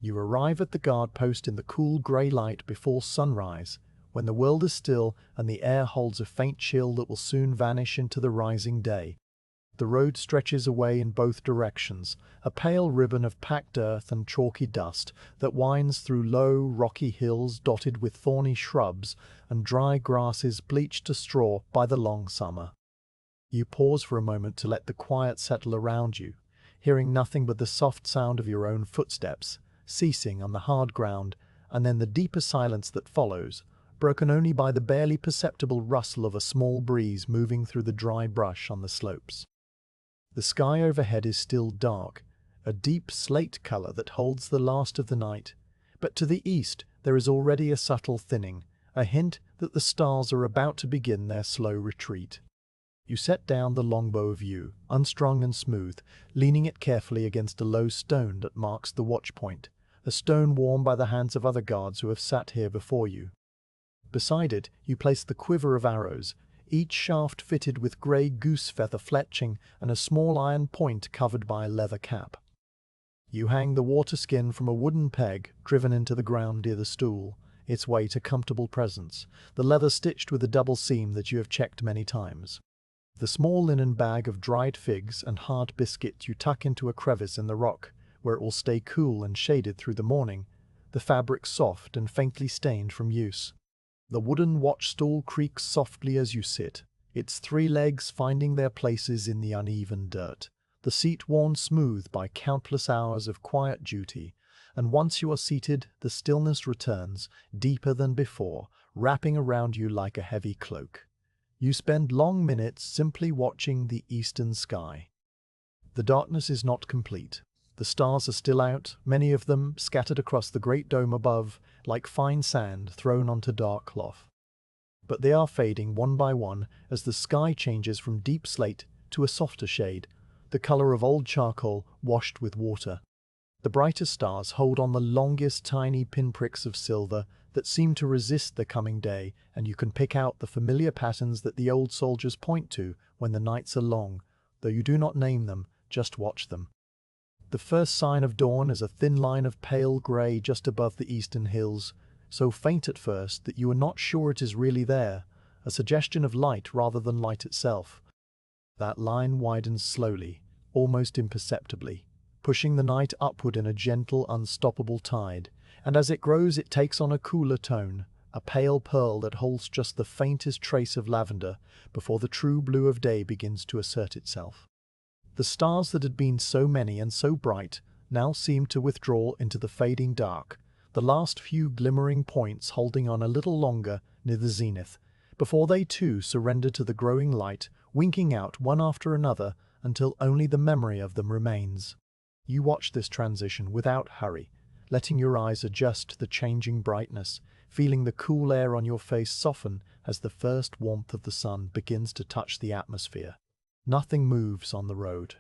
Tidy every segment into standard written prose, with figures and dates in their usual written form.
You arrive at the guard post in the cool grey light before sunrise, when the world is still and the air holds a faint chill that will soon vanish into the rising day. The road stretches away in both directions, a pale ribbon of packed earth and chalky dust that winds through low, rocky hills dotted with thorny shrubs and dry grasses bleached to straw by the long summer. You pause for a moment to let the quiet settle around you, hearing nothing but the soft sound of your own footsteps, ceasing on the hard ground, and then the deeper silence that follows, broken only by the barely perceptible rustle of a small breeze moving through the dry brush on the slopes. The sky overhead is still dark, a deep slate color that holds the last of the night, but to the east there is already a subtle thinning, a hint that the stars are about to begin their slow retreat. You set down the longbow view, unstrung and smooth, leaning it carefully against a low stone that marks the watch point, a stone worn by the hands of other guards who have sat here before you. Beside it, you place the quiver of arrows, each shaft fitted with grey goose feather fletching and a small iron point covered by a leather cap. You hang the water skin from a wooden peg driven into the ground near the stool, its weight a comfortable presence, the leather stitched with a double seam that you have checked many times. The small linen bag of dried figs and hard biscuit you tuck into a crevice in the rock, where it will stay cool and shaded through the morning, the fabric soft and faintly stained from use. The wooden watch stool creaks softly as you sit, its 3 legs finding their places in the uneven dirt, the seat worn smooth by countless hours of quiet duty, and once you are seated, the stillness returns, deeper than before, wrapping around you like a heavy cloak. You spend long minutes simply watching the eastern sky. The darkness is not complete. The stars are still out, many of them scattered across the great dome above, like fine sand thrown onto dark cloth. But they are fading one by one as the sky changes from deep slate to a softer shade, the color of old charcoal washed with water. The brighter stars hold on the longest tiny pinpricks of silver that seem to resist the coming day, and you can pick out the familiar patterns that the old soldiers point to when the nights are long, though you do not name them, just watch them. The first sign of dawn is a thin line of pale grey just above the eastern hills, so faint at first that you are not sure it is really there, a suggestion of light rather than light itself. That line widens slowly, almost imperceptibly, pushing the night upward in a gentle, unstoppable tide, and as it grows it takes on a cooler tone, a pale pearl that holds just the faintest trace of lavender before the true blue of day begins to assert itself. The stars that had been so many and so bright now seem to withdraw into the fading dark, the last few glimmering points holding on a little longer near the zenith, before they too surrender to the growing light, winking out one after another until only the memory of them remains. You watch this transition without hurry, letting your eyes adjust to the changing brightness, feeling the cool air on your face soften as the first warmth of the sun begins to touch the atmosphere. Nothing moves on the road.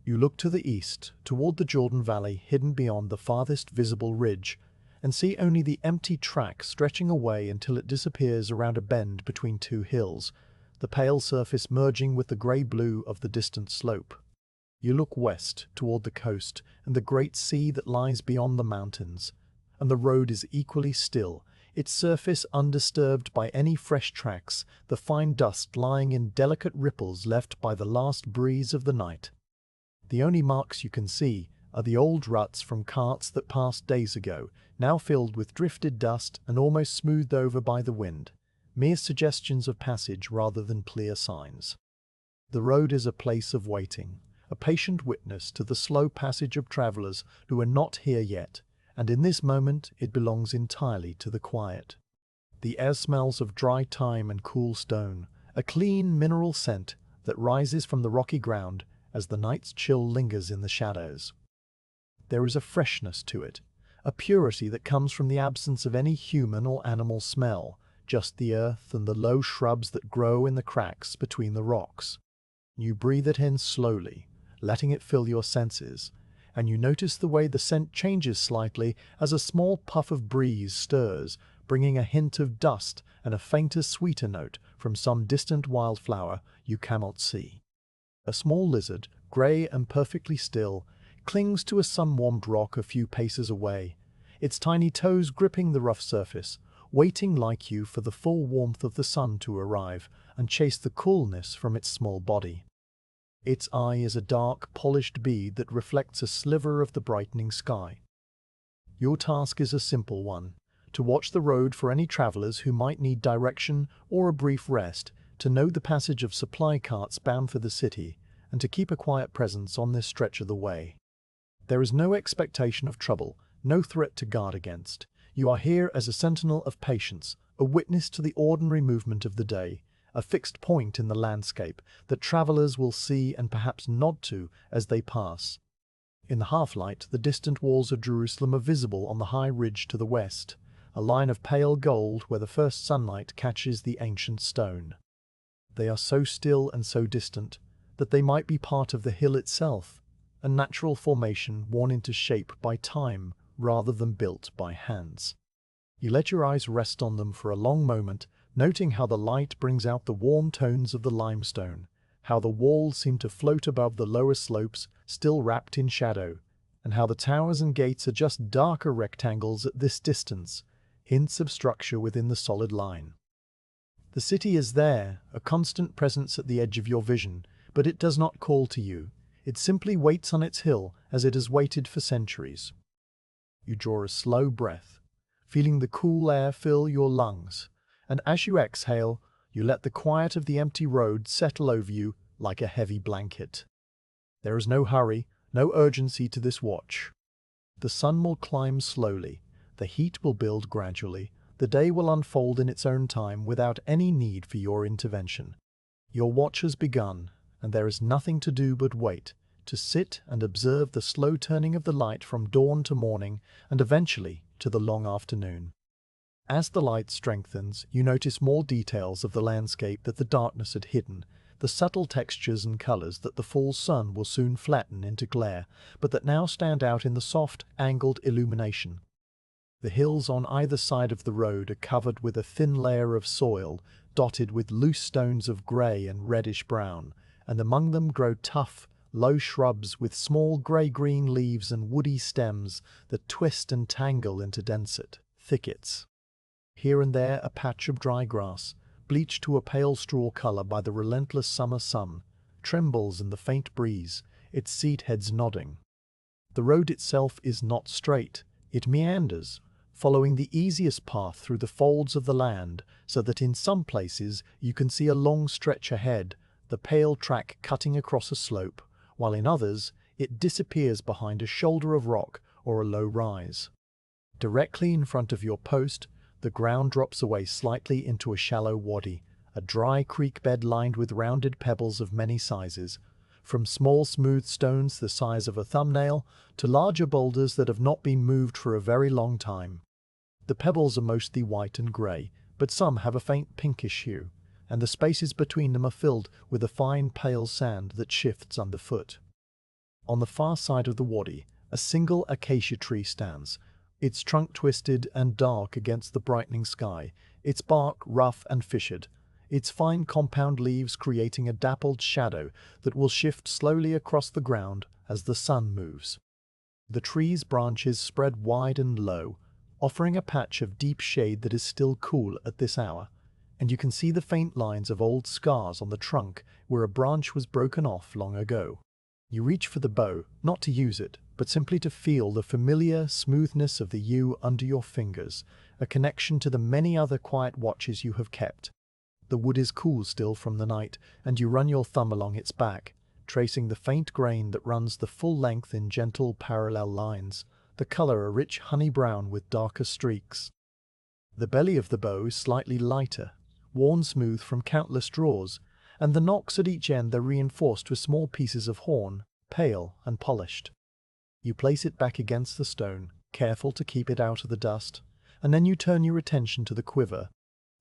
You look to the east, toward the Jordan Valley hidden beyond the farthest visible ridge, and see only the empty track stretching away until it disappears around a bend between 2 hills, the pale surface merging with the grey-blue of the distant slope. You look west, toward the coast and the great sea that lies beyond the mountains, and the road is equally still, its surface undisturbed by any fresh tracks, the fine dust lying in delicate ripples left by the last breeze of the night. The only marks you can see are the old ruts from carts that passed days ago, now filled with drifted dust and almost smoothed over by the wind, mere suggestions of passage rather than clear signs. The road is a place of waiting, a patient witness to the slow passage of travelers who are not here yet, and in this moment it belongs entirely to the quiet. The air smells of dry thyme and cool stone, a clean mineral scent that rises from the rocky ground as the night's chill lingers in the shadows. There is a freshness to it, a purity that comes from the absence of any human or animal smell, just the earth and the low shrubs that grow in the cracks between the rocks. You breathe it in slowly, letting it fill your senses, and you notice the way the scent changes slightly as a small puff of breeze stirs, bringing a hint of dust and a fainter, sweeter note from some distant wildflower you cannot see. A small lizard, grey and perfectly still, clings to a sun-warmed rock a few paces away, its tiny toes gripping the rough surface, waiting like you for the full warmth of the sun to arrive and chase the coolness from its small body. Its eye is a dark, polished bead that reflects a sliver of the brightening sky. Your task is a simple one: to watch the road for any travelers who might need direction or a brief rest, to note the passage of supply carts bound for the city, and to keep a quiet presence on this stretch of the way. There is no expectation of trouble, no threat to guard against. You are here as a sentinel of patience, a witness to the ordinary movement of the day, a fixed point in the landscape that travelers will see and perhaps nod to as they pass. In the half-light, the distant walls of Jerusalem are visible on the high ridge to the west, a line of pale gold where the first sunlight catches the ancient stone. They are so still and so distant that they might be part of the hill itself, a natural formation worn into shape by time rather than built by hands. You let your eyes rest on them for a long moment, noting how the light brings out the warm tones of the limestone, how the walls seem to float above the lower slopes, still wrapped in shadow, and how the towers and gates are just darker rectangles at this distance, hints of structure within the solid line. The city is there, a constant presence at the edge of your vision, but it does not call to you. It simply waits on its hill as it has waited for centuries. You draw a slow breath, feeling the cool air fill your lungs, and as you exhale, you let the quiet of the empty road settle over you like a heavy blanket. There is no hurry, no urgency to this watch. The sun will climb slowly, the heat will build gradually, the day will unfold in its own time without any need for your intervention. Your watch has begun, and there is nothing to do but wait, to sit and observe the slow turning of the light from dawn to morning and eventually to the long afternoon. As the light strengthens, you notice more details of the landscape that the darkness had hidden, the subtle textures and colors that the full sun will soon flatten into glare, but that now stand out in the soft, angled illumination. The hills on either side of the road are covered with a thin layer of soil, dotted with loose stones of grey and reddish-brown, and among them grow tough, low shrubs with small grey-green leaves and woody stems that twist and tangle into dense thickets. Here and there a patch of dry grass, bleached to a pale straw color by the relentless summer sun, trembles in the faint breeze, its seed heads nodding. The road itself is not straight, it meanders, following the easiest path through the folds of the land, so that in some places you can see a long stretch ahead, the pale track cutting across a slope, while in others it disappears behind a shoulder of rock or a low rise. Directly in front of your post, the ground drops away slightly into a shallow wadi, a dry creek bed lined with rounded pebbles of many sizes, from small smooth stones the size of a thumbnail to larger boulders that have not been moved for a very long time. The pebbles are mostly white and grey, but some have a faint pinkish hue, and the spaces between them are filled with a fine pale sand that shifts underfoot. On the far side of the wadi, a single acacia tree stands, its trunk twisted and dark against the brightening sky, its bark rough and fissured, its fine compound leaves creating a dappled shadow that will shift slowly across the ground as the sun moves. The tree's branches spread wide and low, offering a patch of deep shade that is still cool at this hour, and you can see the faint lines of old scars on the trunk where a branch was broken off long ago. You reach for the bow, not to use it, but simply to feel the familiar smoothness of the yew under your fingers, a connection to the many other quiet watches you have kept. The wood is cool still from the night, and you run your thumb along its back, tracing the faint grain that runs the full length in gentle parallel lines, the color a rich honey brown with darker streaks. The belly of the bow is slightly lighter, worn smooth from countless draws, and the nocks at each end are reinforced with small pieces of horn, pale and polished. You place it back against the stone, careful to keep it out of the dust, and then you turn your attention to the quiver.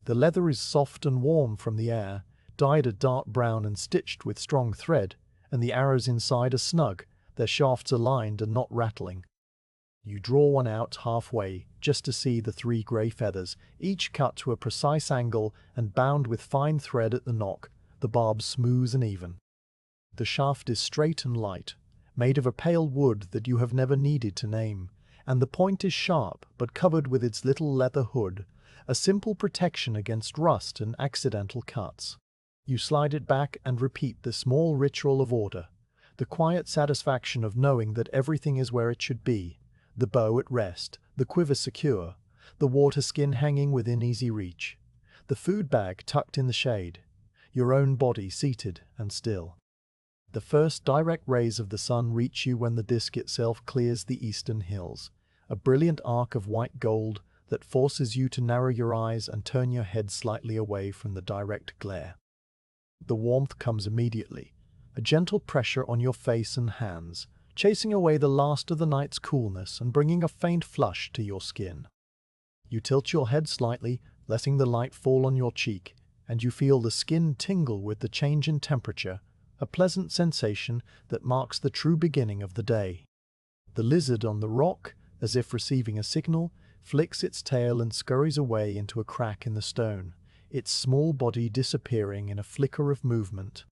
The leather is soft and warm from the air, dyed a dark brown and stitched with strong thread, and the arrows inside are snug, their shafts aligned and not rattling. You draw one out halfway, just to see the 3 grey feathers, each cut to a precise angle and bound with fine thread at the nock, the barbs smooth and even. The shaft is straight and light, made of a pale wood that you have never needed to name, and the point is sharp but covered with its little leather hood, a simple protection against rust and accidental cuts. You slide it back and repeat the small ritual of order, the quiet satisfaction of knowing that everything is where it should be, the bow at rest, the quiver secure, the water skin hanging within easy reach, the food bag tucked in the shade, your own body seated and still. The first direct rays of the sun reach you when the disk itself clears the eastern hills, a brilliant arc of white gold that forces you to narrow your eyes and turn your head slightly away from the direct glare. The warmth comes immediately, a gentle pressure on your face and hands, chasing away the last of the night's coolness and bringing a faint flush to your skin. You tilt your head slightly, letting the light fall on your cheek, and you feel the skin tingle with the change in temperature, a pleasant sensation that marks the true beginning of the day. The lizard on the rock, as if receiving a signal, flicks its tail and scurries away into a crack in the stone, its small body disappearing in a flicker of movement.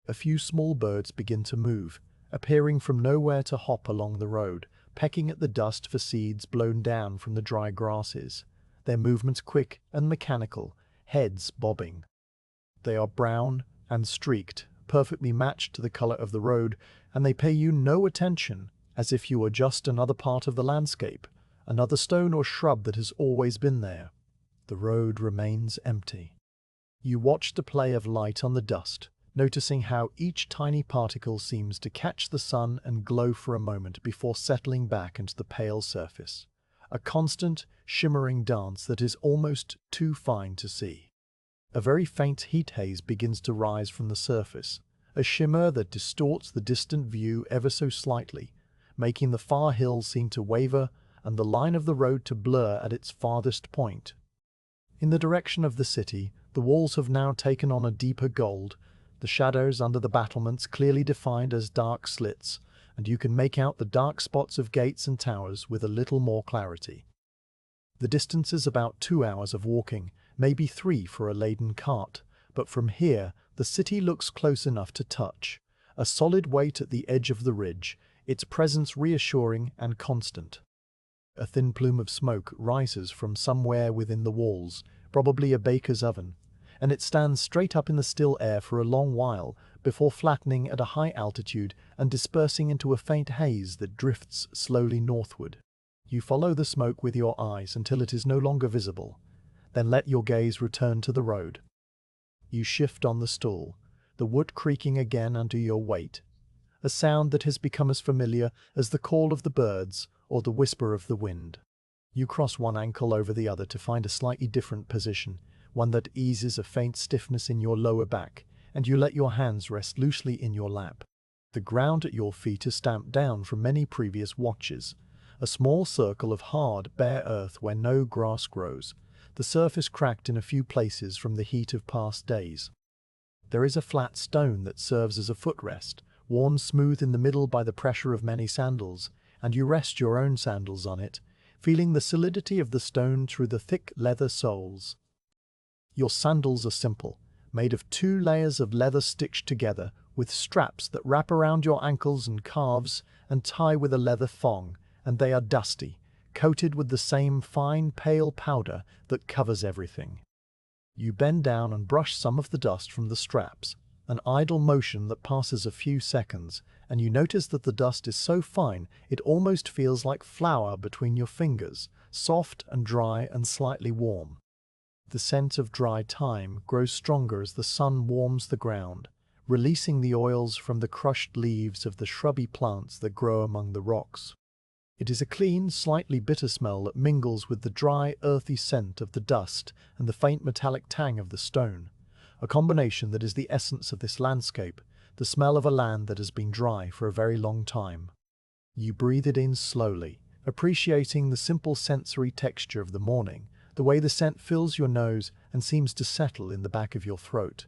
A few small birds begin to move, appearing from nowhere to hop along the road, pecking at the dust for seeds blown down from the dry grasses, their movements quick and mechanical, heads bobbing. They are brown and streaked, perfectly matched to the color of the road, and they pay you no attention, as if you were just another part of the landscape, another stone or shrub that has always been there. The road remains empty. You watch the play of light on the dust, noticing how each tiny particle seems to catch the sun and glow for a moment before settling back into the pale surface, a constant, shimmering dance that is almost too fine to see. A very faint heat haze begins to rise from the surface, a shimmer that distorts the distant view ever so slightly, making the far hills seem to waver and the line of the road to blur at its farthest point. In the direction of the city, the walls have now taken on a deeper gold, the shadows under the battlements clearly defined as dark slits, and you can make out the dark spots of gates and towers with a little more clarity. The distance is about 2 hours of walking, maybe 3 for a laden cart, but from here the city looks close enough to touch, a solid weight at the edge of the ridge, its presence reassuring and constant. A thin plume of smoke rises from somewhere within the walls, probably a baker's oven, and it stands straight up in the still air for a long while before flattening at a high altitude and dispersing into a faint haze that drifts slowly northward. You follow the smoke with your eyes until it is no longer visible, then let your gaze return to the road. You shift on the stool, the wood creaking again under your weight, a sound that has become as familiar as the call of the birds or the whisper of the wind. You cross one ankle over the other to find a slightly different position, one that eases a faint stiffness in your lower back, and you let your hands rest loosely in your lap. The ground at your feet is stamped down from many previous watches, a small circle of hard, bare earth where no grass grows, the surface cracked in a few places from the heat of past days. There is a flat stone that serves as a footrest, worn smooth in the middle by the pressure of many sandals, and you rest your own sandals on it, feeling the solidity of the stone through the thick leather soles. Your sandals are simple, made of 2 layers of leather stitched together, with straps that wrap around your ankles and calves and tie with a leather thong, and they are dusty, coated with the same fine pale powder that covers everything. You bend down and brush some of the dust from the straps, an idle motion that passes a few seconds, and you notice that the dust is so fine it almost feels like flour between your fingers, soft and dry and slightly warm. The scent of dry thyme grows stronger as the sun warms the ground, releasing the oils from the crushed leaves of the shrubby plants that grow among the rocks. It is a clean, slightly bitter smell that mingles with the dry, earthy scent of the dust and the faint metallic tang of the stone, a combination that is the essence of this landscape, the smell of a land that has been dry for a very long time. You breathe it in slowly, appreciating the simple sensory texture of the morning, the way the scent fills your nose and seems to settle in the back of your throat.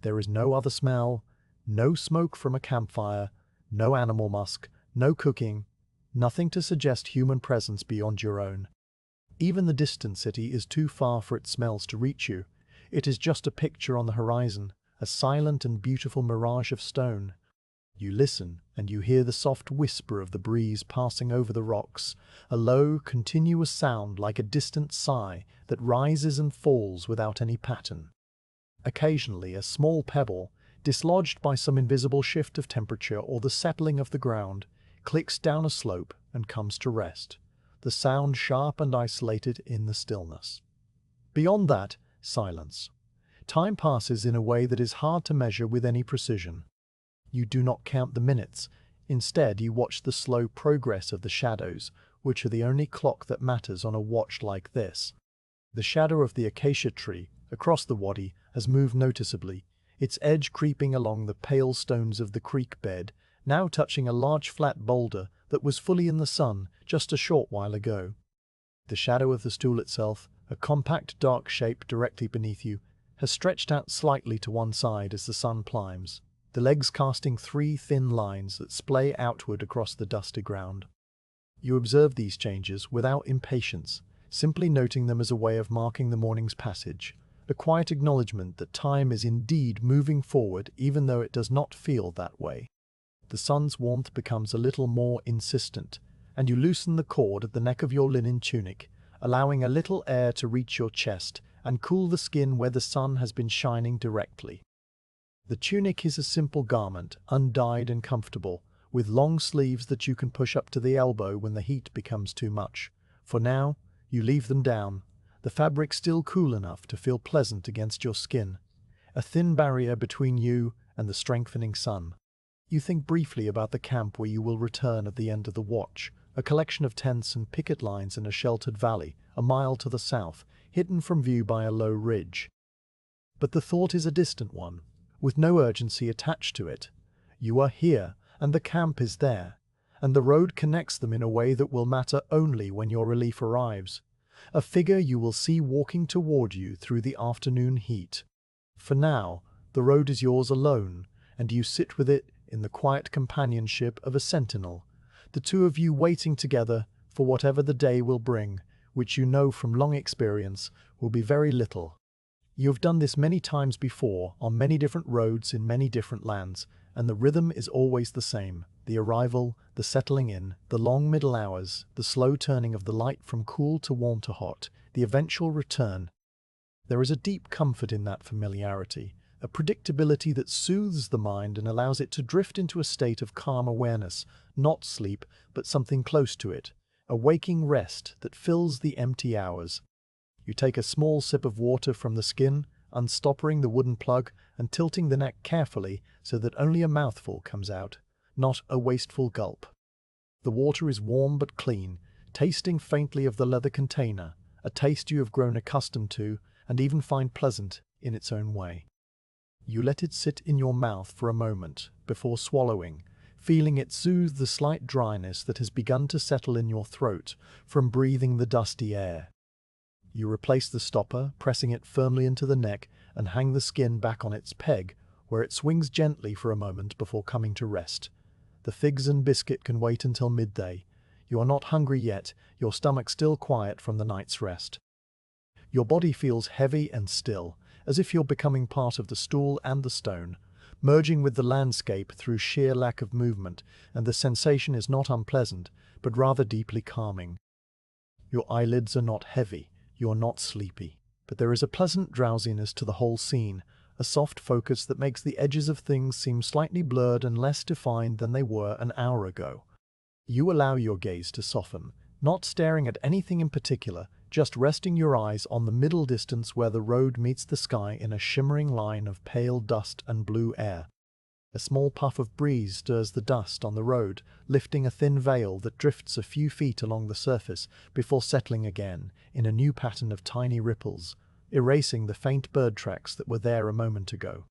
There is no other smell, no smoke from a campfire, no animal musk, no cooking, nothing to suggest human presence beyond your own. Even the distant city is too far for its smells to reach you. It is just a picture on the horizon, a silent and beautiful mirage of stone. You listen, and you hear the soft whisper of the breeze passing over the rocks, a low, continuous sound like a distant sigh that rises and falls without any pattern. Occasionally, a small pebble, dislodged by some invisible shift of temperature or the settling of the ground, clicks down a slope and comes to rest, the sound sharp and isolated in the stillness. Beyond that, silence. Time passes in a way that is hard to measure with any precision. You do not count the minutes. Instead, you watch the slow progress of the shadows, which are the only clock that matters on a watch like this. The shadow of the acacia tree across the wadi has moved noticeably, its edge creeping along the pale stones of the creek bed, now touching a large flat boulder that was fully in the sun just a short while ago. The shadow of the stool itself, a compact dark shape directly beneath you, has stretched out slightly to one side as the sun climbs, the legs casting 3 thin lines that splay outward across the dusty ground. You observe these changes without impatience, simply noting them as a way of marking the morning's passage, a quiet acknowledgement that time is indeed moving forward even though it does not feel that way. The sun's warmth becomes a little more insistent, and you loosen the cord at the neck of your linen tunic, allowing a little air to reach your chest and cool the skin where the sun has been shining directly. The tunic is a simple garment, undyed and comfortable, with long sleeves that you can push up to the elbow when the heat becomes too much. For now, you leave them down, the fabric still cool enough to feel pleasant against your skin, a thin barrier between you and the strengthening sun. You think briefly about the camp where you will return at the end of the watch, a collection of tents and picket lines in a sheltered valley, a mile to the south, hidden from view by a low ridge. But the thought is a distant one, with no urgency attached to it. You are here, and the camp is there, and the road connects them in a way that will matter only when your relief arrives, a figure you will see walking toward you through the afternoon heat. For now, the road is yours alone, and you sit with it in the quiet companionship of a sentinel, the two of you waiting together for whatever the day will bring, which you know from long experience will be very little. You have done this many times before, on many different roads in many different lands, and the rhythm is always the same: the arrival, the settling in, the long middle hours, the slow turning of the light from cool to warm to hot, the eventual return. There is a deep comfort in that familiarity, a predictability that soothes the mind and allows it to drift into a state of calm awareness, not sleep, but something close to it, a waking rest that fills the empty hours. You take a small sip of water from the skin, unstoppering the wooden plug and tilting the neck carefully so that only a mouthful comes out, not a wasteful gulp. The water is warm but clean, tasting faintly of the leather container, a taste you have grown accustomed to and even find pleasant in its own way. You let it sit in your mouth for a moment before swallowing, feeling it soothe the slight dryness that has begun to settle in your throat from breathing the dusty air. You replace the stopper, pressing it firmly into the neck, and hang the skin back on its peg, where it swings gently for a moment before coming to rest. The figs and biscuit can wait until midday. You are not hungry yet, your stomach still quiet from the night's rest. Your body feels heavy and still, as if you're becoming part of the stool and the stone, merging with the landscape through sheer lack of movement, and the sensation is not unpleasant, but rather deeply calming. Your eyelids are not heavy. You are not sleepy, but there is a pleasant drowsiness to the whole scene, a soft focus that makes the edges of things seem slightly blurred and less defined than they were an hour ago. You allow your gaze to soften, not staring at anything in particular, just resting your eyes on the middle distance where the road meets the sky in a shimmering line of pale dust and blue air. A small puff of breeze stirs the dust on the road, lifting a thin veil that drifts a few feet along the surface before settling again in a new pattern of tiny ripples, erasing the faint bird tracks that were there a moment ago.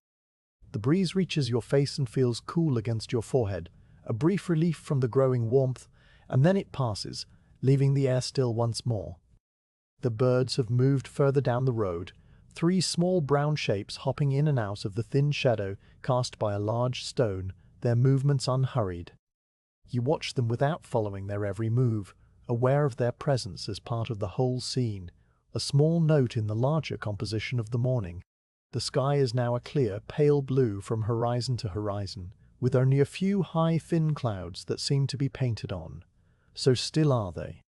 The breeze reaches your face and feels cool against your forehead, a brief relief from the growing warmth, and then it passes, leaving the air still once more. The birds have moved further down the road, 3 small brown shapes hopping in and out of the thin shadow cast by a large stone, their movements unhurried. You watch them without following their every move, aware of their presence as part of the whole scene, a small note in the larger composition of the morning. The sky is now a clear, pale blue from horizon to horizon, with only a few high thin clouds that seem to be painted on. So still are they.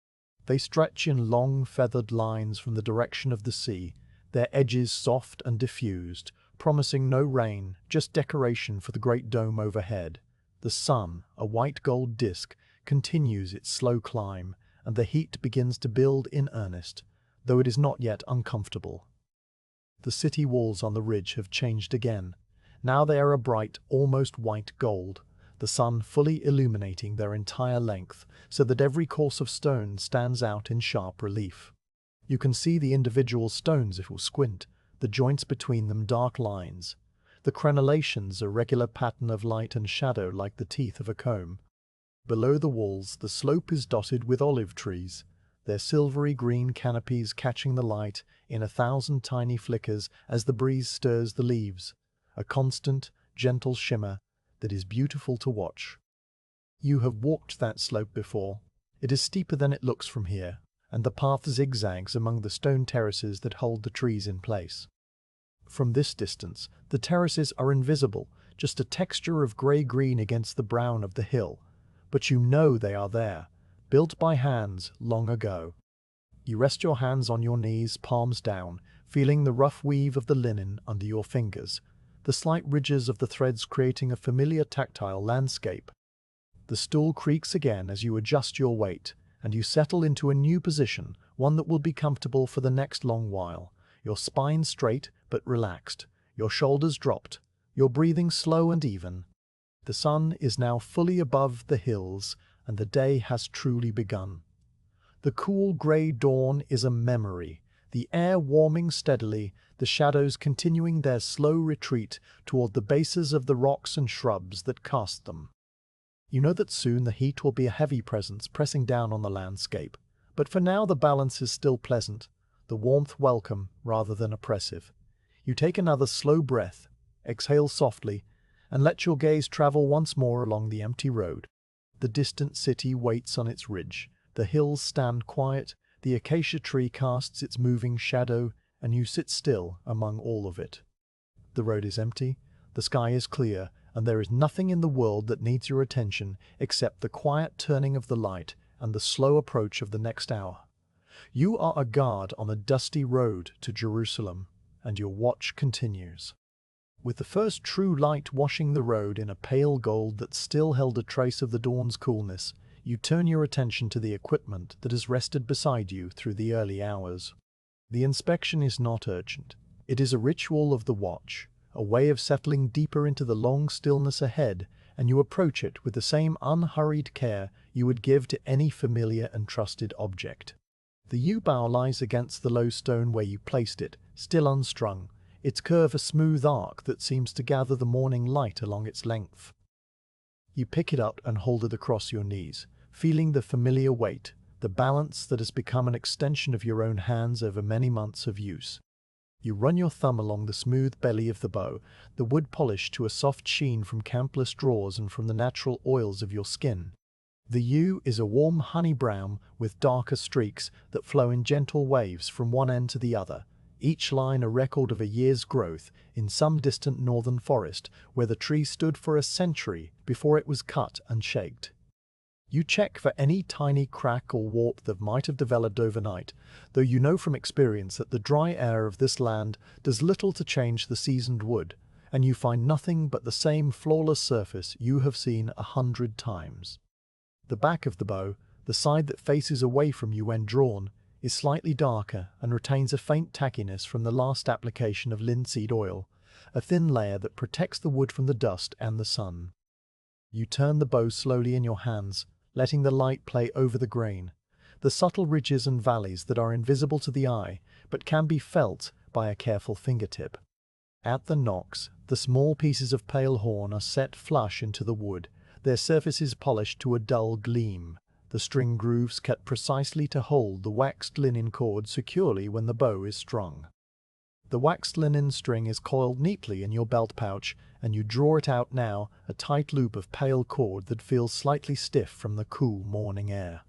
They stretch in long feathered lines from the direction of the sea, their edges soft and diffused, promising no rain, just decoration for the great dome overhead. The sun, a white gold disk, continues its slow climb, and the heat begins to build in earnest, though it is not yet uncomfortable. The city walls on the ridge have changed again. Now they are a bright, almost white gold, the sun fully illuminating their entire length, so that every course of stone stands out in sharp relief. You can see the individual stones if you squint, the joints between them dark lines. The crenellations a regular pattern of light and shadow like the teeth of a comb. Below the walls, the slope is dotted with olive trees, their silvery green canopies catching the light in 1,000 tiny flickers as the breeze stirs the leaves, a constant, gentle shimmer that is beautiful to watch. You have walked that slope before. It is steeper than it looks from here, and the path zigzags among the stone terraces that hold the trees in place. From this distance, the terraces are invisible, just a texture of grey-green against the brown of the hill, but you know they are there, built by hands long ago. You rest your hands on your knees, palms down, feeling the rough weave of the linen under your fingers, the slight ridges of the threads creating a familiar tactile landscape. The stool creaks again as you adjust your weight, and you settle into a new position, one that will be comfortable for the next long while. Your spine straight but relaxed, your shoulders dropped, your breathing slow and even. The sun is now fully above the hills, and the day has truly begun. The cool grey dawn is a memory, the air warming steadily, the shadows continuing their slow retreat toward the bases of the rocks and shrubs that cast them. You know that soon the heat will be a heavy presence pressing down on the landscape, but for now the balance is still pleasant, the warmth welcome rather than oppressive. You take another slow breath, exhale softly, and let your gaze travel once more along the empty road. The distant city waits on its ridge, the hills stand quiet, the acacia tree casts its moving shadow, and you sit still among all of it. The road is empty, the sky is clear, and there is nothing in the world that needs your attention except the quiet turning of the light and the slow approach of the next hour. You are a guard on the dusty road to Jerusalem, and your watch continues. With the first true light washing the road in a pale gold that still held a trace of the dawn's coolness, you turn your attention to the equipment that has rested beside you through the early hours. The inspection is not urgent. It is a ritual of the watch, a way of settling deeper into the long stillness ahead, and you approach it with the same unhurried care you would give to any familiar and trusted object. The yew-bough lies against the low stone where you placed it, still unstrung, its curve a smooth arc that seems to gather the morning light along its length. You pick it up and hold it across your knees, feeling the familiar weight, the balance that has become an extension of your own hands over many months of use. You run your thumb along the smooth belly of the bow, the wood polished to a soft sheen from countless draws and from the natural oils of your skin. The yew is a warm honey brown with darker streaks that flow in gentle waves from one end to the other, each line a record of a year's growth in some distant northern forest where the tree stood for a century before it was cut and shaked. You check for any tiny crack or warp that might have developed overnight, though you know from experience that the dry air of this land does little to change the seasoned wood, and you find nothing but the same flawless surface you have seen 100 times. The back of the bow, the side that faces away from you when drawn, is slightly darker and retains a faint tackiness from the last application of linseed oil, a thin layer that protects the wood from the dust and the sun. You turn the bow slowly in your hands, letting the light play over the grain, the subtle ridges and valleys that are invisible to the eye, but can be felt by a careful fingertip. At the nocks, the small pieces of pale horn are set flush into the wood, their surfaces polished to a dull gleam, the string grooves cut precisely to hold the waxed linen cord securely when the bow is strung. The waxed linen string is coiled neatly in your belt pouch, and you draw it out now, a tight loop of pale cord that feels slightly stiff from the cool morning air.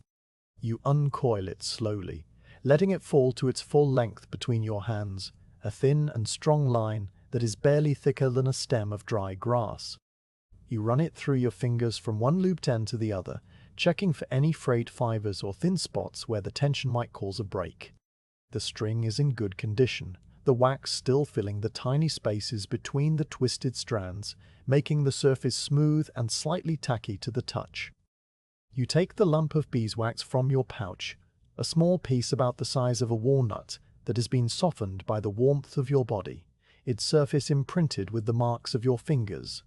You uncoil it slowly, letting it fall to its full length between your hands, a thin and strong line that is barely thicker than a stem of dry grass. You run it through your fingers from one looped end to the other, checking for any frayed fibers or thin spots where the tension might cause a break. The string is in good condition, the wax still filling the tiny spaces between the twisted strands, making the surface smooth and slightly tacky to the touch. You take the lump of beeswax from your pouch, a small piece about the size of a walnut that has been softened by the warmth of your body, its surface imprinted with the marks of your fingers.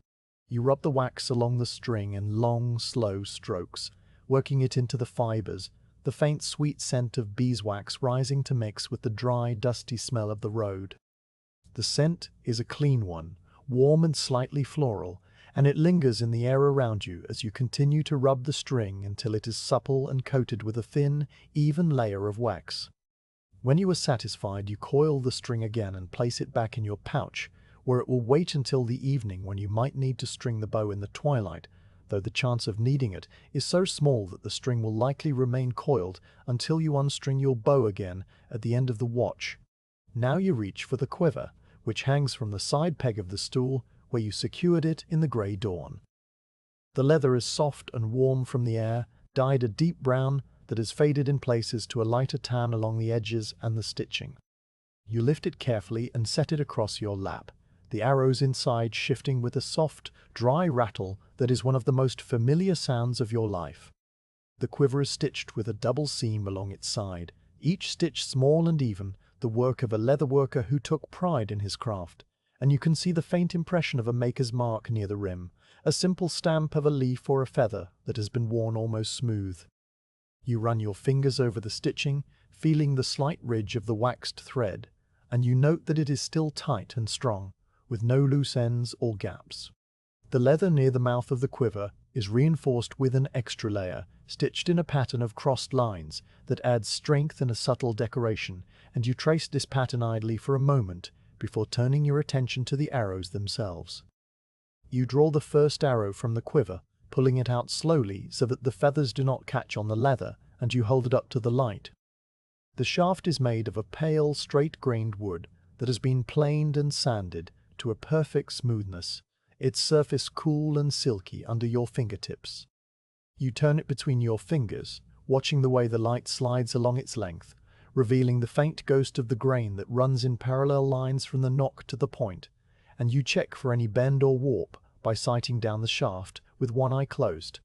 You rub the wax along the string in long, slow strokes, working it into the fibers, the faint sweet scent of beeswax rising to mix with the dry, dusty smell of the road. The scent is a clean one, warm and slightly floral, and it lingers in the air around you as you continue to rub the string until it is supple and coated with a thin, even layer of wax. When you are satisfied, you coil the string again and place it back in your pouch, where it will wait until the evening when you might need to string the bow in the twilight, though the chance of needing it is so small that the string will likely remain coiled until you unstring your bow again at the end of the watch. Now you reach for the quiver, which hangs from the side peg of the stool where you secured it in the grey dawn. The leather is soft and warm from the air, dyed a deep brown that has faded in places to a lighter tan along the edges and the stitching. You lift it carefully and set it across your lap, the arrows inside shifting with a soft, dry rattle that is one of the most familiar sounds of your life. The quiver is stitched with a double seam along its side, each stitch small and even, the work of a leatherworker who took pride in his craft, and you can see the faint impression of a maker's mark near the rim, a simple stamp of a leaf or a feather that has been worn almost smooth. You run your fingers over the stitching, feeling the slight ridge of the waxed thread, and you note that it is still tight and strong, with no loose ends or gaps. The leather near the mouth of the quiver is reinforced with an extra layer, stitched in a pattern of crossed lines that adds strength and a subtle decoration, and you trace this pattern idly for a moment before turning your attention to the arrows themselves. You draw the first arrow from the quiver, pulling it out slowly so that the feathers do not catch on the leather, and you hold it up to the light. The shaft is made of a pale, straight-grained wood that has been planed and sanded to a perfect smoothness, its surface cool and silky under your fingertips. You turn it between your fingers, watching the way the light slides along its length, revealing the faint ghost of the grain that runs in parallel lines from the nock to the point, and you check for any bend or warp by sighting down the shaft with one eye closed.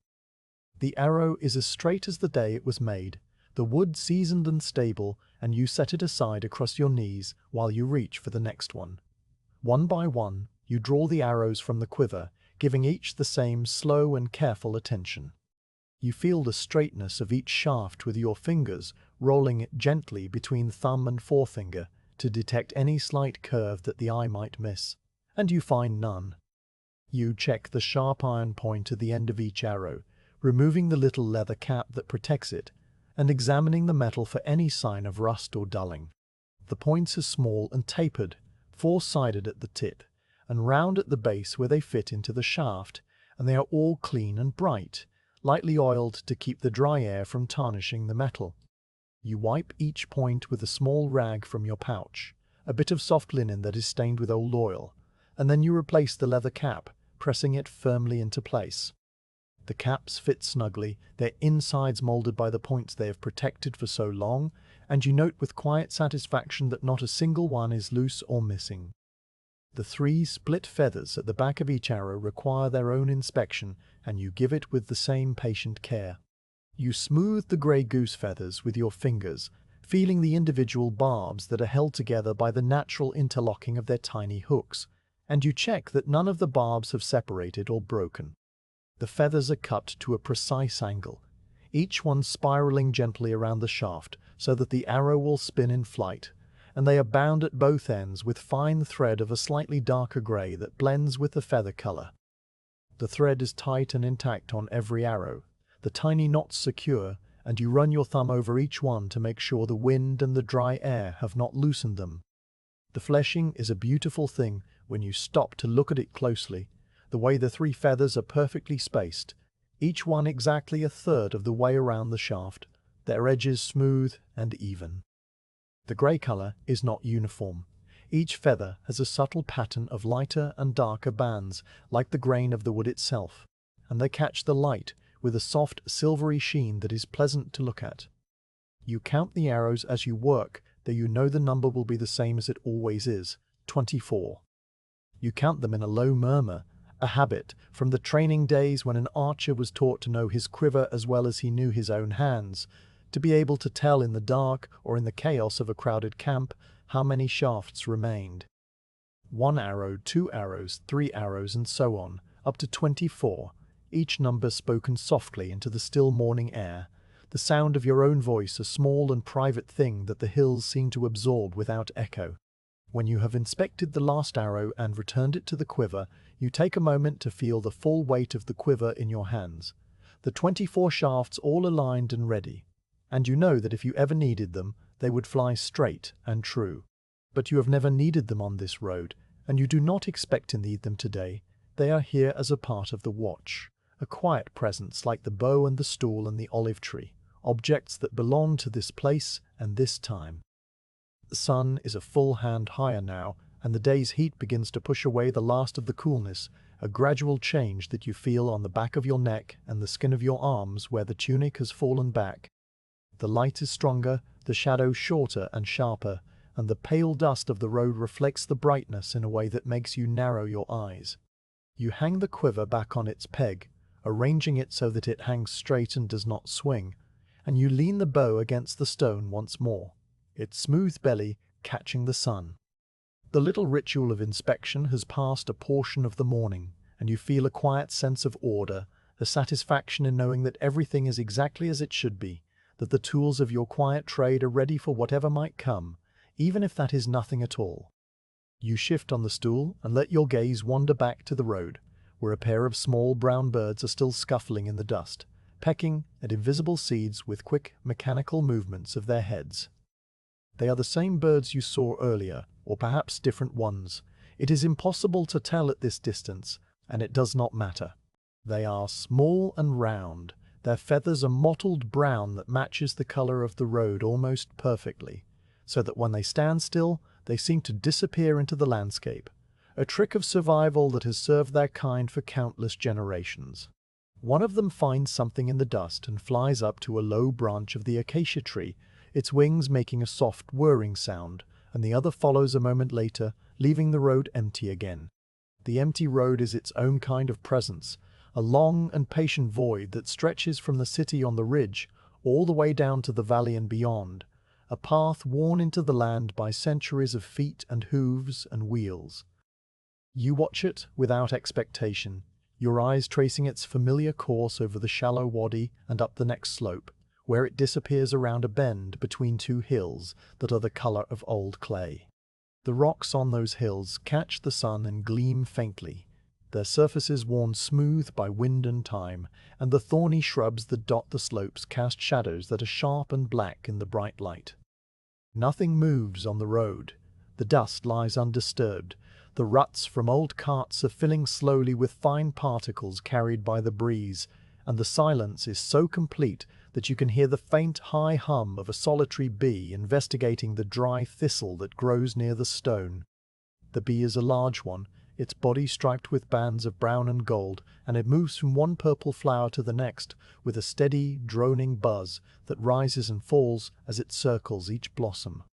The arrow is as straight as the day it was made, the wood seasoned and stable, and you set it aside across your knees while you reach for the next one. One by one, you draw the arrows from the quiver, giving each the same slow and careful attention. You feel the straightness of each shaft with your fingers, rolling it gently between thumb and forefinger to detect any slight curve that the eye might miss, and you find none. You check the sharp iron point at the end of each arrow, removing the little leather cap that protects it, and examining the metal for any sign of rust or dulling. The points are small and tapered, four-sided at the tip, and round at the base where they fit into the shaft, and they are all clean and bright, lightly oiled to keep the dry air from tarnishing the metal. You wipe each point with a small rag from your pouch, a bit of soft linen that is stained with old oil, and then you replace the leather cap, pressing it firmly into place. The caps fit snugly, their insides molded by the points they have protected for so long, and you note with quiet satisfaction that not a single one is loose or missing. The 3 split feathers at the back of each arrow require their own inspection, and you give it with the same patient care. You smooth the grey goose feathers with your fingers, feeling the individual barbs that are held together by the natural interlocking of their tiny hooks, and you check that none of the barbs have separated or broken. The feathers are cut to a precise angle, each one spiraling gently around the shaft so that the arrow will spin in flight, and they are bound at both ends with fine thread of a slightly darker grey that blends with the feather colour. The thread is tight and intact on every arrow, the tiny knots secure, and you run your thumb over each one to make sure the wind and the dry air have not loosened them. The fleshing is a beautiful thing when you stop to look at it closely, the way the 3 feathers are perfectly spaced, each one exactly a third of the way around the shaft, their edges smooth and even. The grey colour is not uniform. Each feather has a subtle pattern of lighter and darker bands, like the grain of the wood itself, and they catch the light with a soft silvery sheen that is pleasant to look at. You count the arrows as you work, though you know the number will be the same as it always is, 24. You count them in a low murmur, a habit from the training days when an archer was taught to know his quiver as well as he knew his own hands, to be able to tell in the dark or in the chaos of a crowded camp how many shafts remained. 1 arrow, 2 arrows, 3 arrows, and so on, up to 24, each number spoken softly into the still morning air, the sound of your own voice, a small and private thing that the hills seem to absorb without echo. When you have inspected the last arrow and returned it to the quiver, you take a moment to feel the full weight of the quiver in your hands, the 24 shafts all aligned and ready, and you know that if you ever needed them, they would fly straight and true. But you have never needed them on this road, and you do not expect to need them today. They are here as a part of the watch, a quiet presence like the bow and the stool and the olive tree, objects that belong to this place and this time. The sun is a full hand higher now, and the day's heat begins to push away the last of the coolness, a gradual change that you feel on the back of your neck and the skin of your arms where the tunic has fallen back. The light is stronger, the shadows shorter and sharper, and the pale dust of the road reflects the brightness in a way that makes you narrow your eyes. You hang the quiver back on its peg, arranging it so that it hangs straight and does not swing, and you lean the bow against the stone once more, its smooth belly catching the sun. The little ritual of inspection has passed a portion of the morning, and you feel a quiet sense of order, a satisfaction in knowing that everything is exactly as it should be, that the tools of your quiet trade are ready for whatever might come, even if that is nothing at all. You shift on the stool and let your gaze wander back to the road, where a pair of small brown birds are still scuffling in the dust, pecking at invisible seeds with quick, mechanical movements of their heads. They are the same birds you saw earlier, or perhaps different ones. It is impossible to tell at this distance, and it does not matter. They are small and round. Their feathers are mottled brown that matches the color of the road almost perfectly, so that when they stand still, they seem to disappear into the landscape, a trick of survival that has served their kind for countless generations. One of them finds something in the dust and flies up to a low branch of the acacia tree, its wings making a soft whirring sound, and the other follows a moment later, leaving the road empty again. The empty road is its own kind of presence, a long and patient void that stretches from the city on the ridge all the way down to the valley and beyond, a path worn into the land by centuries of feet and hooves and wheels. You watch it without expectation, your eyes tracing its familiar course over the shallow wadi and up the next slope, where it disappears around a bend between two hills that are the color of old clay. The rocks on those hills catch the sun and gleam faintly, their surfaces worn smooth by wind and time, and the thorny shrubs that dot the slopes cast shadows that are sharp and black in the bright light. Nothing moves on the road. The dust lies undisturbed. The ruts from old carts are filling slowly with fine particles carried by the breeze, and the silence is so complete that you can hear the faint high hum of a solitary bee investigating the dry thistle that grows near the stone. The bee is a large one, its body striped with bands of brown and gold, and it moves from one purple flower to the next with a steady, droning buzz that rises and falls as it circles each blossom.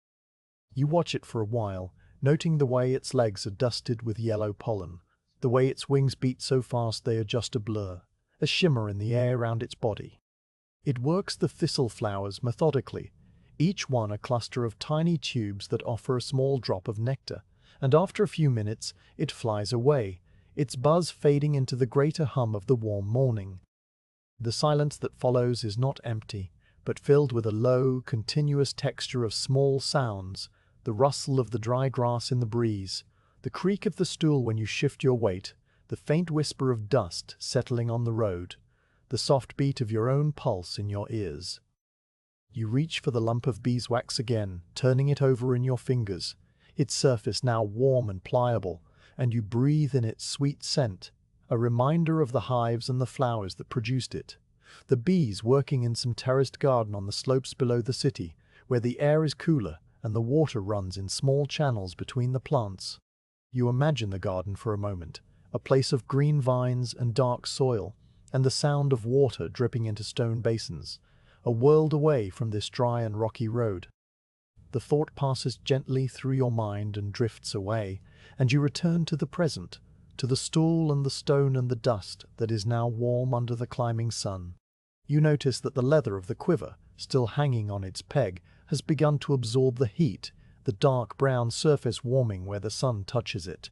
You watch it for a while, noting the way its legs are dusted with yellow pollen, the way its wings beat so fast they are just a blur, a shimmer in the air around its body. It works the thistle flowers methodically, each one a cluster of tiny tubes that offer a small drop of nectar, and after a few minutes it flies away, its buzz fading into the greater hum of the warm morning. The silence that follows is not empty, but filled with a low, continuous texture of small sounds, the rustle of the dry grass in the breeze, the creak of the stool when you shift your weight, the faint whisper of dust settling on the road, the soft beat of your own pulse in your ears. You reach for the lump of beeswax again, turning it over in your fingers, its surface now warm and pliable, and you breathe in its sweet scent, a reminder of the hives and the flowers that produced it. The bees working in some terraced garden on the slopes below the city, where the air is cooler and the water runs in small channels between the plants. You imagine the garden for a moment, a place of green vines and dark soil, and the sound of water dripping into stone basins, a world away from this dry and rocky road. The thought passes gently through your mind and drifts away, and you return to the present, to the stool and the stone and the dust that is now warm under the climbing sun. You notice that the leather of the quiver, still hanging on its peg, has begun to absorb the heat, the dark brown surface warming where the sun touches it.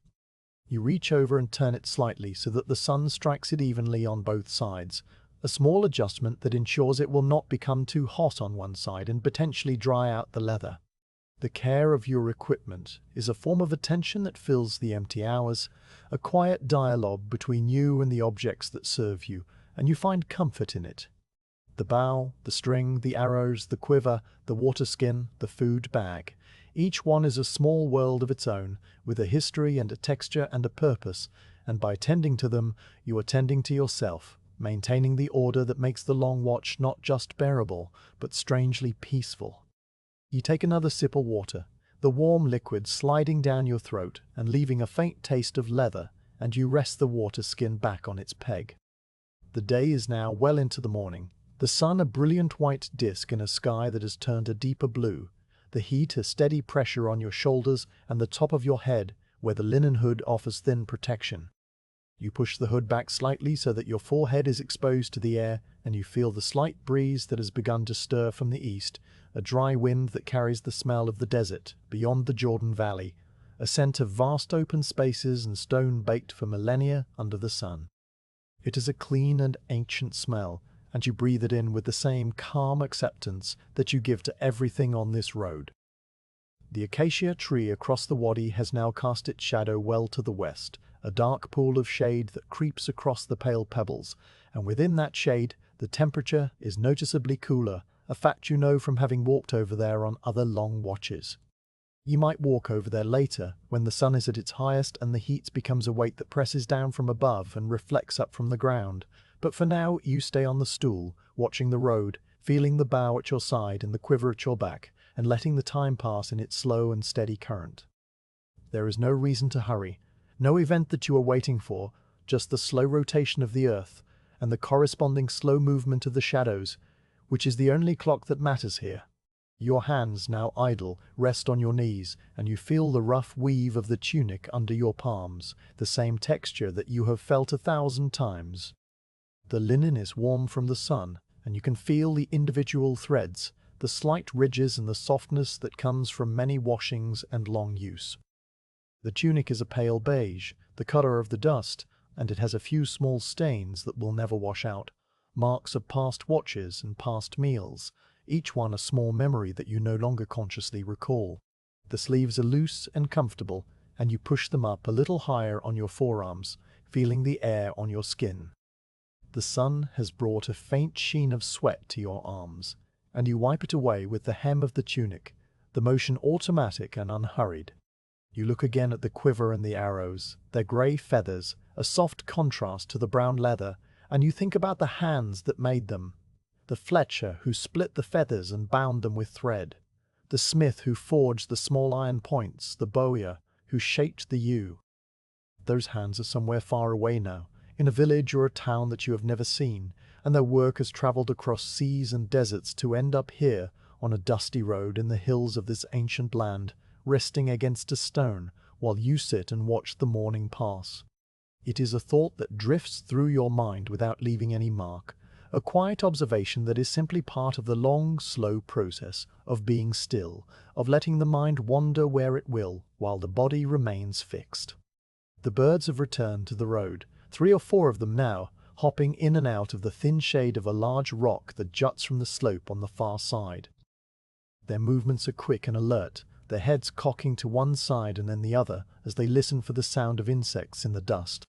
You reach over and turn it slightly so that the sun strikes it evenly on both sides, a small adjustment that ensures it will not become too hot on one side and potentially dry out the leather. The care of your equipment is a form of attention that fills the empty hours, a quiet dialogue between you and the objects that serve you, and you find comfort in it. The bow, the string, the arrows, the quiver, the water skin, the food bag. Each one is a small world of its own, with a history and a texture and a purpose, and by tending to them, you are tending to yourself, maintaining the order that makes the long watch not just bearable, but strangely peaceful. You take another sip of water, the warm liquid sliding down your throat and leaving a faint taste of leather, and you rest the water skin back on its peg. The day is now well into the morning, the sun a brilliant white disk in a sky that has turned a deeper blue, the heat a steady pressure on your shoulders and the top of your head, where the linen hood offers thin protection. You push the hood back slightly so that your forehead is exposed to the air, and you feel the slight breeze that has begun to stir from the east, a dry wind that carries the smell of the desert beyond the Jordan Valley, a scent of vast open spaces and stone baked for millennia under the sun. It is a clean and ancient smell, and you breathe it in with the same calm acceptance that you give to everything on this road. The acacia tree across the wadi has now cast its shadow well to the west, a dark pool of shade that creeps across the pale pebbles, and within that shade the temperature is noticeably cooler, a fact you know from having walked over there on other long watches. You might walk over there later, when the sun is at its highest and the heat becomes a weight that presses down from above and reflects up from the ground, but for now you stay on the stool, watching the road, feeling the bow at your side and the quiver at your back, and letting the time pass in its slow and steady current. There is no reason to hurry, no event that you are waiting for, just the slow rotation of the earth, and the corresponding slow movement of the shadows, which is the only clock that matters here. Your hands, now idle, rest on your knees, and you feel the rough weave of the tunic under your palms, the same texture that you have felt 1,000 times. The linen is warm from the sun, and you can feel the individual threads, the slight ridges and the softness that comes from many washings and long use. The tunic is a pale beige, the color of the dust, and it has a few small stains that will never wash out, marks of past watches and past meals, each one a small memory that you no longer consciously recall. The sleeves are loose and comfortable, and you push them up a little higher on your forearms, feeling the air on your skin. The sun has brought a faint sheen of sweat to your arms, and you wipe it away with the hem of the tunic, the motion automatic and unhurried. You look again at the quiver and the arrows, their grey feathers, a soft contrast to the brown leather, and you think about the hands that made them, the fletcher who split the feathers and bound them with thread, the smith who forged the small iron points, the bowyer who shaped the yew. Those hands are somewhere far away now, in a village or a town that you have never seen, and their work has travelled across seas and deserts to end up here on a dusty road in the hills of this ancient land, resting against a stone while you sit and watch the morning pass. It is a thought that drifts through your mind without leaving any mark, a quiet observation that is simply part of the long, slow process of being still, of letting the mind wander where it will while the body remains fixed. The birds have returned to the road, 3 or 4 of them now, hopping in and out of the thin shade of a large rock that juts from the slope on the far side. Their movements are quick and alert, their heads cocking to one side and then the other as they listen for the sound of insects in the dust.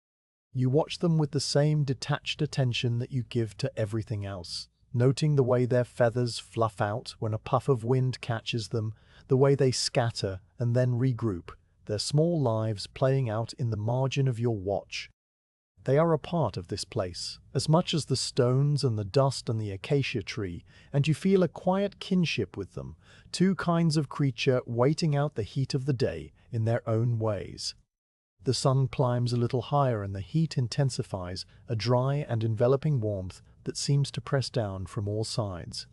You watch them with the same detached attention that you give to everything else, noting the way their feathers fluff out when a puff of wind catches them, the way they scatter and then regroup, their small lives playing out in the margin of your watch. They are a part of this place, as much as the stones and the dust and the acacia tree, and you feel a quiet kinship with them, two kinds of creature waiting out the heat of the day in their own ways. The sun climbs a little higher and the heat intensifies, a dry and enveloping warmth that seems to press down from all sides.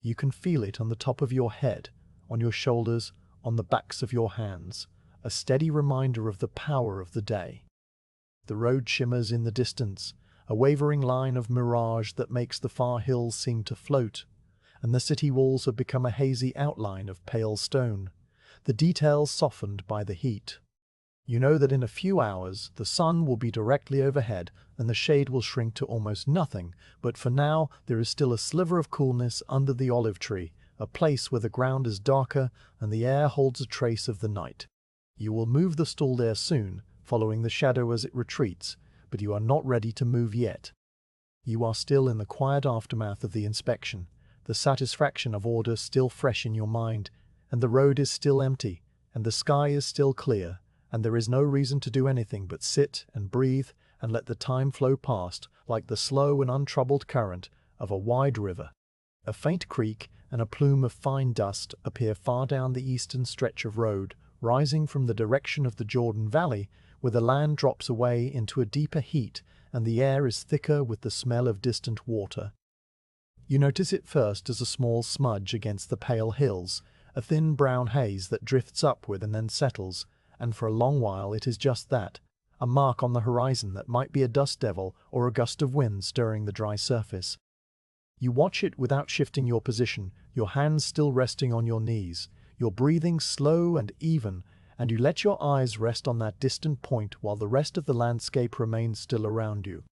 You can feel it on the top of your head, on your shoulders, on the backs of your hands, a steady reminder of the power of the day. The road shimmers in the distance, a wavering line of mirage that makes the far hills seem to float, and the city walls have become a hazy outline of pale stone, the details softened by the heat. You know that in a few hours the sun will be directly overhead and the shade will shrink to almost nothing, but for now there is still a sliver of coolness under the olive tree, a place where the ground is darker and the air holds a trace of the night. You will move the stalled air soon, following the shadow as it retreats, but you are not ready to move yet. You are still in the quiet aftermath of the inspection, the satisfaction of order still fresh in your mind, and the road is still empty, and the sky is still clear, and there is no reason to do anything but sit and breathe and let the time flow past like the slow and untroubled current of a wide river. A faint creak and a plume of fine dust appear far down the eastern stretch of road, rising from the direction of the Jordan Valley, where the land drops away into a deeper heat and the air is thicker with the smell of distant water. You notice it first as a small smudge against the pale hills, a thin brown haze that drifts upward and then settles, and for a long while it is just that, a mark on the horizon that might be a dust devil or a gust of wind stirring the dry surface. You watch it without shifting your position, your hands still resting on your knees, your breathing slow and even, and you let your eyes rest on that distant point while the rest of the landscape remains still around you.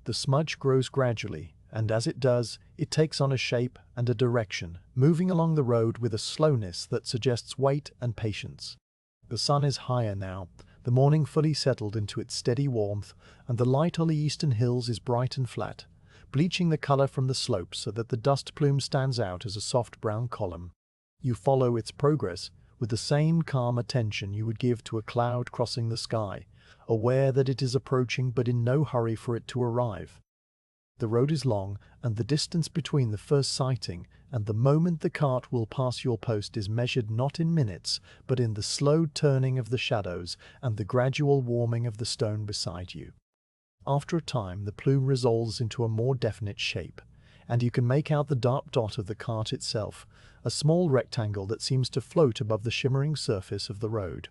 The smudge grows gradually, and as it does, it takes on a shape and a direction, moving along the road with a slowness that suggests weight and patience. The sun is higher now, the morning fully settled into its steady warmth, and the light on the eastern hills is bright and flat, bleaching the color from the slopes so that the dust plume stands out as a soft brown column. You follow its progress with the same calm attention you would give to a cloud crossing the sky, aware that it is approaching but in no hurry for it to arrive. The road is long, and the distance between the first sighting and the moment the cart will pass your post is measured not in minutes, but in the slow turning of the shadows and the gradual warming of the stone beside you. After a time, the plume resolves into a more definite shape, and you can make out the dark dot of the cart itself, a small rectangle that seems to float above the shimmering surface of the road.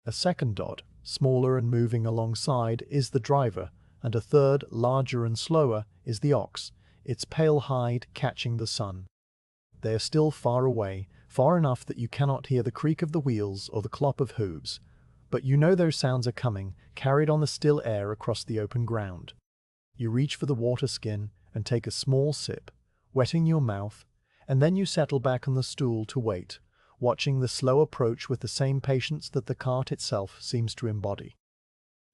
A second dot, smaller and moving alongside, is the driver, and a third, larger and slower, is the ox, its pale hide catching the sun. They are still far away, far enough that you cannot hear the creak of the wheels or the clop of hooves, but you know those sounds are coming, carried on the still air across the open ground. You reach for the water skin and take a small sip, wetting your mouth, and then you settle back on the stool to wait, watching the slow approach with the same patience that the cart itself seems to embody.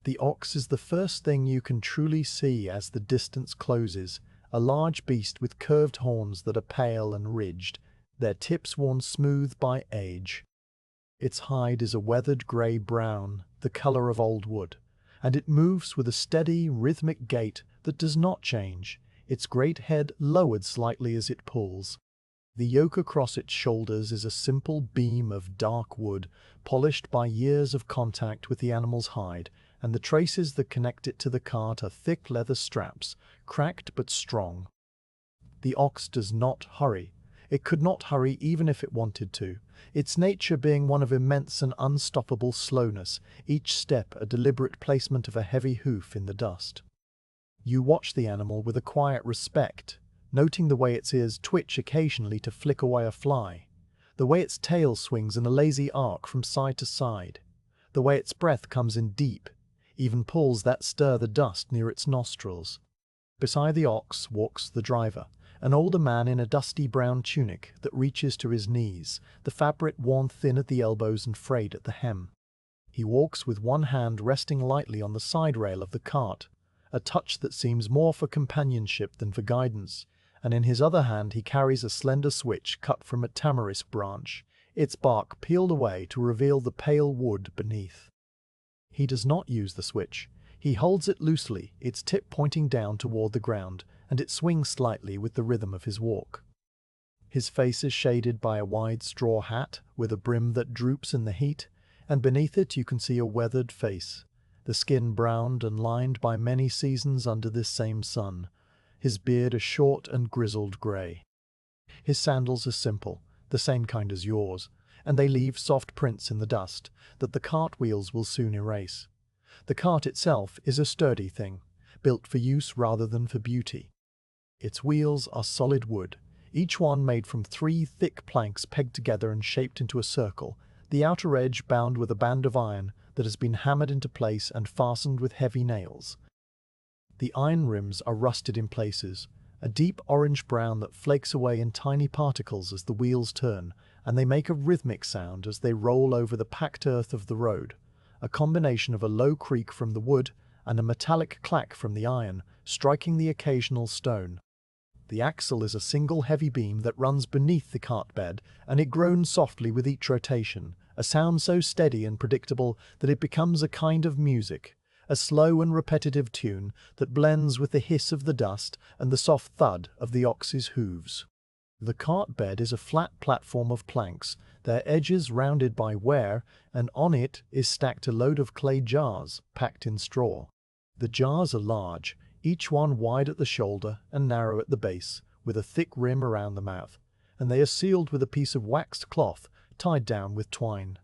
The ox is the first thing you can truly see as the distance closes, a large beast with curved horns that are pale and ridged, their tips worn smooth by age. Its hide is a weathered grey-brown, the color of old wood, and it moves with a steady, rhythmic gait that does not change, its great head lowered slightly as it pulls. The yoke across its shoulders is a simple beam of dark wood, polished by years of contact with the animal's hide, and the traces that connect it to the cart are thick leather straps, cracked but strong. The ox does not hurry. It could not hurry even if it wanted to, its nature being one of immense and unstoppable slowness, each step a deliberate placement of a heavy hoof in the dust. You watch the animal with a quiet respect, noting the way its ears twitch occasionally to flick away a fly, the way its tail swings in a lazy arc from side to side, the way its breath comes in deep, even pulls that stir the dust near its nostrils. Beside the ox walks the driver, an older man in a dusty brown tunic that reaches to his knees, the fabric worn thin at the elbows and frayed at the hem. He walks with one hand resting lightly on the side rail of the cart, a touch that seems more for companionship than for guidance, and in his other hand he carries a slender switch cut from a tamarisk branch, its bark peeled away to reveal the pale wood beneath. He does not use the switch. He holds it loosely, its tip pointing down toward the ground, and it swings slightly with the rhythm of his walk. His face is shaded by a wide straw hat with a brim that droops in the heat, and beneath it you can see a weathered face, the skin browned and lined by many seasons under this same sun. His beard is short and grizzled grey. His sandals are simple, the same kind as yours, and they leave soft prints in the dust that the cart wheels will soon erase. The cart itself is a sturdy thing, built for use rather than for beauty. Its wheels are solid wood, each one made from 3 thick planks pegged together and shaped into a circle, the outer edge bound with a band of iron that has been hammered into place and fastened with heavy nails. The iron rims are rusted in places, a deep orange brown that flakes away in tiny particles as the wheels turn, and they make a rhythmic sound as they roll over the packed earth of the road, a combination of a low creak from the wood and a metallic clack from the iron, striking the occasional stone. The axle is a single heavy beam that runs beneath the cart bed, and it groans softly with each rotation, a sound so steady and predictable that it becomes a kind of music, a slow and repetitive tune that blends with the hiss of the dust and the soft thud of the ox's hooves. The cart bed is a flat platform of planks, their edges rounded by wear, and on it is stacked a load of clay jars packed in straw. The jars are large, each one wide at the shoulder and narrow at the base, with a thick rim around the mouth, and they are sealed with a piece of waxed cloth tied down with twine.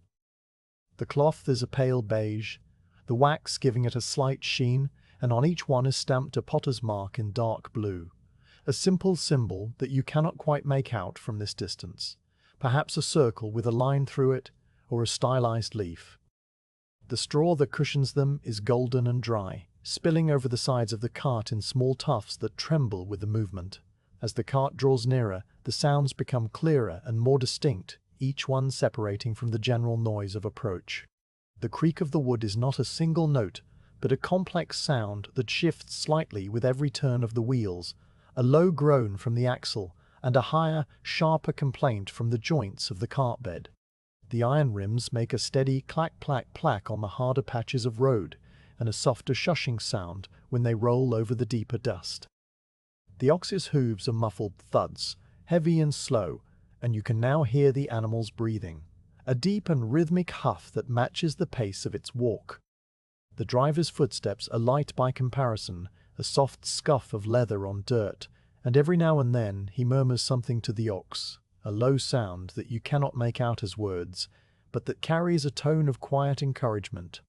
The cloth is a pale beige, the wax giving it a slight sheen, and on each one is stamped a potter's mark in dark blue, a simple symbol that you cannot quite make out from this distance, perhaps a circle with a line through it, or a stylized leaf. The straw that cushions them is golden and dry, spilling over the sides of the cart in small tufts that tremble with the movement. As the cart draws nearer, the sounds become clearer and more distinct, each one separating from the general noise of approach. The creak of the wood is not a single note, but a complex sound that shifts slightly with every turn of the wheels, a low groan from the axle, and a higher, sharper complaint from the joints of the cart bed. The iron rims make a steady clack-clack-clack on the harder patches of road, and a softer shushing sound when they roll over the deeper dust. The ox's hooves are muffled thuds, heavy and slow, and you can now hear the animal's breathing, a deep and rhythmic huff that matches the pace of its walk. The driver's footsteps are light by comparison, a soft scuff of leather on dirt, and every now and then he murmurs something to the ox, a low sound that you cannot make out as words, but that carries a tone of quiet encouragement.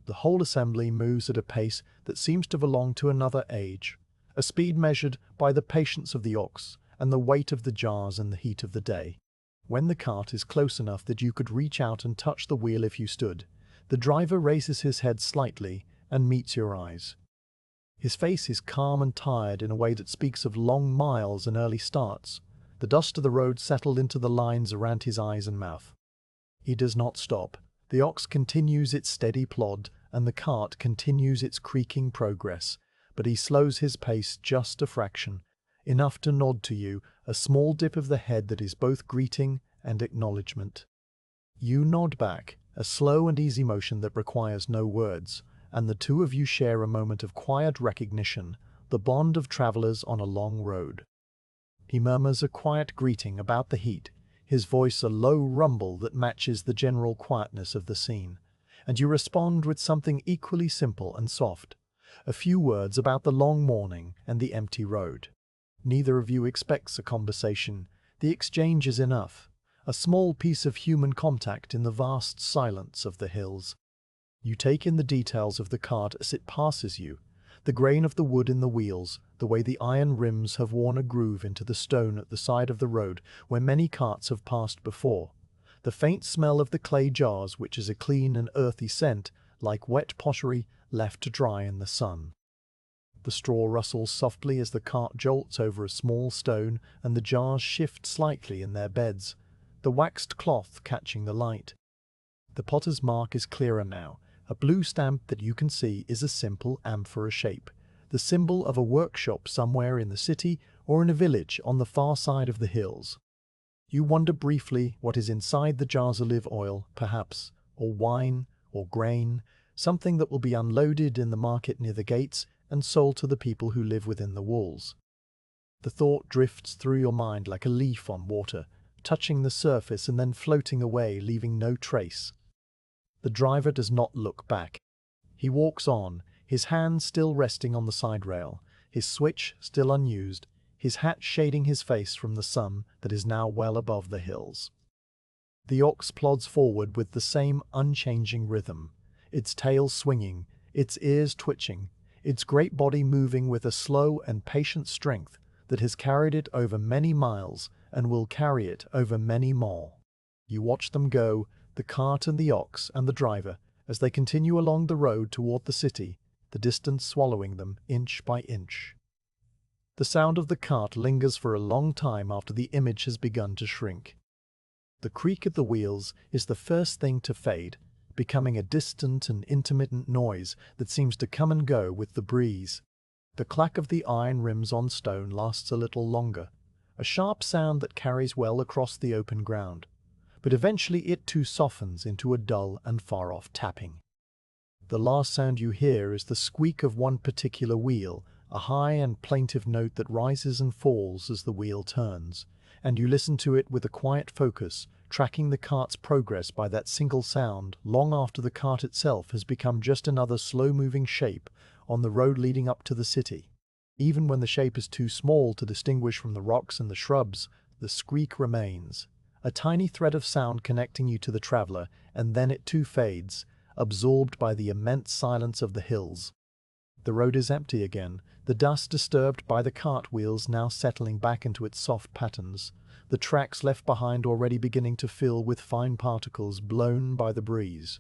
The whole assembly moves at a pace that seems to belong to another age, a speed measured by the patience of the ox and the weight of the jars and the heat of the day. When the cart is close enough that you could reach out and touch the wheel if you stood, the driver raises his head slightly and meets your eyes. His face is calm and tired in a way that speaks of long miles and early starts. The dust of the road settled into the lines around his eyes and mouth. He does not stop. The ox continues its steady plod, and the cart continues its creaking progress, but he slows his pace just a fraction, enough to nod to you, a small dip of the head that is both greeting and acknowledgement. You nod back, a slow and easy motion that requires no words, and the two of you share a moment of quiet recognition, the bond of travelers on a long road. He murmurs a quiet greeting about the heat, his voice a low rumble that matches the general quietness of the scene, and you respond with something equally simple and soft, a few words about the long morning and the empty road. Neither of you expects a conversation. The exchange is enough, a small piece of human contact in the vast silence of the hills. You take in the details of the cart as it passes you, the grain of the wood in the wheels, the way the iron rims have worn a groove into the stone at the side of the road where many carts have passed before, the faint smell of the clay jars, which is a clean and earthy scent, like wet pottery left to dry in the sun. The straw rustles softly as the cart jolts over a small stone, and the jars shift slightly in their beds, the waxed cloth catching the light. The potter's mark is clearer now. A blue stamp that you can see is a simple amphora shape, the symbol of a workshop somewhere in the city or in a village on the far side of the hills. You wonder briefly what is inside the jars: olive oil, perhaps, or wine, or grain, something that will be unloaded in the market near the gates and sold to the people who live within the walls. The thought drifts through your mind like a leaf on water, touching the surface and then floating away, leaving no trace. The driver does not look back. He walks on, his hand still resting on the side rail, his switch still unused, his hat shading his face from the sun that is now well above the hills. The ox plods forward with the same unchanging rhythm, its tail swinging, its ears twitching, its great body moving with a slow and patient strength that has carried it over many miles and will carry it over many more. You watch them go, the cart and the ox and the driver, as they continue along the road toward the city, the distance swallowing them inch by inch. The sound of the cart lingers for a long time after the image has begun to shrink. The creak of the wheels is the first thing to fade, becoming a distant and intermittent noise that seems to come and go with the breeze. The clack of the iron rims on stone lasts a little longer, a sharp sound that carries well across the open ground, but eventually it too softens into a dull and far-off tapping. The last sound you hear is the squeak of one particular wheel, a high and plaintive note that rises and falls as the wheel turns, and you listen to it with a quiet focus, tracking the cart's progress by that single sound long after the cart itself has become just another slow-moving shape on the road leading up to the city. Even when the shape is too small to distinguish from the rocks and the shrubs, the squeak remains, a tiny thread of sound connecting you to the traveler, and then it too fades, absorbed by the immense silence of the hills. The road is empty again, the dust disturbed by the cart wheels now settling back into its soft patterns, the tracks left behind already beginning to fill with fine particles blown by the breeze.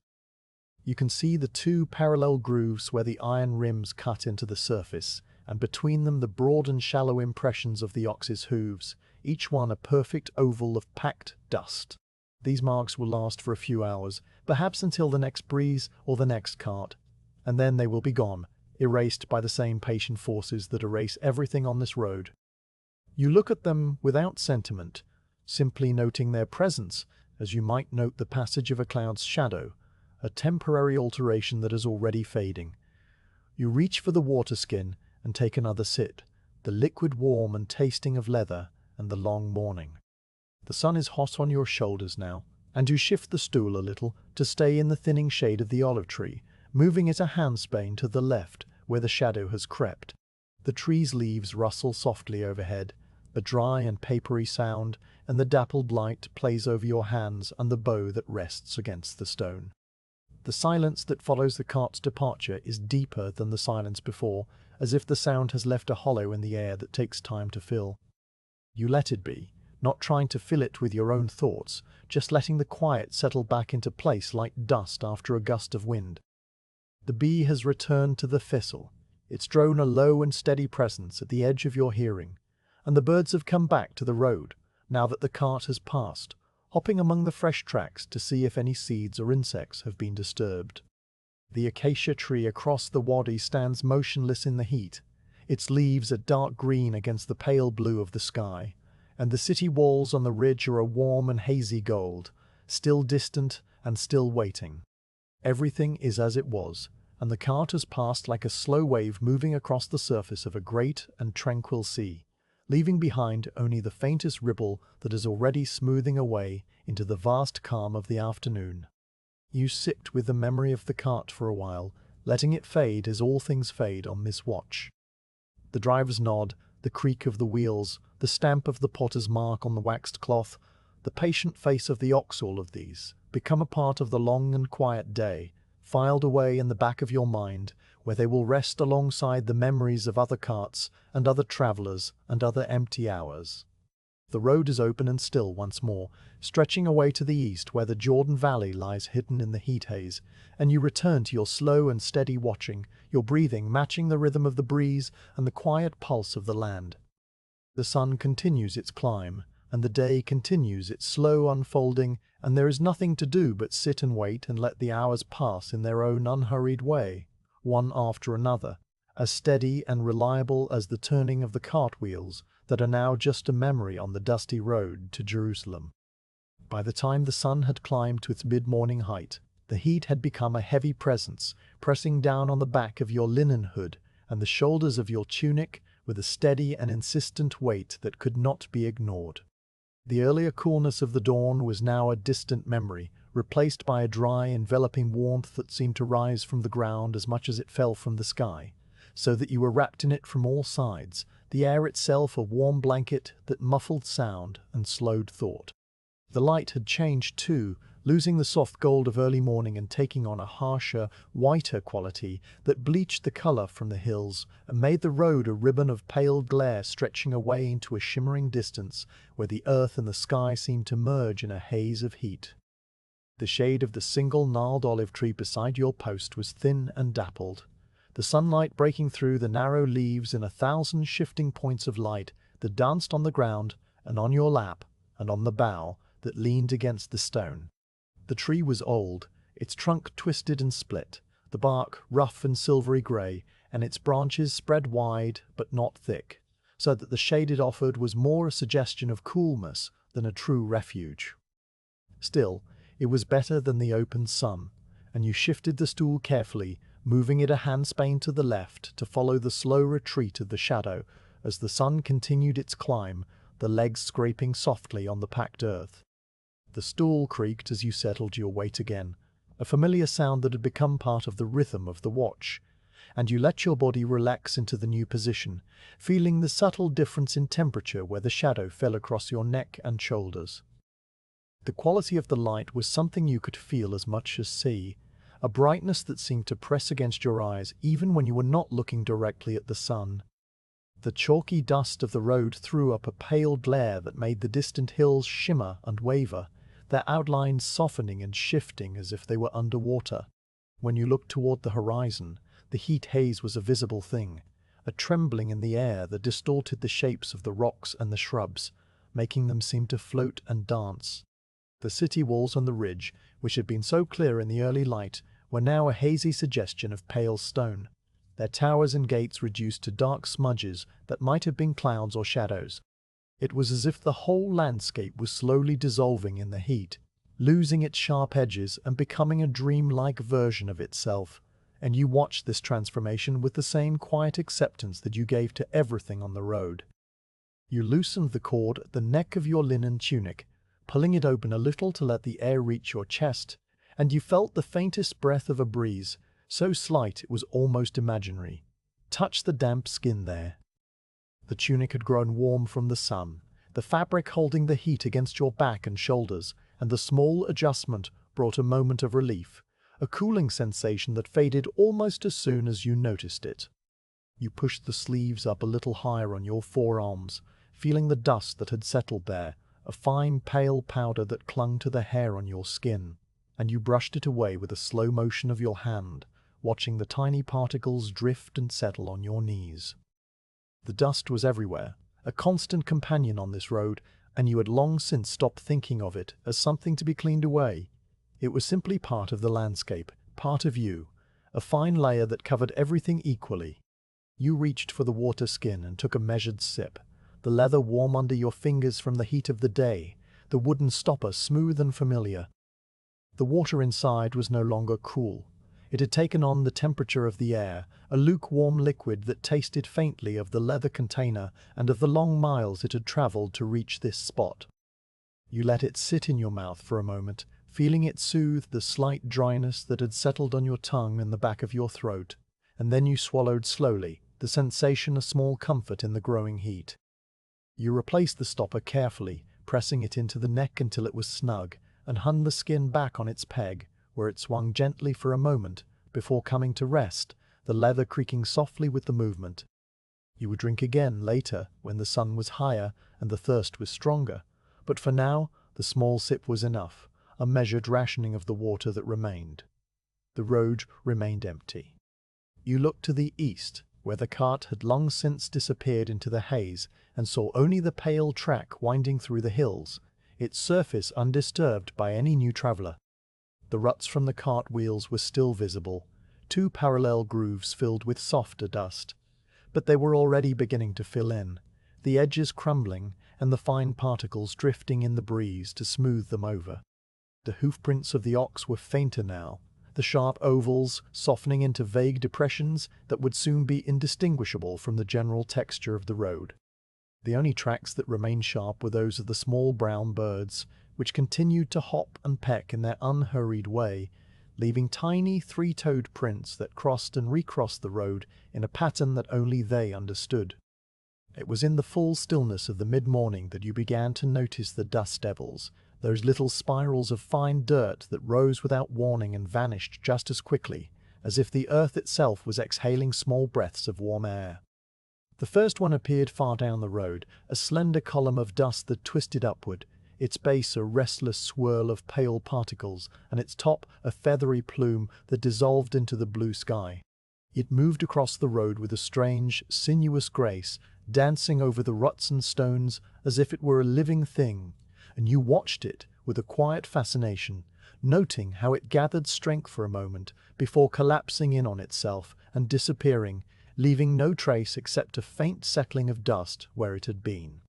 You can see the two parallel grooves where the iron rims cut into the surface, and between them the broad and shallow impressions of the ox's hooves, each one a perfect oval of packed dust. These marks will last for a few hours, perhaps until the next breeze or the next cart, and then they will be gone, erased by the same patient forces that erase everything on this road. You look at them without sentiment, simply noting their presence, as you might note the passage of a cloud's shadow, a temporary alteration that is already fading. You reach for the water skin and take another sip, the liquid warm and tasting of leather and the long morning. The sun is hot on your shoulders now, and you shift the stool a little to stay in the thinning shade of the olive tree, moving it a handspan to the left where the shadow has crept. The tree's leaves rustle softly overhead, a dry and papery sound, and the dappled light plays over your hands and the bow that rests against the stone. The silence that follows the cart's departure is deeper than the silence before, as if the sound has left a hollow in the air that takes time to fill. You let it be, not trying to fill it with your own thoughts, just letting the quiet settle back into place like dust after a gust of wind. The bee has returned to the thistle, its drone a low and steady presence at the edge of your hearing, and the birds have come back to the road, now that the cart has passed, hopping among the fresh tracks to see if any seeds or insects have been disturbed. The acacia tree across the wadi stands motionless in the heat, its leaves a dark green against the pale blue of the sky, and the city walls on the ridge are a warm and hazy gold, still distant and still waiting. Everything is as it was, and the cart has passed like a slow wave moving across the surface of a great and tranquil sea, leaving behind only the faintest ripple that is already smoothing away into the vast calm of the afternoon. You sit with the memory of the cart for a while, letting it fade as all things fade on this watch. The driver's nod, the creak of the wheels, the stamp of the potter's mark on the waxed cloth, the patient face of the ox, all of these become a part of the long and quiet day, filed away in the back of your mind, where they will rest alongside the memories of other carts and other travelers and other empty hours. The road is open and still once more, stretching away to the east where the Jordan Valley lies hidden in the heat haze, and you return to your slow and steady watching, your breathing matching the rhythm of the breeze and the quiet pulse of the land. The sun continues its climb, and the day continues its slow unfolding, and there is nothing to do but sit and wait and let the hours pass in their own unhurried way, one after another, as steady and reliable as the turning of the cartwheels that are now just a memory on the dusty road to Jerusalem. By the time the sun had climbed to its mid-morning height, The heat had become a heavy presence, pressing down on the back of your linen hood and the shoulders of your tunic with a steady and insistent weight that could not be ignored. The earlier coolness of the dawn was now a distant memory, replaced by a dry, enveloping warmth that seemed to rise from the ground as much as it fell from the sky, so that you were wrapped in it from all sides, the air itself a warm blanket that muffled sound and slowed thought. The light had changed too, losing the soft gold of early morning and taking on a harsher, whiter quality that bleached the color from the hills and made the road a ribbon of pale glare stretching away into a shimmering distance where the earth and the sky seemed to merge in a haze of heat. The shade of the single gnarled olive tree beside your post was thin and dappled, the sunlight breaking through the narrow leaves in 1,000 shifting points of light that danced on the ground and on your lap and on the bough that leaned against the stone. The tree was old, its trunk twisted and split, the bark rough and silvery grey, and its branches spread wide but not thick, so that the shade it offered was more a suggestion of coolness than a true refuge. Still, it was better than the open sun, and you shifted the stool carefully, moving it a handspan to the left to follow the slow retreat of the shadow as the sun continued its climb, the legs scraping softly on the packed earth. The stool creaked as you settled your weight again, a familiar sound that had become part of the rhythm of the watch, and you let your body relax into the new position, feeling the subtle difference in temperature where the shadow fell across your neck and shoulders. The quality of the light was something you could feel as much as see, a brightness that seemed to press against your eyes even when you were not looking directly at the sun. The chalky dust of the road threw up a pale glare that made the distant hills shimmer and waver, their outlines softening and shifting as if they were underwater. When you looked toward the horizon, the heat haze was a visible thing, a trembling in the air that distorted the shapes of the rocks and the shrubs, making them seem to float and dance. The city walls on the ridge, which had been so clear in the early light, were now a hazy suggestion of pale stone, their towers and gates reduced to dark smudges that might have been clouds or shadows. It was as if the whole landscape was slowly dissolving in the heat, losing its sharp edges and becoming a dream-like version of itself, and you watched this transformation with the same quiet acceptance that you gave to everything on the road. You loosened the cord at the neck of your linen tunic, pulling it open a little to let the air reach your chest, and you felt the faintest breath of a breeze, so slight it was almost imaginary, touch the damp skin there. The tunic had grown warm from the sun, the fabric holding the heat against your back and shoulders, and the small adjustment brought a moment of relief, a cooling sensation that faded almost as soon as you noticed it. You pushed the sleeves up a little higher on your forearms, feeling the dust that had settled there, a fine pale powder that clung to the hair on your skin, and you brushed it away with a slow motion of your hand, watching the tiny particles drift and settle on your knees. The dust was everywhere, a constant companion on this road, and you had long since stopped thinking of it as something to be cleaned away. It was simply part of the landscape, part of you, a fine layer that covered everything equally. You reached for the water skin and took a measured sip, the leather warm under your fingers from the heat of the day, the wooden stopper smooth and familiar. The water inside was no longer cool. It had taken on the temperature of the air, a lukewarm liquid that tasted faintly of the leather container and of the long miles it had traveled to reach this spot. You let it sit in your mouth for a moment, feeling it soothe the slight dryness that had settled on your tongue and the back of your throat, and then you swallowed slowly, the sensation a small comfort in the growing heat. You replaced the stopper carefully, pressing it into the neck until it was snug, and hung the skin back on its peg, where it swung gently for a moment before coming to rest, the leather creaking softly with the movement. You would drink again later when the sun was higher and the thirst was stronger, but for now the small sip was enough, a measured rationing of the water that remained. The road remained empty. You looked to the east, where the cart had long since disappeared into the haze, and saw only the pale track winding through the hills, its surface undisturbed by any new traveller. The ruts from the cart wheels were still visible, two parallel grooves filled with softer dust, but they were already beginning to fill in, the edges crumbling and the fine particles drifting in the breeze to smooth them over. The hoofprints of the ox were fainter now, the sharp ovals softening into vague depressions that would soon be indistinguishable from the general texture of the road. The only tracks that remained sharp were those of the small brown birds, which continued to hop and peck in their unhurried way, leaving tiny three-toed prints that crossed and recrossed the road in a pattern that only they understood. It was in the full stillness of the mid-morning that you began to notice the dust devils, those little spirals of fine dirt that rose without warning and vanished just as quickly, as if the earth itself was exhaling small breaths of warm air. The first one appeared far down the road, a slender column of dust that twisted upward, its base a restless swirl of pale particles, and its top a feathery plume that dissolved into the blue sky. It moved across the road with a strange, sinuous grace, dancing over the ruts and stones as if it were a living thing, and you watched it with a quiet fascination, noting how it gathered strength for a moment before collapsing in on itself and disappearing, leaving no trace except a faint settling of dust where it had been.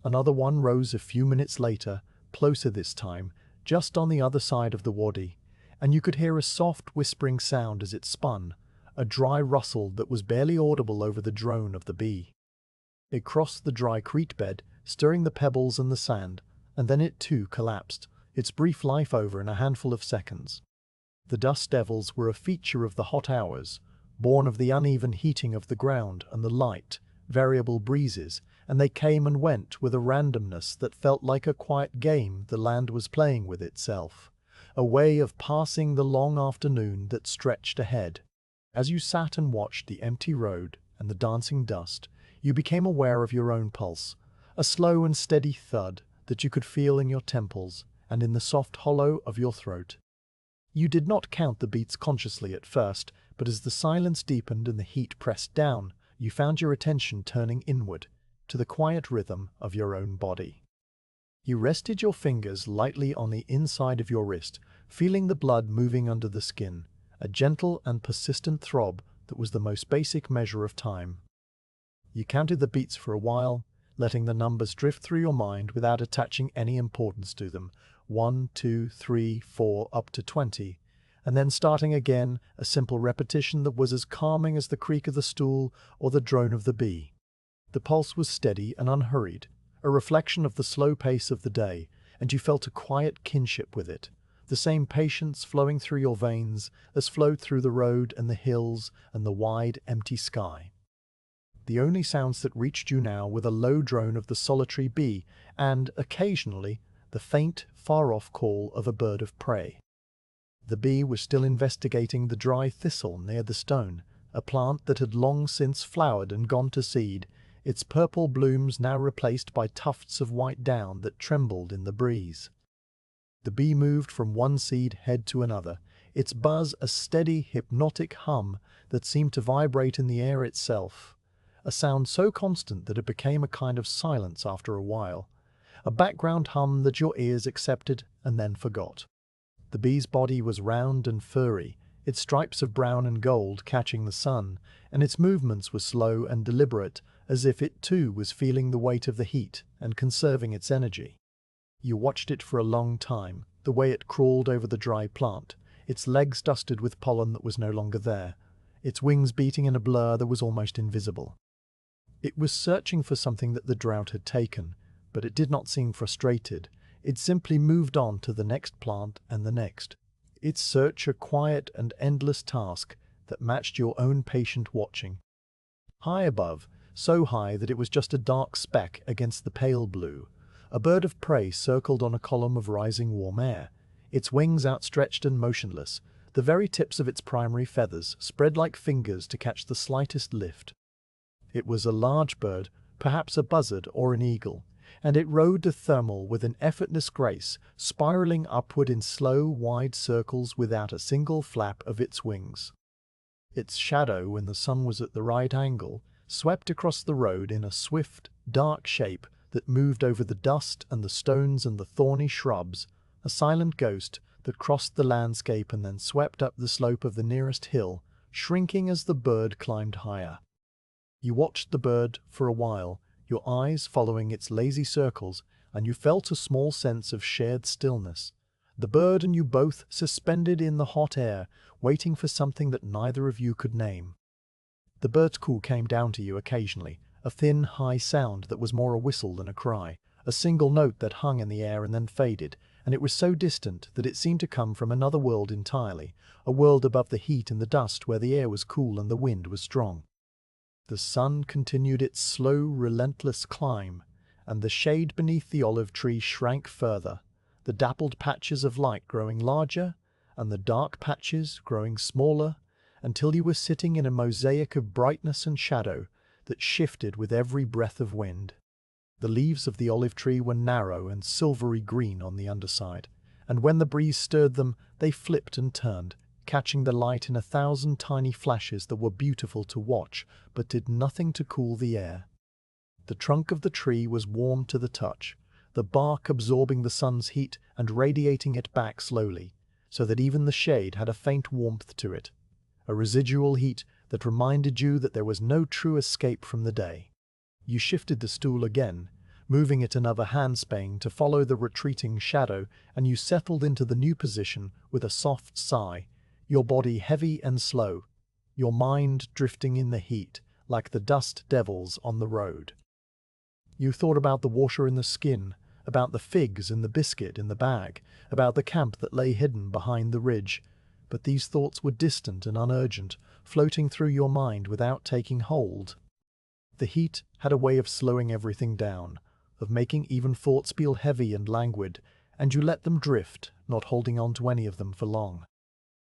Another one rose a few minutes later, closer this time, just on the other side of the wadi, and you could hear a soft whispering sound as it spun, a dry rustle that was barely audible over the drone of the bee. It crossed the dry creek bed, stirring the pebbles and the sand, and then it too collapsed, its brief life over in a handful of seconds. The dust devils were a feature of the hot hours, born of the uneven heating of the ground and the light, variable breezes, and they came and went with a randomness that felt like a quiet game the land was playing with itself, a way of passing the long afternoon that stretched ahead. As you sat and watched the empty road and the dancing dust, you became aware of your own pulse, a slow and steady thud that you could feel in your temples and in the soft hollow of your throat. You did not count the beats consciously at first, but as the silence deepened and the heat pressed down, you found your attention turning inward, to the quiet rhythm of your own body. You rested your fingers lightly on the inside of your wrist, feeling the blood moving under the skin, a gentle and persistent throb that was the most basic measure of time. You counted the beats for a while, letting the numbers drift through your mind without attaching any importance to them, 1, 2, 3, 4, up to 20, and then starting again, a simple repetition that was as calming as the creak of the stool or the drone of the bee. The pulse was steady and unhurried, a reflection of the slow pace of the day, and you felt a quiet kinship with it, the same patience flowing through your veins as flowed through the road and the hills and the wide, empty sky. The only sounds that reached you now were the low drone of the solitary bee and, occasionally, the faint, far-off call of a bird of prey. The bee was still investigating the dry thistle near the stone, a plant that had long since flowered and gone to seed, its purple blooms now replaced by tufts of white down that trembled in the breeze. The bee moved from one seed head to another, its buzz a steady, hypnotic hum that seemed to vibrate in the air itself, a sound so constant that it became a kind of silence after a while, a background hum that your ears accepted and then forgot. The bee's body was round and furry, its stripes of brown and gold catching the sun, and its movements were slow and deliberate, as if it too was feeling the weight of the heat and conserving its energy. You watched it for a long time, the way it crawled over the dry plant, its legs dusted with pollen that was no longer there, its wings beating in a blur that was almost invisible. It was searching for something that the drought had taken, but it did not seem frustrated. It simply moved on to the next plant and the next, its search a quiet and endless task that matched your own patient watching. High above, so high that it was just a dark speck against the pale blue, a bird of prey circled on a column of rising warm air, its wings outstretched and motionless, the very tips of its primary feathers spread like fingers to catch the slightest lift. It was a large bird, perhaps a buzzard or an eagle, and it rode the thermal with an effortless grace, spiraling upward in slow, wide circles without a single flap of its wings. Its shadow, when the sun was at the right angle, swept across the road in a swift, dark shape that moved over the dust and the stones and the thorny shrubs, a silent ghost that crossed the landscape and then swept up the slope of the nearest hill, shrinking as the bird climbed higher. You watched the bird for a while, your eyes following its lazy circles, and you felt a small sense of shared stillness. The bird and you both suspended in the hot air, waiting for something that neither of you could name. The bird's call came down to you occasionally, a thin, high sound that was more a whistle than a cry, a single note that hung in the air and then faded, and it was so distant that it seemed to come from another world entirely, a world above the heat and the dust where the air was cool and the wind was strong. The sun continued its slow, relentless climb, and the shade beneath the olive tree shrank further, the dappled patches of light growing larger, and the dark patches growing smaller, until you were sitting in a mosaic of brightness and shadow that shifted with every breath of wind. The leaves of the olive tree were narrow and silvery green on the underside, and when the breeze stirred them, they flipped and turned, catching the light in 1,000 tiny flashes that were beautiful to watch, but did nothing to cool the air. The trunk of the tree was warm to the touch, the bark absorbing the sun's heat and radiating it back slowly, so that even the shade had a faint warmth to it, a residual heat that reminded you that there was no true escape from the day. You shifted the stool again, moving it another handspan to follow the retreating shadow, and you settled into the new position with a soft sigh, your body heavy and slow, your mind drifting in the heat like the dust devils on the road. You thought about the water in the skin, about the figs and the biscuit in the bag, about the camp that lay hidden behind the ridge, but these thoughts were distant and unurgent, floating through your mind without taking hold. The heat had a way of slowing everything down, of making even thoughts feel heavy and languid, and you let them drift, not holding on to any of them for long.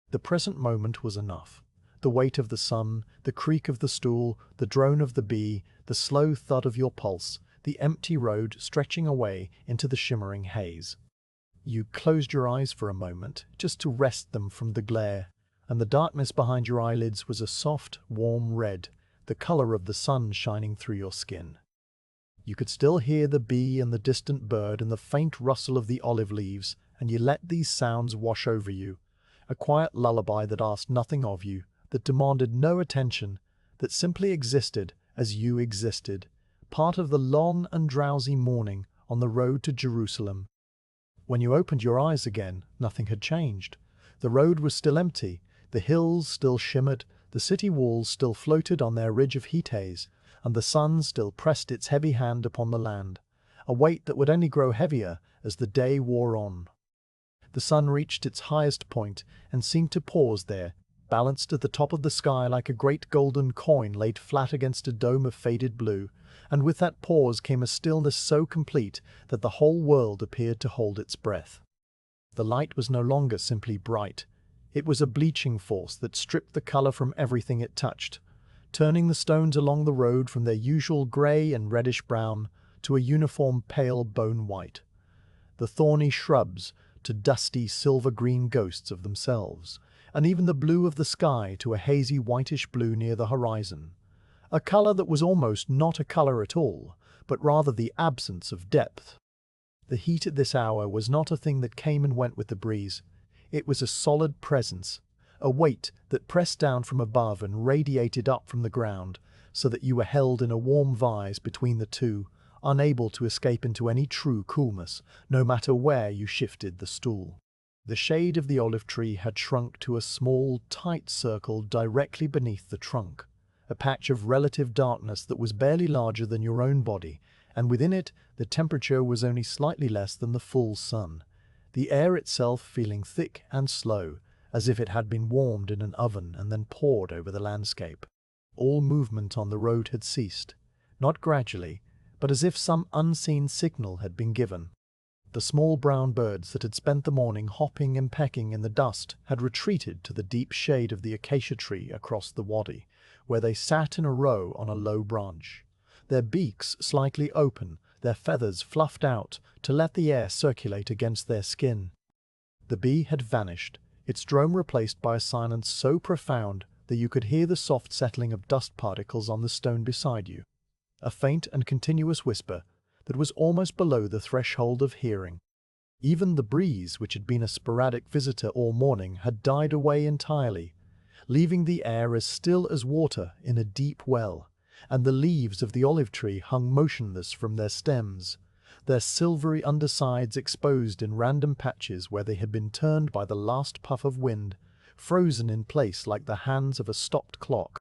The present moment was enough. The weight of the sun, the creak of the stool, the drone of the bee, the slow thud of your pulse, the empty road stretching away into the shimmering haze. You closed your eyes for a moment, just to rest them from the glare, and the darkness behind your eyelids was a soft, warm red, the color of the sun shining through your skin. You could still hear the bee and the distant bird and the faint rustle of the olive leaves, and you let these sounds wash over you, a quiet lullaby that asked nothing of you, that demanded no attention, that simply existed as you existed, part of the long and drowsy morning on the road to Jerusalem. When you opened your eyes again, nothing had changed. The road was still empty, the hills still shimmered, the city walls still floated on their ridge of heat haze, and the sun still pressed its heavy hand upon the land, a weight that would only grow heavier as the day wore on. The sun reached its highest point and seemed to pause there, balanced at the top of the sky like a great golden coin laid flat against a dome of faded blue, and with that pause came a stillness so complete that the whole world appeared to hold its breath. The light was no longer simply bright. It was a bleaching force that stripped the color from everything it touched, turning the stones along the road from their usual gray and reddish brown to a uniform pale bone white, the thorny shrubs to dusty silver-green ghosts of themselves, and even the blue of the sky to a hazy whitish blue near the horizon, a color that was almost not a color at all, but rather the absence of depth. The heat at this hour was not a thing that came and went with the breeze. It was a solid presence, a weight that pressed down from above and radiated up from the ground, so that you were held in a warm vise between the two, unable to escape into any true coolness, no matter where you shifted the stool. The shade of the olive tree had shrunk to a small, tight circle directly beneath the trunk, a patch of relative darkness that was barely larger than your own body, and within it the temperature was only slightly less than the full sun, the air itself feeling thick and slow, as if it had been warmed in an oven and then poured over the landscape. All movement on the road had ceased, not gradually, but as if some unseen signal had been given. The small brown birds that had spent the morning hopping and pecking in the dust had retreated to the deep shade of the acacia tree across the wadi, where they sat in a row on a low branch, their beaks slightly open, their feathers fluffed out to let the air circulate against their skin. The bee had vanished, its drone replaced by a silence so profound that you could hear the soft settling of dust particles on the stone beside you, a faint and continuous whisper that was almost below the threshold of hearing. Even the breeze, which had been a sporadic visitor all morning, had died away entirely, leaving the air as still as water in a deep well, and the leaves of the olive tree hung motionless from their stems, their silvery undersides exposed in random patches where they had been turned by the last puff of wind, frozen in place like the hands of a stopped clock.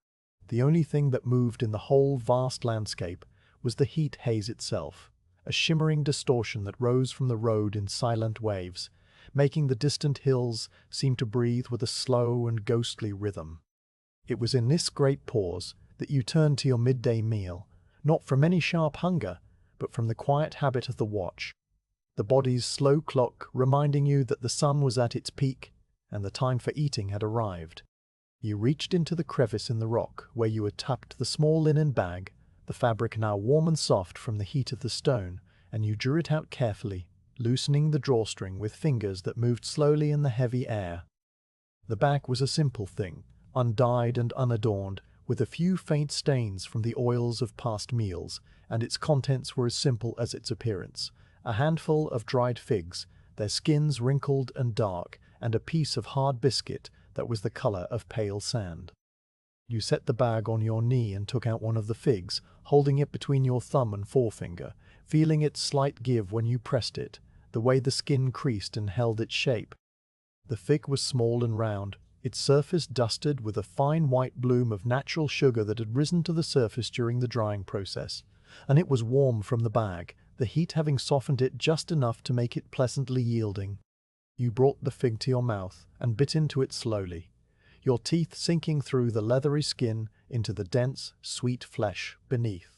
The only thing that moved in the whole vast landscape was the heat haze itself, a shimmering distortion that rose from the road in silent waves, making the distant hills seem to breathe with a slow and ghostly rhythm. It was in this great pause that you turned to your midday meal, not from any sharp hunger, but from the quiet habit of the watch, the body's slow clock reminding you that the sun was at its peak and the time for eating had arrived. You reached into the crevice in the rock where you had tucked the small linen bag, the fabric now warm and soft from the heat of the stone, and you drew it out carefully, loosening the drawstring with fingers that moved slowly in the heavy air. The bag was a simple thing, undyed and unadorned, with a few faint stains from the oils of past meals, and its contents were as simple as its appearance. A handful of dried figs, their skins wrinkled and dark, and a piece of hard biscuit that was the color of pale sand. You set the bag on your knee and took out one of the figs, holding it between your thumb and forefinger, feeling its slight give when you pressed it, the way the skin creased and held its shape. The fig was small and round, its surface dusted with a fine white bloom of natural sugar that had risen to the surface during the drying process, and it was warm from the bag, the heat having softened it just enough to make it pleasantly yielding. You brought the fig to your mouth and bit into it slowly, your teeth sinking through the leathery skin into the dense, sweet flesh beneath.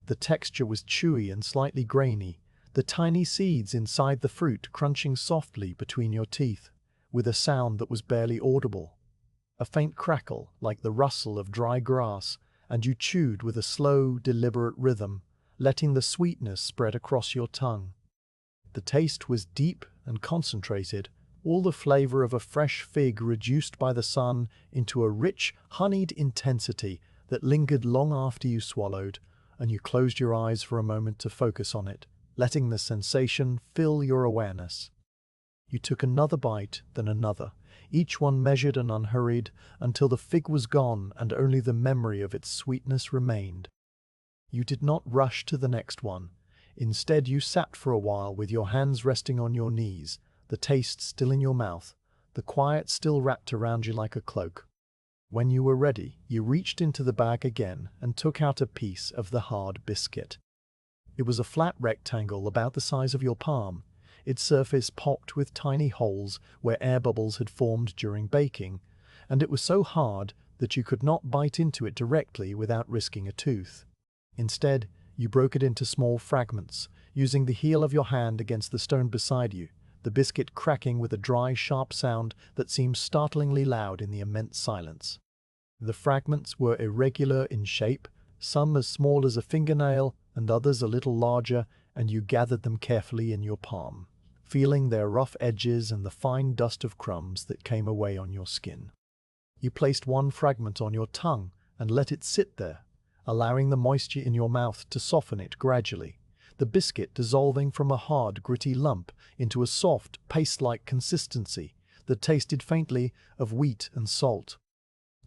The texture was chewy and slightly grainy, the tiny seeds inside the fruit crunching softly between your teeth, with a sound that was barely audible, a faint crackle like the rustle of dry grass, and you chewed with a slow, deliberate rhythm, letting the sweetness spread across your tongue. The taste was deep and concentrated, all the flavor of a fresh fig reduced by the sun into a rich, honeyed intensity that lingered long after you swallowed, and you closed your eyes for a moment to focus on it, letting the sensation fill your awareness. You took another bite, then another, each one measured and unhurried, until the fig was gone and only the memory of its sweetness remained. You did not rush to the next one. Instead, you sat for a while with your hands resting on your knees, the taste still in your mouth, the quiet still wrapped around you like a cloak. When you were ready, you reached into the bag again and took out a piece of the hard biscuit. It was a flat rectangle about the size of your palm, its surface pocked with tiny holes where air bubbles had formed during baking, and it was so hard that you could not bite into it directly without risking a tooth. Instead, you broke it into small fragments, using the heel of your hand against the stone beside you, the biscuit cracking with a dry, sharp sound that seemed startlingly loud in the immense silence. The fragments were irregular in shape, some as small as a fingernail and others a little larger, and you gathered them carefully in your palm, feeling their rough edges and the fine dust of crumbs that came away on your skin. You placed one fragment on your tongue and let it sit there, allowing the moisture in your mouth to soften it gradually, the biscuit dissolving from a hard, gritty lump into a soft, paste-like consistency that tasted faintly of wheat and salt.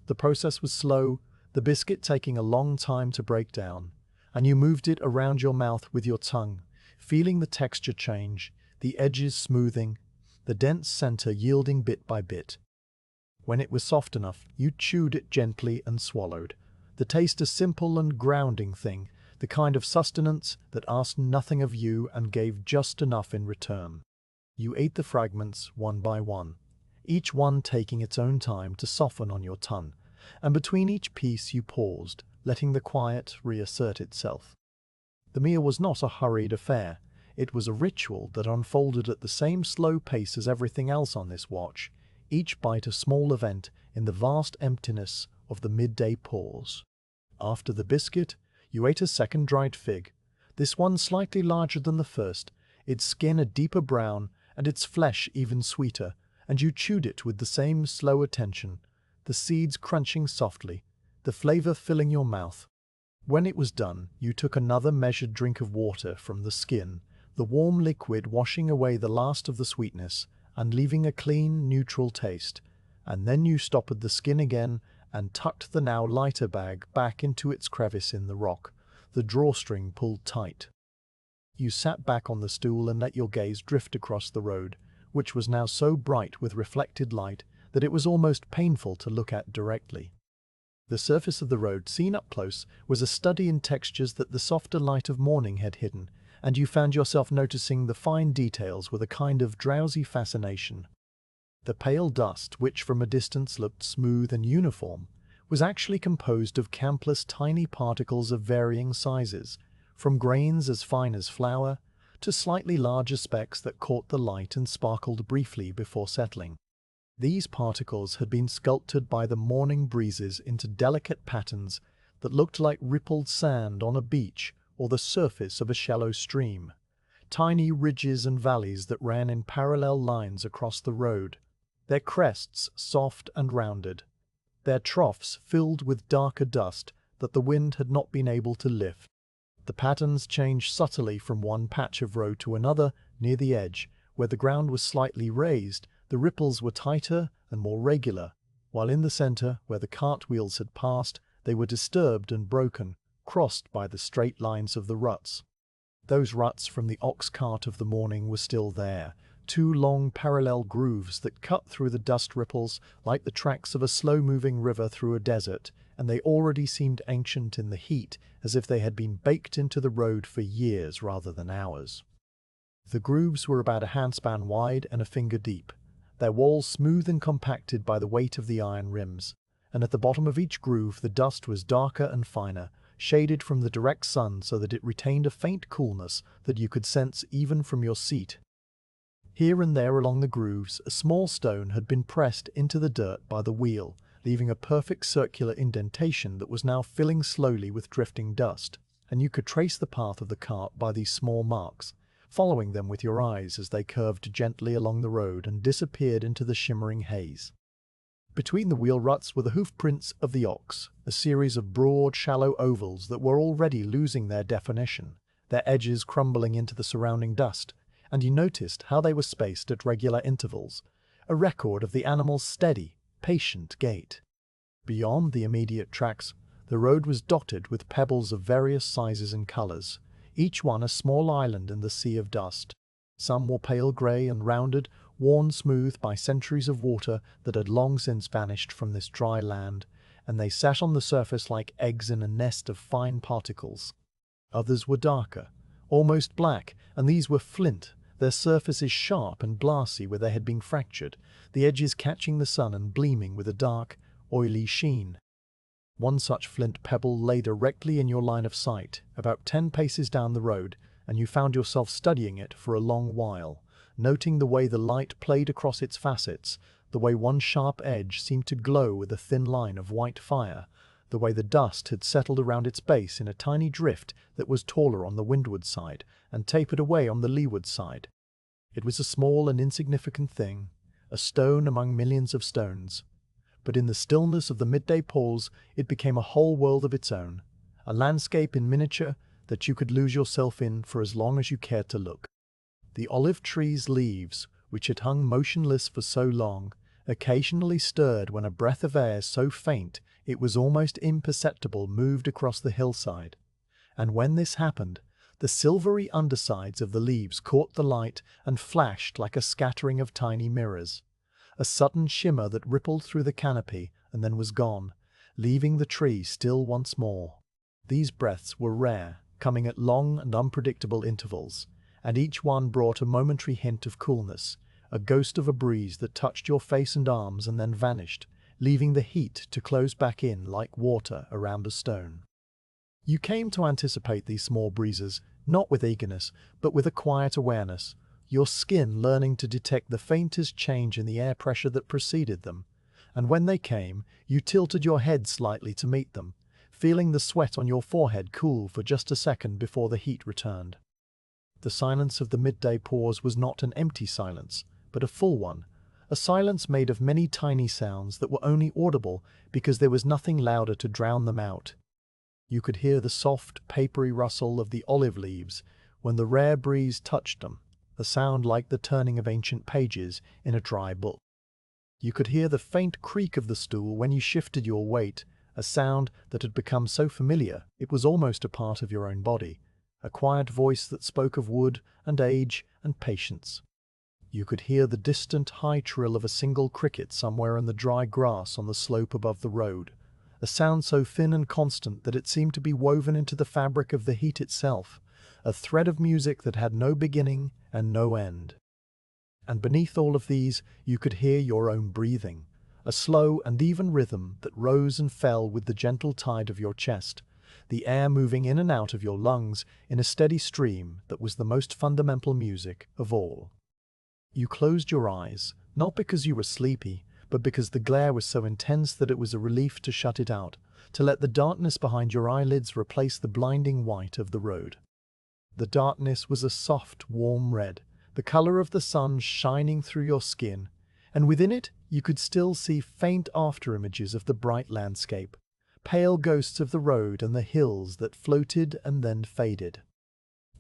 The process was slow, the biscuit taking a long time to break down, and you moved it around your mouth with your tongue, feeling the texture change, the edges smoothing, the dense center yielding bit by bit. When it was soft enough, you chewed it gently and swallowed, the taste a simple and grounding thing, the kind of sustenance that asked nothing of you and gave just enough in return. You ate the fragments one by one, each one taking its own time to soften on your tongue, and between each piece you paused, letting the quiet reassert itself. The meal was not a hurried affair. It was a ritual that unfolded at the same slow pace as everything else on this watch, each bite a small event in the vast emptiness of the midday pause. After the biscuit, you ate a second dried fig, this one slightly larger than the first, its skin a deeper brown and its flesh even sweeter, and you chewed it with the same slow attention, the seeds crunching softly, the flavor filling your mouth. When it was done, you took another measured drink of water from the skin, the warm liquid washing away the last of the sweetness and leaving a clean, neutral taste, and then you stoppered the skin again and tucked the now lighter bag back into its crevice in the rock, the drawstring pulled tight. you sat back on the stool and let your gaze drift across the road, which was now so bright with reflected light that it was almost painful to look at directly. The surface of the road, seen up close, was a study in textures that the softer light of morning had hidden, and you found yourself noticing the fine details with a kind of drowsy fascination. The pale dust, which from a distance looked smooth and uniform, was actually composed of countless tiny particles of varying sizes, from grains as fine as flour to slightly larger specks that caught the light and sparkled briefly before settling. These particles had been sculpted by the morning breezes into delicate patterns that looked like rippled sand on a beach or the surface of a shallow stream, tiny ridges and valleys that ran in parallel lines across the road, their crests soft and rounded, their troughs filled with darker dust that the wind had not been able to lift. The patterns changed subtly from one patch of road to another near the edge, where the ground was slightly raised. The ripples were tighter and more regular, while in the center, where the cartwheels had passed, they were disturbed and broken, crossed by the straight lines of the ruts. Those ruts from the ox cart of the morning were still there, two long parallel grooves that cut through the dust ripples like the tracks of a slow-moving river through a desert, and they already seemed ancient in the heat, as if they had been baked into the road for years rather than hours. The grooves were about a handspan wide and a finger deep, their walls smooth and compacted by the weight of the iron rims, and at the bottom of each groove the dust was darker and finer, shaded from the direct sun so that it retained a faint coolness that you could sense even from your seat. Here and there along the grooves, a small stone had been pressed into the dirt by the wheel, leaving a perfect circular indentation that was now filling slowly with drifting dust, and you could trace the path of the cart by these small marks, following them with your eyes as they curved gently along the road and disappeared into the shimmering haze. Between the wheel ruts were the hoof prints of the ox, a series of broad, shallow ovals that were already losing their definition, their edges crumbling into the surrounding dust, and you noticed how they were spaced at regular intervals, a record of the animal's steady, patient gait. Beyond the immediate tracks, the road was dotted with pebbles of various sizes and colors, each one a small island in the sea of dust. Some were pale gray and rounded, worn smooth by centuries of water that had long since vanished from this dry land, and they sat on the surface like eggs in a nest of fine particles. Others were darker, almost black, and these were flint, their surfaces sharp and glassy where they had been fractured, the edges catching the sun and gleaming with a dark, oily sheen. One such flint pebble lay directly in your line of sight, about 10 paces down the road, and you found yourself studying it for a long while, noting the way the light played across its facets, the way one sharp edge seemed to glow with a thin line of white fire, the way the dust had settled around its base in a tiny drift that was taller on the windward side and tapered away on the leeward side. It was a small and insignificant thing, a stone among millions of stones. But in the stillness of the midday pause, it became a whole world of its own, a landscape in miniature that you could lose yourself in for as long as you cared to look. The olive tree's leaves, which had hung motionless for so long, occasionally stirred when a breath of air so faint it was almost imperceptible moved across the hillside, and when this happened, the silvery undersides of the leaves caught the light and flashed like a scattering of tiny mirrors, a sudden shimmer that rippled through the canopy and then was gone, leaving the tree still once more. These breaths were rare, coming at long and unpredictable intervals, and each one brought a momentary hint of coolness, a ghost of a breeze that touched your face and arms and then vanished, leaving the heat to close back in like water around a stone. You came to anticipate these small breezes, not with eagerness, but with a quiet awareness, your skin learning to detect the faintest change in the air pressure that preceded them, and when they came, you tilted your head slightly to meet them, feeling the sweat on your forehead cool for just a second before the heat returned. The silence of the midday pause was not an empty silence, but a full one, a silence made of many tiny sounds that were only audible because there was nothing louder to drown them out. You could hear the soft, papery rustle of the olive leaves when the rare breeze touched them, a sound like the turning of ancient pages in a dry book. You could hear the faint creak of the stool when you shifted your weight, a sound that had become so familiar it was almost a part of your own body, a quiet voice that spoke of wood and age and patience. You could hear the distant high trill of a single cricket somewhere in the dry grass on the slope above the road, a sound so thin and constant that it seemed to be woven into the fabric of the heat itself, a thread of music that had no beginning and no end. And beneath all of these, you could hear your own breathing, a slow and even rhythm that rose and fell with the gentle tide of your chest, the air moving in and out of your lungs in a steady stream that was the most fundamental music of all. You closed your eyes, not because you were sleepy, but because the glare was so intense that it was a relief to shut it out, to let the darkness behind your eyelids replace the blinding white of the road. The darkness was a soft, warm red, the color of the sun shining through your skin, and within it you could still see faint after-images of the bright landscape, pale ghosts of the road and the hills that floated and then faded.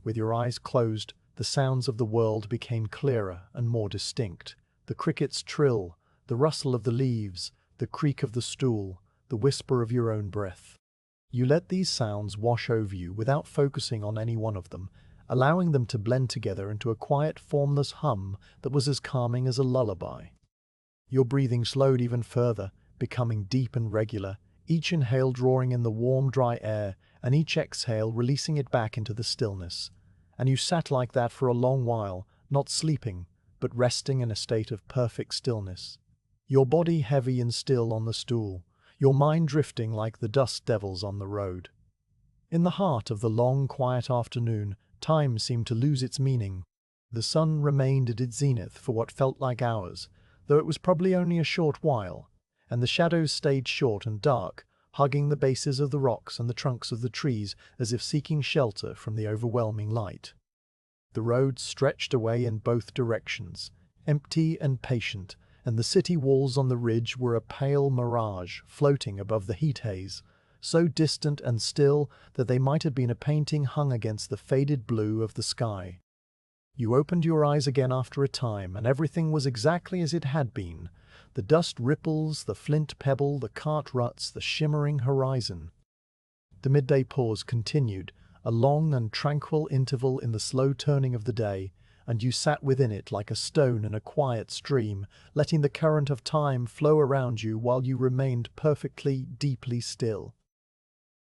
With your eyes closed, the sounds of the world became clearer and more distinct. The cricket's trill, the rustle of the leaves, the creak of the stool, the whisper of your own breath. You let these sounds wash over you without focusing on any one of them, allowing them to blend together into a quiet, formless hum that was as calming as a lullaby. Your breathing slowed even further, becoming deep and regular, each inhale drawing in the warm, dry air, and each exhale releasing it back into the stillness. And you sat like that for a long while, not sleeping, but resting in a state of perfect stillness. Your body heavy and still on the stool, your mind drifting like the dust devils on the road. In the heart of the long, quiet afternoon, time seemed to lose its meaning. The sun remained at its zenith for what felt like hours, though it was probably only a short while, and the shadows stayed short and dark, hugging the bases of the rocks and the trunks of the trees as if seeking shelter from the overwhelming light. The road stretched away in both directions, empty and patient, and the city walls on the ridge were a pale mirage floating above the heat haze, so distant and still that they might have been a painting hung against the faded blue of the sky. You opened your eyes again after a time, and everything was exactly as it had been. The dust ripples, the flint pebble, the cart ruts, the shimmering horizon. The midday pause continued, a long and tranquil interval in the slow turning of the day, and you sat within it like a stone in a quiet stream, letting the current of time flow around you while you remained perfectly, deeply still.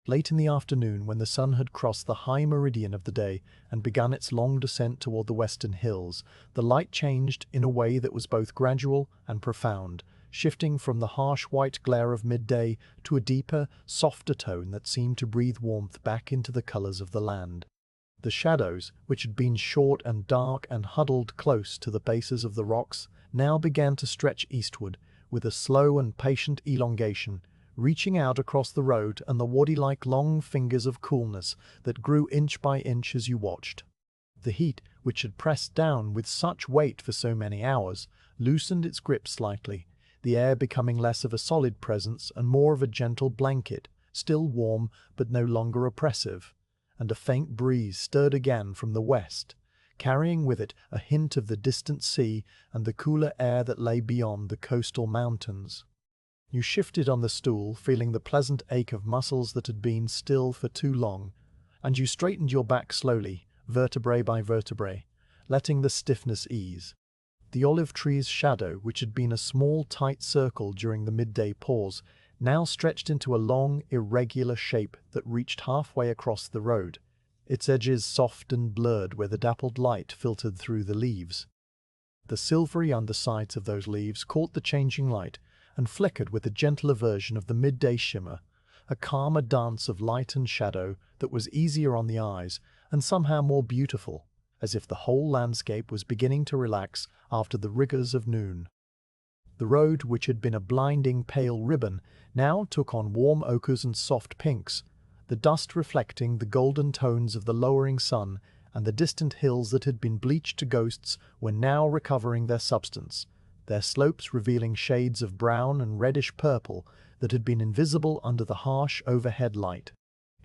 Late in the afternoon, when the sun had crossed the high meridian of the day and begun its long descent toward the western hills, the light changed in a way that was both gradual and profound, shifting from the harsh white glare of midday to a deeper, softer tone that seemed to breathe warmth back into the colors of the land. The shadows, which had been short and dark and huddled close to the bases of the rocks, now began to stretch eastward with a slow and patient elongation, reaching out across the road and the wadi-like long fingers of coolness that grew inch by inch as you watched. The heat, which had pressed down with such weight for so many hours, loosened its grip slightly, the air becoming less of a solid presence and more of a gentle blanket, still warm but no longer oppressive, and a faint breeze stirred again from the west, carrying with it a hint of the distant sea and the cooler air that lay beyond the coastal mountains. You shifted on the stool, feeling the pleasant ache of muscles that had been still for too long, and you straightened your back slowly, vertebrae by vertebrae, letting the stiffness ease. The olive tree's shadow, which had been a small, tight circle during the midday pause, now stretched into a long, irregular shape that reached halfway across the road, its edges soft and blurred where the dappled light filtered through the leaves. The silvery undersides of those leaves caught the changing light and flickered with a gentler version of the midday shimmer, a calmer dance of light and shadow that was easier on the eyes and somehow more beautiful, as if the whole landscape was beginning to relax after the rigors of noon. The road, which had been a blinding pale ribbon, now took on warm ochres and soft pinks, the dust reflecting the golden tones of the lowering sun, and the distant hills that had been bleached to ghosts were now recovering their substance, their slopes revealing shades of brown and reddish purple that had been invisible under the harsh overhead light.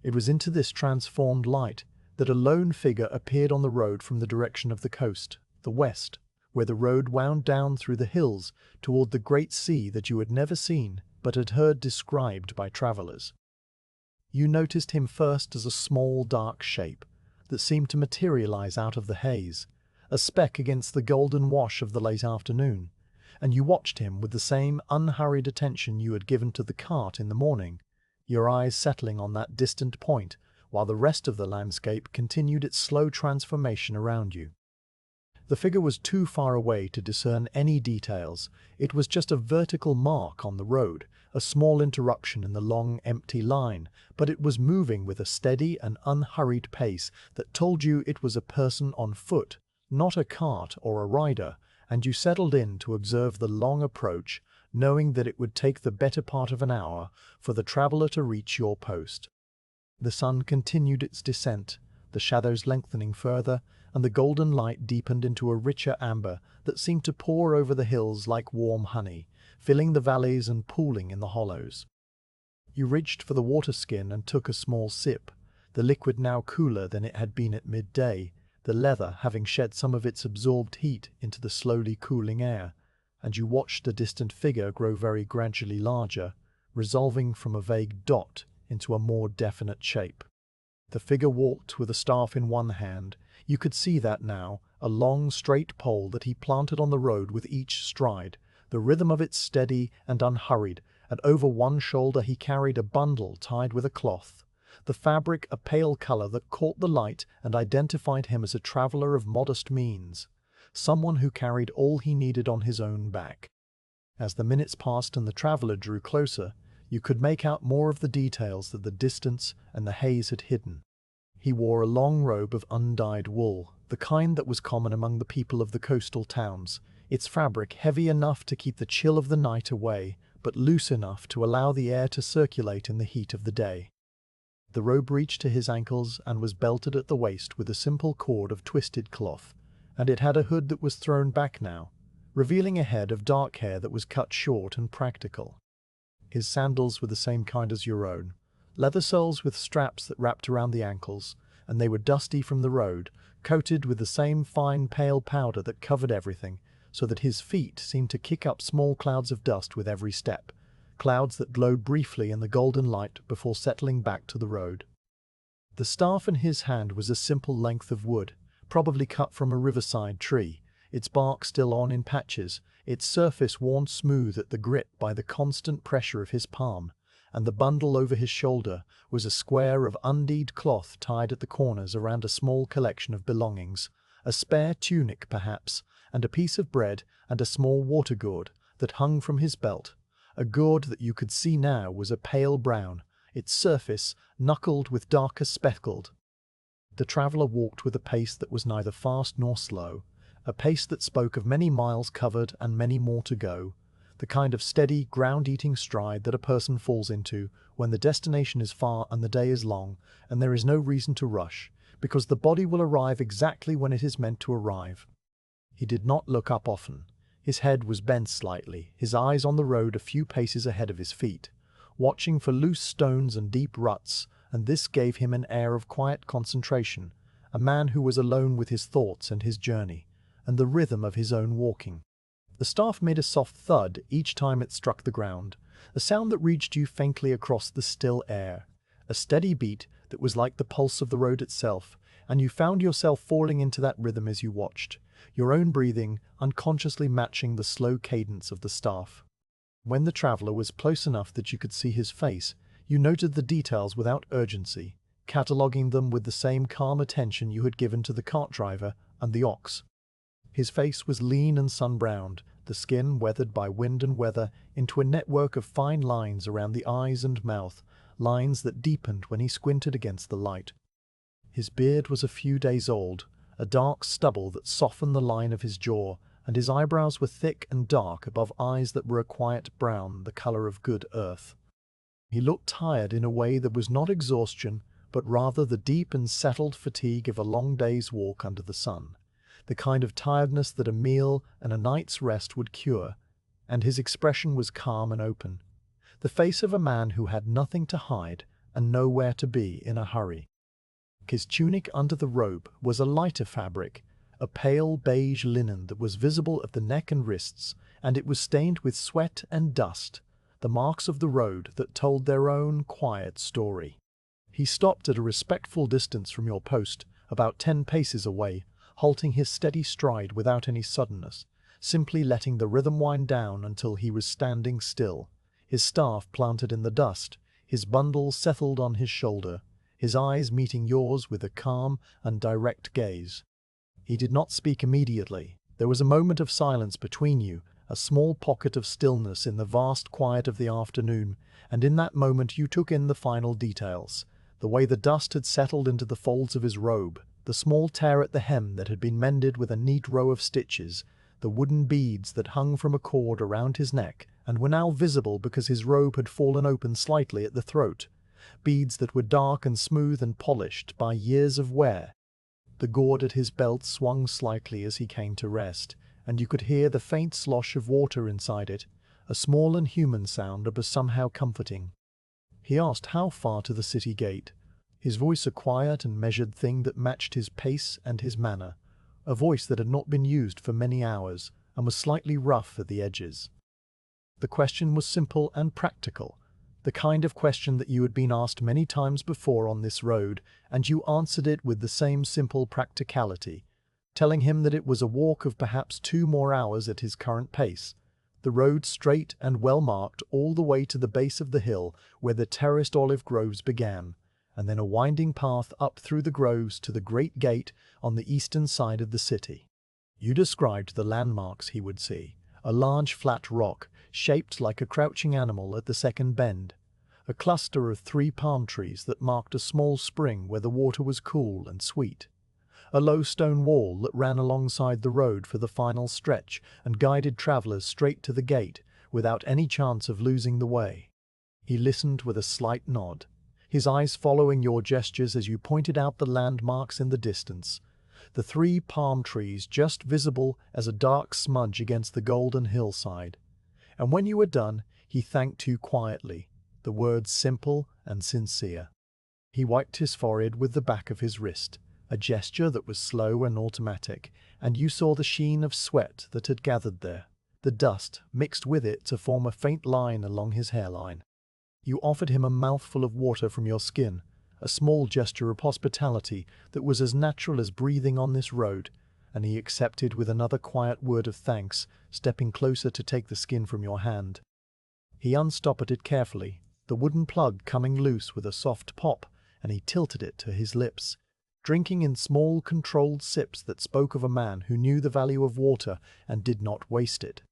It was into this transformed light that a lone figure appeared on the road from the direction of the coast, the west, where the road wound down through the hills toward the great sea that you had never seen but had heard described by travelers. You noticed him first as a small, dark shape, that seemed to materialize out of the haze, a speck against the golden wash of the late afternoon, and you watched him with the same unhurried attention you had given to the cart in the morning, your eyes settling on that distant point while the rest of the landscape continued its slow transformation around you. The figure was too far away to discern any details. It was just a vertical mark on the road, a small interruption in the long, empty line, but it was moving with a steady and unhurried pace that told you it was a person on foot, not a cart or a rider, and you settled in to observe the long approach, knowing that it would take the better part of an hour for the traveller to reach your post. The sun continued its descent, the shadows lengthening further, and the golden light deepened into a richer amber that seemed to pour over the hills like warm honey, filling the valleys and pooling in the hollows. You reached for the water skin and took a small sip, the liquid now cooler than it had been at midday, the leather having shed some of its absorbed heat into the slowly cooling air, and you watched the distant figure grow very gradually larger, resolving from a vague dot into a more definite shape. The figure walked with a staff in one hand. You could see that now, a long straight pole that he planted on the road with each stride, the rhythm of it steady and unhurried, and over one shoulder he carried a bundle tied with a cloth, the fabric a pale colour that caught the light and identified him as a traveller of modest means, someone who carried all he needed on his own back. As the minutes passed and the traveller drew closer, you could make out more of the details that the distance and the haze had hidden. He wore a long robe of undyed wool, the kind that was common among the people of the coastal towns, its fabric heavy enough to keep the chill of the night away, but loose enough to allow the air to circulate in the heat of the day. The robe reached to his ankles and was belted at the waist with a simple cord of twisted cloth, and it had a hood that was thrown back now, revealing a head of dark hair that was cut short and practical. His sandals were the same kind as your own, leather soles with straps that wrapped around the ankles, and they were dusty from the road, coated with the same fine pale powder that covered everything, so that his feet seemed to kick up small clouds of dust with every step, clouds that glowed briefly in the golden light before settling back to the road. The staff in his hand was a simple length of wood, probably cut from a riverside tree, its bark still on in patches, its surface worn smooth at the grip by the constant pressure of his palm, and the bundle over his shoulder was a square of undyed cloth tied at the corners around a small collection of belongings, a spare tunic perhaps, and a piece of bread and a small water gourd that hung from his belt, a gourd that you could see now was a pale brown, its surface knuckled with darker speckled. The traveller walked with a pace that was neither fast nor slow, a pace that spoke of many miles covered and many more to go, the kind of steady, ground-eating stride that a person falls into when the destination is far and the day is long, and there is no reason to rush, because the body will arrive exactly when it is meant to arrive. He did not look up often. His head was bent slightly, his eyes on the road a few paces ahead of his feet, watching for loose stones and deep ruts, and this gave him an air of quiet concentration, a man who was alone with his thoughts and his journey, and the rhythm of his own walking. The staff made a soft thud each time it struck the ground, a sound that reached you faintly across the still air, a steady beat that was like the pulse of the road itself, and you found yourself falling into that rhythm as you watched, your own breathing unconsciously matching the slow cadence of the staff. When the traveller was close enough that you could see his face, you noted the details without urgency, cataloguing them with the same calm attention you had given to the cart driver and the ox. His face was lean and sun-browned, the skin weathered by wind and weather into a network of fine lines around the eyes and mouth, lines that deepened when he squinted against the light. His beard was a few days old, a dark stubble that softened the line of his jaw, and his eyebrows were thick and dark above eyes that were a quiet brown, the colour of good earth. He looked tired in a way that was not exhaustion, but rather the deep and settled fatigue of a long day's walk under the sun, the kind of tiredness that a meal and a night's rest would cure, and his expression was calm and open, the face of a man who had nothing to hide and nowhere to be in a hurry. His tunic under the robe was a lighter fabric, a pale beige linen that was visible at the neck and wrists, and it was stained with sweat and dust, the marks of the road that told their own quiet story. He stopped at a respectful distance from your post, about 10 paces away, halting his steady stride without any suddenness, simply letting the rhythm wind down until he was standing still, his staff planted in the dust, his bundle settled on his shoulder, his eyes meeting yours with a calm and direct gaze. He did not speak immediately. There was a moment of silence between you, a small pocket of stillness in the vast quiet of the afternoon, and in that moment you took in the final details, the way the dust had settled into the folds of his robe, the small tear at the hem that had been mended with a neat row of stitches, the wooden beads that hung from a cord around his neck and were now visible because his robe had fallen open slightly at the throat, beads that were dark and smooth and polished by years of wear. The gourd at his belt swung slightly as he came to rest, and you could hear the faint slosh of water inside it, a small and human sound but somehow comforting. He asked how far to the city gate, his voice a quiet and measured thing that matched his pace and his manner, a voice that had not been used for many hours and was slightly rough at the edges. The question was simple and practical, the kind of question that you had been asked many times before on this road, and you answered it with the same simple practicality, telling him that it was a walk of perhaps 2 more hours at his current pace, the road straight and well marked all the way to the base of the hill where the terraced olive groves began, and then a winding path up through the groves to the great gate on the eastern side of the city. You described the landmarks he would see, a large flat rock, shaped like a crouching animal at the second bend, a cluster of 3 palm trees that marked a small spring where the water was cool and sweet, a low stone wall that ran alongside the road for the final stretch and guided travelers straight to the gate without any chance of losing the way. He listened with a slight nod, his eyes following your gestures as you pointed out the landmarks in the distance, the 3 palm trees just visible as a dark smudge against the golden hillside. And when you were done, he thanked you quietly, the words simple and sincere. He wiped his forehead with the back of his wrist, a gesture that was slow and automatic, and you saw the sheen of sweat that had gathered there, the dust mixed with it to form a faint line along his hairline. You offered him a mouthful of water from your skin, a small gesture of hospitality that was as natural as breathing on this road, and he accepted with another quiet word of thanks, stepping closer to take the skin from your hand. He unstoppered it carefully, the wooden plug coming loose with a soft pop, and he tilted it to his lips, drinking in small, controlled sips that spoke of a man who knew the value of water and did not waste it.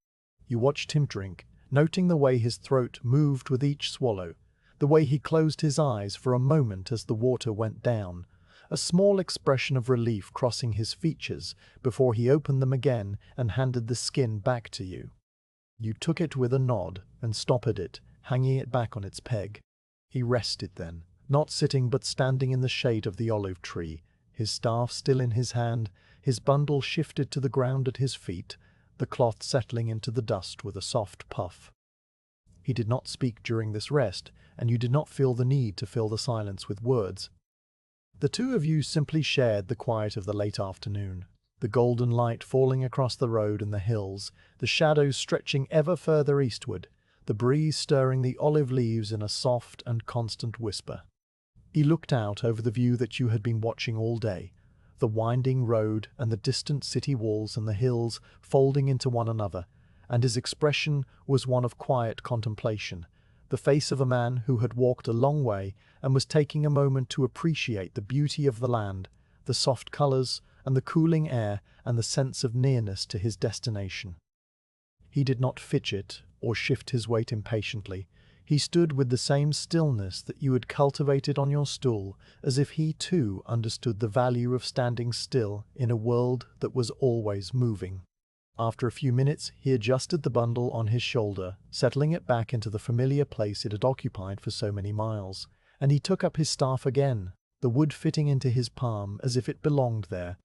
You watched him drink, noting the way his throat moved with each swallow, the way he closed his eyes for a moment as the water went down, a small expression of relief crossing his features before he opened them again and handed the skin back to you. You took it with a nod and stoppered it, hanging it back on its peg. He rested then, not sitting but standing in the shade of the olive tree, his staff still in his hand, his bundle shifted to the ground at his feet, the cloth settling into the dust with a soft puff. He did not speak during this rest, and you did not feel the need to fill the silence with words. The 2 of you simply shared the quiet of the late afternoon, the golden light falling across the road and the hills, the shadows stretching ever further eastward, the breeze stirring the olive leaves in a soft and constant whisper. He looked out over the view that you had been watching all day, the winding road and the distant city walls and the hills folding into one another, and his expression was one of quiet contemplation, the face of a man who had walked a long way and was taking a moment to appreciate the beauty of the land, the soft colors and the cooling air and the sense of nearness to his destination. He did not fidget or shift his weight impatiently. He stood with the same stillness that you had cultivated on your stool, as if he too understood the value of standing still in a world that was always moving. After a few minutes, he adjusted the bundle on his shoulder, settling it back into the familiar place it had occupied for so many miles, and he took up his staff again, the wood fitting into his palm as if it belonged there.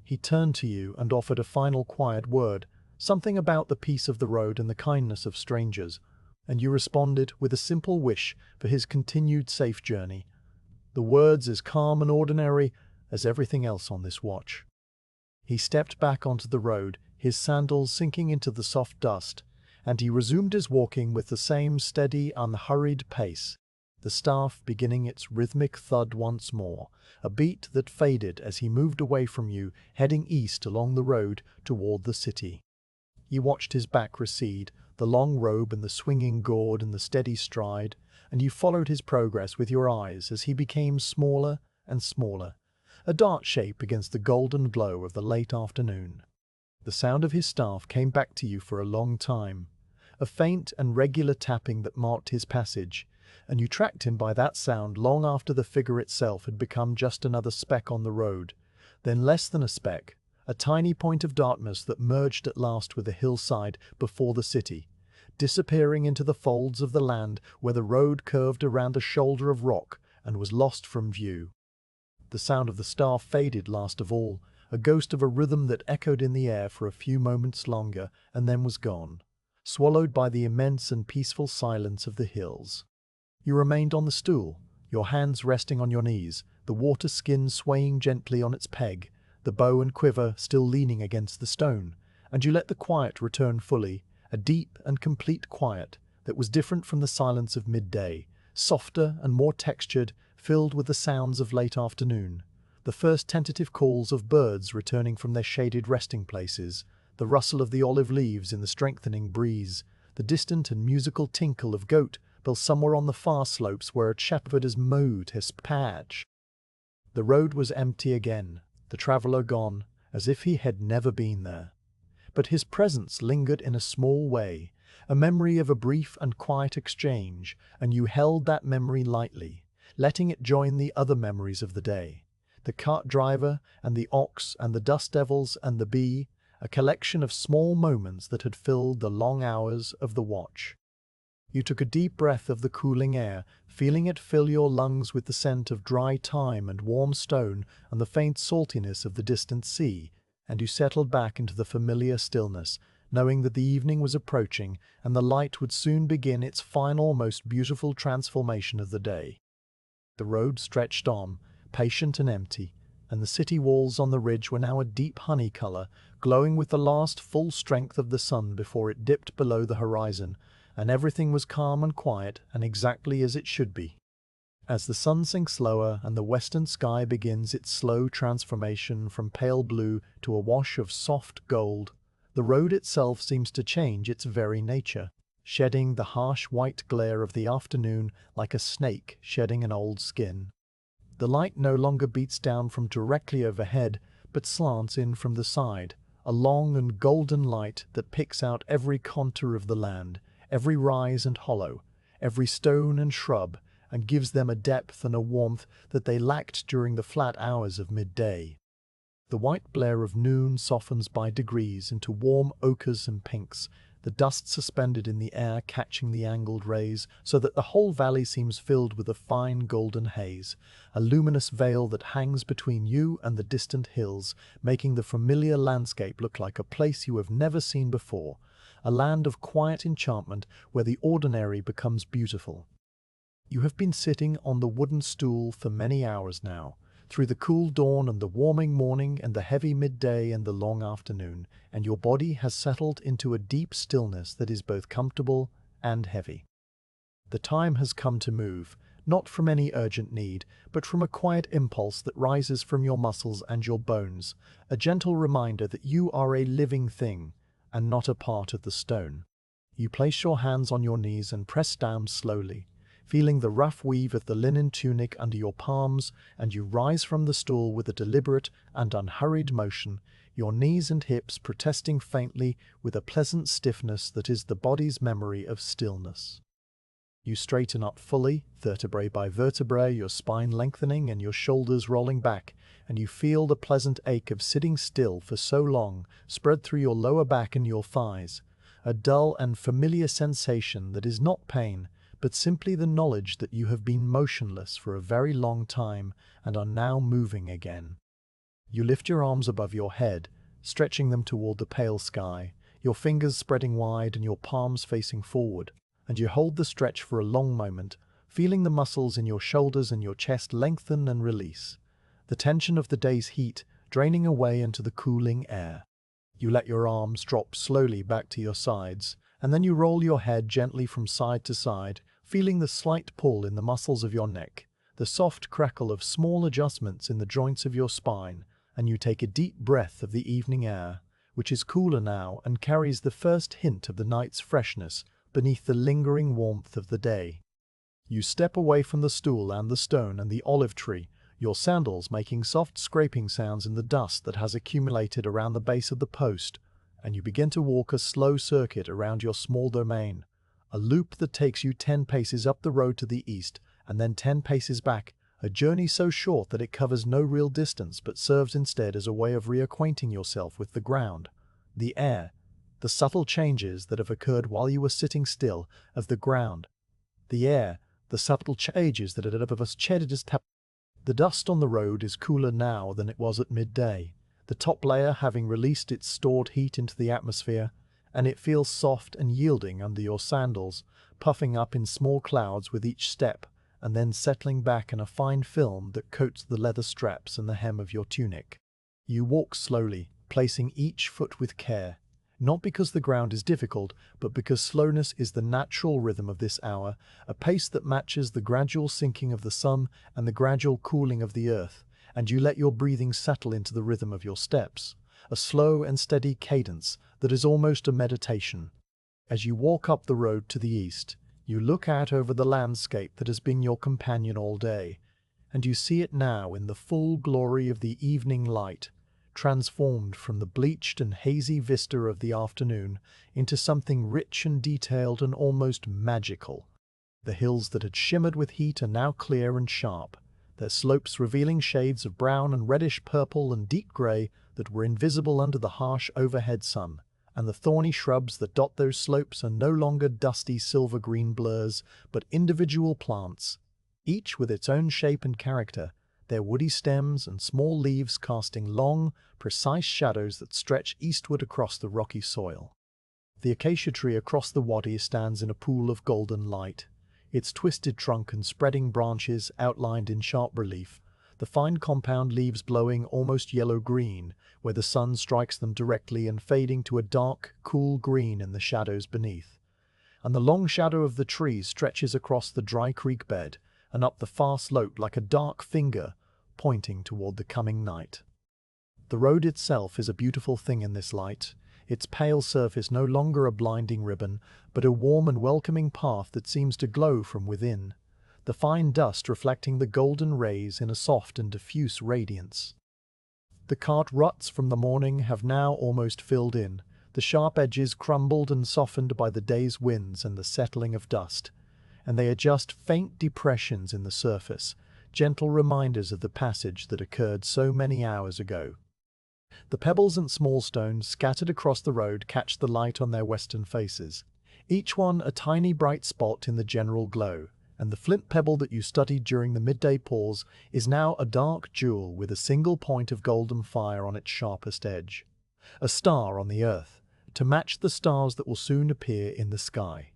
He turned to you and offered a final quiet word, something about the peace of the road and the kindness of strangers, and you responded with a simple wish for his continued safe journey, the words as calm and ordinary as everything else on this watch. He stepped back onto the road, his sandals sinking into the soft dust, and he resumed his walking with the same steady, unhurried pace. the staff beginning its rhythmic thud once more, a beat that faded as he moved away from you, heading east along the road toward the city. You watched his back recede, the long robe and the swinging gourd and the steady stride, and you followed his progress with your eyes as he became smaller and smaller, a dart shape against the golden glow of the late afternoon. The sound of his staff came back to you for a long time, a faint and regular tapping that marked his passage, and you tracked him by that sound long after the figure itself had become just another speck on the road, then less than a speck, a tiny point of darkness that merged at last with the hillside before the city, disappearing into the folds of the land where the road curved around a shoulder of rock and was lost from view. The sound of the staff faded last of all, a ghost of a rhythm that echoed in the air for a few moments longer and then was gone, swallowed by the immense and peaceful silence of the hills. You remained on the stool, your hands resting on your knees, the water skin swaying gently on its peg, the bow and quiver still leaning against the stone, and you let the quiet return fully, a deep and complete quiet that was different from the silence of midday, softer and more textured, filled with the sounds of late afternoon, the first tentative calls of birds returning from their shaded resting places, the rustle of the olive leaves in the strengthening breeze, the distant and musical tinkle of goat bells somewhere on the far slopes where a shepherd has mowed his patch. The road was empty again, the traveller gone, as if he had never been there. But his presence lingered in a small way, a memory of a brief and quiet exchange, and you held that memory lightly, letting it join the other memories of the day. The cart driver and the ox and the dust devils and the bee, a collection of small moments that had filled the long hours of the watch. You took a deep breath of the cooling air, feeling it fill your lungs with the scent of dry thyme and warm stone and the faint saltiness of the distant sea, and you settled back into the familiar stillness, knowing that the evening was approaching and the light would soon begin its final, most beautiful transformation of the day. The road stretched on, patient and empty, and the city walls on the ridge were now a deep honey color, glowing with the last full strength of the sun before it dipped below the horizon, and everything was calm and quiet and exactly as it should be. As the sun sinks lower and the western sky begins its slow transformation from pale blue to a wash of soft gold, the road itself seems to change its very nature, shedding the harsh white glare of the afternoon like a snake shedding an old skin. The light no longer beats down from directly overhead, but slants in from the side, a long and golden light that picks out every contour of the land, every rise and hollow, every stone and shrub, and gives them a depth and a warmth that they lacked during the flat hours of midday. The white blare of noon softens by degrees into warm ochres and pinks, the dust suspended in the air catching the angled rays, so that the whole valley seems filled with a fine golden haze, a luminous veil that hangs between you and the distant hills, making the familiar landscape look like a place you have never seen before, a land of quiet enchantment where the ordinary becomes beautiful. You have been sitting on the wooden stool for many hours now, through the cool dawn and the warming morning and the heavy midday and the long afternoon, and your body has settled into a deep stillness that is both comfortable and heavy. The time has come to move, not from any urgent need, but from a quiet impulse that rises from your muscles and your bones, a gentle reminder that you are a living thing, and not a part of the stone. You place your hands on your knees and press down slowly, feeling the rough weave of the linen tunic under your palms, and you rise from the stool with a deliberate and unhurried motion, your knees and hips protesting faintly with a pleasant stiffness that is the body's memory of stillness. You straighten up fully, vertebrae by vertebrae, your spine lengthening and your shoulders rolling back, and you feel the pleasant ache of sitting still for so long spread through your lower back and your thighs, a dull and familiar sensation that is not pain, but simply the knowledge that you have been motionless for a very long time and are now moving again. You lift your arms above your head, stretching them toward the pale sky, your fingers spreading wide and your palms facing forward, and you hold the stretch for a long moment, feeling the muscles in your shoulders and your chest lengthen and release, the tension of the day's heat draining away into the cooling air. You let your arms drop slowly back to your sides, and then you roll your head gently from side to side, feeling the slight pull in the muscles of your neck, the soft crackle of small adjustments in the joints of your spine, and you take a deep breath of the evening air, which is cooler now and carries the first hint of the night's freshness beneath the lingering warmth of the day. You step away from the stool and the stone and the olive tree, your sandals making soft scraping sounds in the dust that has accumulated around the base of the post, and you begin to walk a slow circuit around your small domain, a loop that takes you 10 paces up the road to the east and then 10 paces back, a journey so short that it covers no real distance but serves instead as a way of reacquainting yourself with the ground, the air, the subtle changes that have occurred while you were sitting still, of the ground, the air, the subtle changes that have changed. The dust on the road is cooler now than it was at midday, the top layer having released its stored heat into the atmosphere, and it feels soft and yielding under your sandals, puffing up in small clouds with each step, and then settling back in a fine film that coats the leather straps and the hem of your tunic. You walk slowly, placing each foot with care, not because the ground is difficult, but because slowness is the natural rhythm of this hour, a pace that matches the gradual sinking of the sun and the gradual cooling of the earth, and you let your breathing settle into the rhythm of your steps, a slow and steady cadence that is almost a meditation. As you walk up the road to the east, you look out over the landscape that has been your companion all day, and you see it now in the full glory of the evening light, transformed from the bleached and hazy vista of the afternoon into something rich and detailed and almost magical. The hills that had shimmered with heat are now clear and sharp, their slopes revealing shades of brown and reddish purple and deep grey that were invisible under the harsh overhead sun, and the thorny shrubs that dot those slopes are no longer dusty silver-green blurs, but individual plants, each with its own shape and character, their woody stems and small leaves casting long, precise shadows that stretch eastward across the rocky soil. The acacia tree across the wadi stands in a pool of golden light, its twisted trunk and spreading branches outlined in sharp relief, the fine compound leaves glowing almost yellow-green, where the sun strikes them directly and fading to a dark, cool green in the shadows beneath. And the long shadow of the tree stretches across the dry creek bed and up the far slope like a dark finger, pointing toward the coming night. The road itself is a beautiful thing in this light, its pale surface no longer a blinding ribbon, but a warm and welcoming path that seems to glow from within, the fine dust reflecting the golden rays in a soft and diffuse radiance. The cart ruts from the morning have now almost filled in, the sharp edges crumbled and softened by the day's winds and the settling of dust, and they are just faint depressions in the surface, gentle reminders of the passage that occurred so many hours ago. The pebbles and small stones scattered across the road catch the light on their western faces, each one a tiny bright spot in the general glow, and the flint pebble that you studied during the midday pause is now a dark jewel with a single point of golden fire on its sharpest edge, a star on the earth, to match the stars that will soon appear in the sky.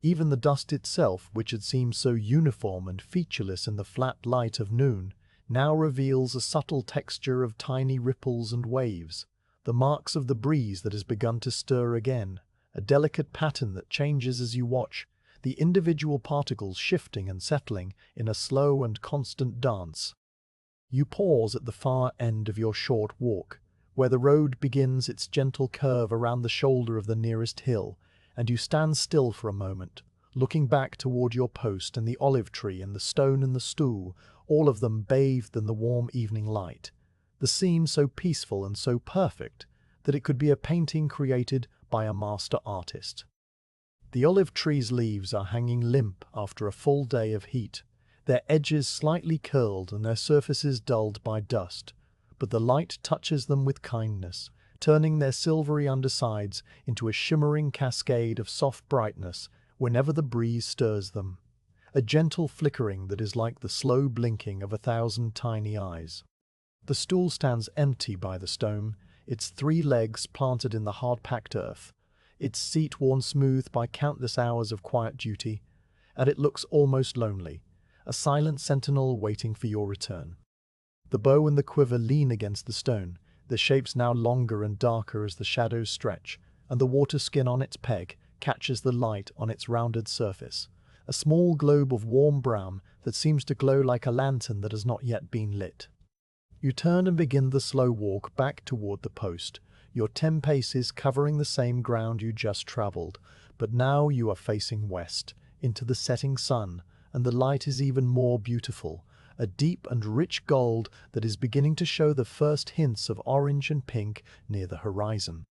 Even the dust itself, which had seemed so uniform and featureless in the flat light of noon, now reveals a subtle texture of tiny ripples and waves, the marks of the breeze that has begun to stir again, a delicate pattern that changes as you watch, the individual particles shifting and settling in a slow and constant dance. You pause at the far end of your short walk, where the road begins its gentle curve around the shoulder of the nearest hill, and you stand still for a moment, looking back toward your post and the olive tree and the stone and the stool, all of them bathed in the warm evening light, the scene so peaceful and so perfect that it could be a painting created by a master artist. The olive tree's leaves are hanging limp after a full day of heat, their edges slightly curled and their surfaces dulled by dust, but the light touches them with kindness, turning their silvery undersides into a shimmering cascade of soft brightness whenever the breeze stirs them, a gentle flickering that is like the slow blinking of 1,000 tiny eyes. The stool stands empty by the stone, its 3 legs planted in the hard-packed earth, its seat worn smooth by countless hours of quiet duty, and it looks almost lonely, a silent sentinel waiting for your return. The bow and the quiver lean against the stone, their shapes now longer and darker as the shadows stretch, and the water skin on its peg catches the light on its rounded surface, a small globe of warm brown that seems to glow like a lantern that has not yet been lit. You turn and begin the slow walk back toward the post, your 10 paces covering the same ground you just traveled, but now you are facing west, into the setting sun, and the light is even more beautiful, a deep and rich gold that is beginning to show the first hints of orange and pink near the horizon.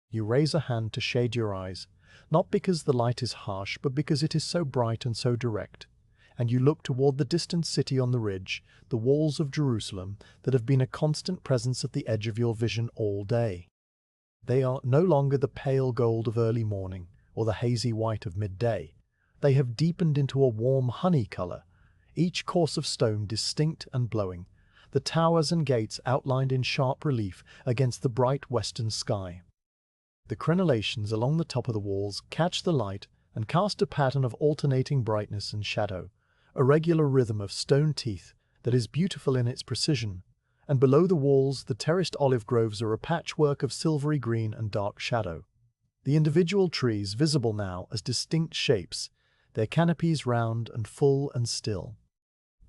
You raise a hand to shade your eyes, not because the light is harsh, but because it is so bright and so direct. And you look toward the distant city on the ridge, the walls of Jerusalem that have been a constant presence at the edge of your vision all day. They are no longer the pale gold of early morning or the hazy white of midday. They have deepened into a warm honey color, each course of stone distinct and glowing, the towers and gates outlined in sharp relief against the bright western sky. The crenellations along the top of the walls catch the light and cast a pattern of alternating brightness and shadow, a regular rhythm of stone teeth that is beautiful in its precision, and below the walls the terraced olive groves are a patchwork of silvery green and dark shadow. The individual trees visible now as distinct shapes, their canopies round and full and still.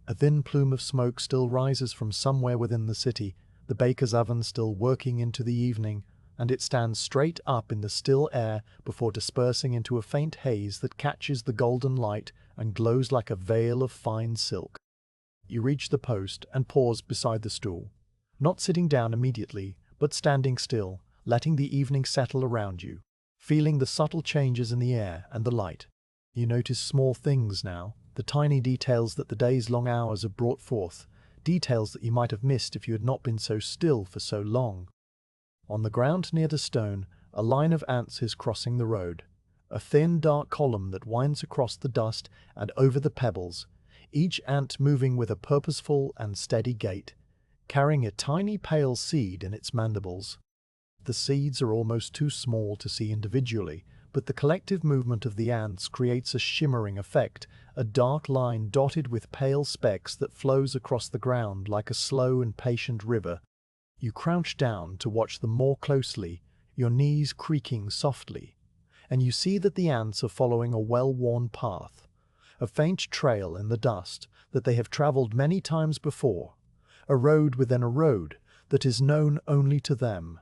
A thin plume of smoke still rises from somewhere within the city, the baker's oven still working into the evening, and it stands straight up in the still air before dispersing into a faint haze that catches the golden light and glows like a veil of fine silk. You reach the post and pause beside the stool, not sitting down immediately, but standing still, letting the evening settle around you, feeling the subtle changes in the air and the light. You notice small things now, the tiny details that the day's long hours have brought forth, details that you might have missed if you had not been so still for so long. On the ground near the stone, a line of ants is crossing the road, a thin dark column that winds across the dust and over the pebbles, each ant moving with a purposeful and steady gait, carrying a tiny pale seed in its mandibles. The seeds are almost too small to see individually, but the collective movement of the ants creates a shimmering effect, a dark line dotted with pale specks that flows across the ground like a slow and patient river. You crouch down to watch them more closely, your knees creaking softly, and you see that the ants are following a well-worn path, a faint trail in the dust that they have traveled many times before, a road within a road that is known only to them.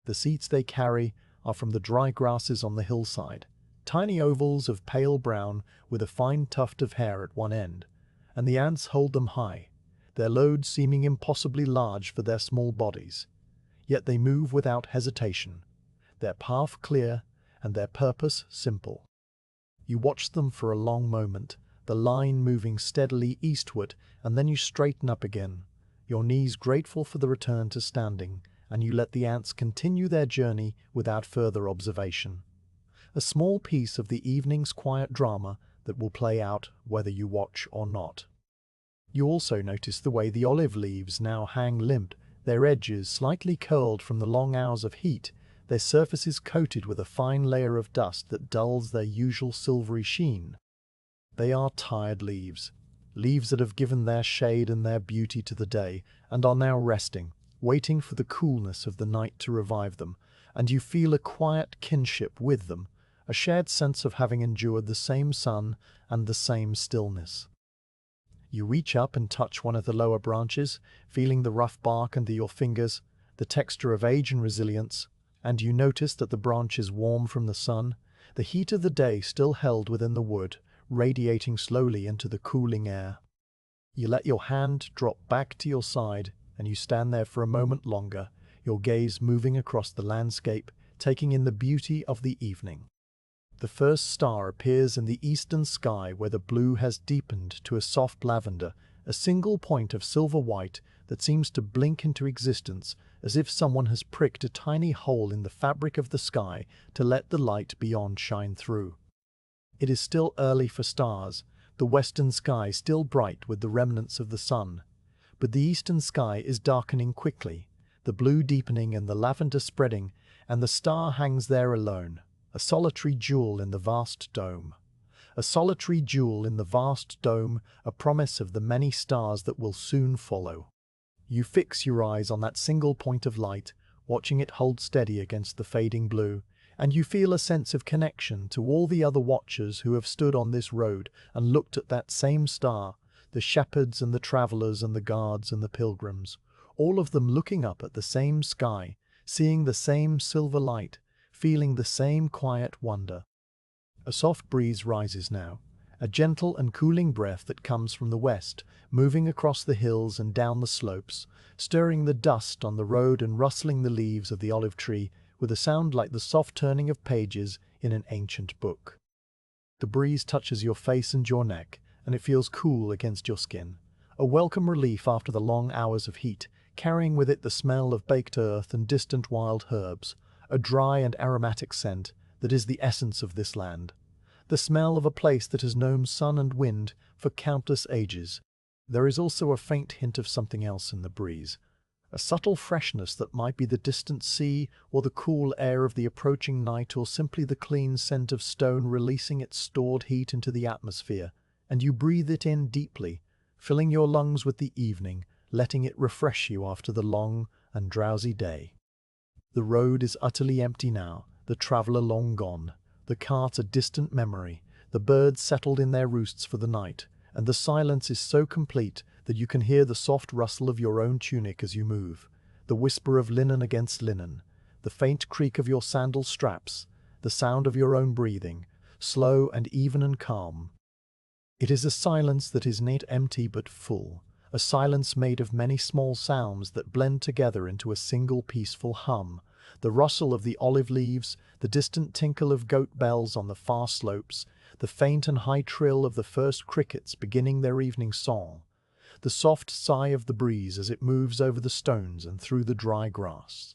The seeds they carry are from the dry grasses on the hillside, tiny ovals of pale brown with a fine tuft of hair at one end, and the ants hold them high, their load seeming impossibly large for their small bodies. Yet they move without hesitation, their path clear and their purpose simple. You watch them for a long moment, the line moving steadily eastward, and then you straighten up again, your knees grateful for the return to standing, and you let the ants continue their journey without further observation. A small piece of the evening's quiet drama that will play out whether you watch or not. You also notice the way the olive leaves now hang limp, their edges slightly curled from the long hours of heat, their surfaces coated with a fine layer of dust that dulls their usual silvery sheen. They are tired leaves, leaves that have given their shade and their beauty to the day, and are now resting, waiting for the coolness of the night to revive them, and you feel a quiet kinship with them, a shared sense of having endured the same sun and the same stillness. You reach up and touch one of the lower branches, feeling the rough bark under your fingers, the texture of age and resilience, and you notice that the branch is warm from the sun, the heat of the day still held within the wood, radiating slowly into the cooling air. You let your hand drop back to your side, and you stand there for a moment longer, your gaze moving across the landscape, taking in the beauty of the evening. The first star appears in the eastern sky where the blue has deepened to a soft lavender, a single point of silver white that seems to blink into existence as if someone has pricked a tiny hole in the fabric of the sky to let the light beyond shine through. It is still early for stars, the western sky still bright with the remnants of the sun, but the eastern sky is darkening quickly, the blue deepening and the lavender spreading, and the star hangs there alone, a solitary jewel in the vast dome. A solitary jewel in the vast dome, a promise of the many stars that will soon follow. You fix your eyes on that single point of light, watching it hold steady against the fading blue, and you feel a sense of connection to all the other watchers who have stood on this road and looked at that same star, the shepherds and the travelers and the guards and the pilgrims, all of them looking up at the same sky, seeing the same silver light, feeling the same quiet wonder. A soft breeze rises now, a gentle and cooling breath that comes from the west, moving across the hills and down the slopes, stirring the dust on the road and rustling the leaves of the olive tree with a sound like the soft turning of pages in an ancient book. The breeze touches your face and your neck, and it feels cool against your skin, a welcome relief after the long hours of heat, carrying with it the smell of baked earth and distant wild herbs, a dry and aromatic scent that is the essence of this land, the smell of a place that has known sun and wind for countless ages. There is also a faint hint of something else in the breeze, a subtle freshness that might be the distant sea or the cool air of the approaching night or simply the clean scent of stone releasing its stored heat into the atmosphere, and you breathe it in deeply, filling your lungs with the evening, letting it refresh you after the long and drowsy day. The road is utterly empty now, the traveller long gone, the cart a distant memory, the birds settled in their roosts for the night, and the silence is so complete that you can hear the soft rustle of your own tunic as you move, the whisper of linen against linen, the faint creak of your sandal straps, the sound of your own breathing, slow and even and calm. It is a silence that is not empty but full, a silence made of many small sounds that blend together into a single peaceful hum, the rustle of the olive leaves, the distant tinkle of goat bells on the far slopes, the faint and high trill of the first crickets beginning their evening song, the soft sigh of the breeze as it moves over the stones and through the dry grass.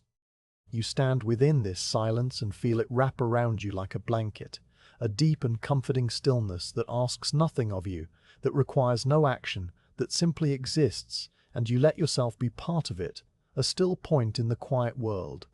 You stand within this silence and feel it wrap around you like a blanket, a deep and comforting stillness that asks nothing of you, that requires no action, that simply exists, and you let yourself be part of it, a still point in the quiet world.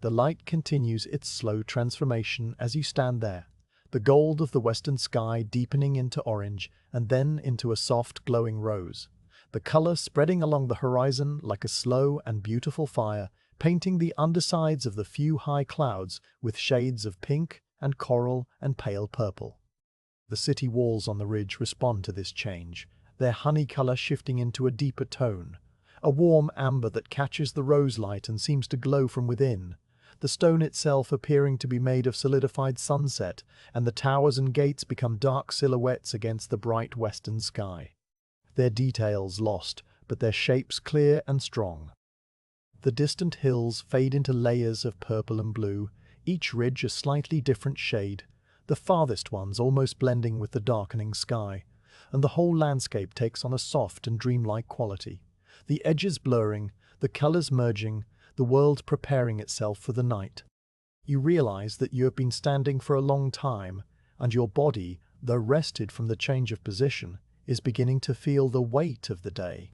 The light continues its slow transformation as you stand there, the gold of the western sky deepening into orange and then into a soft glowing rose, the color spreading along the horizon like a slow and beautiful fire, painting the undersides of the few high clouds with shades of pink and coral and pale purple. The city walls on the ridge respond to this change, their honey color shifting into a deeper tone, a warm amber that catches the rose light and seems to glow from within, the stone itself appearing to be made of solidified sunset, and the towers and gates become dark silhouettes against the bright western sky. Their details lost, but their shapes clear and strong. The distant hills fade into layers of purple and blue, each ridge a slightly different shade, the farthest ones almost blending with the darkening sky, and the whole landscape takes on a soft and dreamlike quality, the edges blurring, the colors merging, the world preparing itself for the night. You realize that you have been standing for a long time, and your body, though rested from the change of position, is beginning to feel the weight of the day.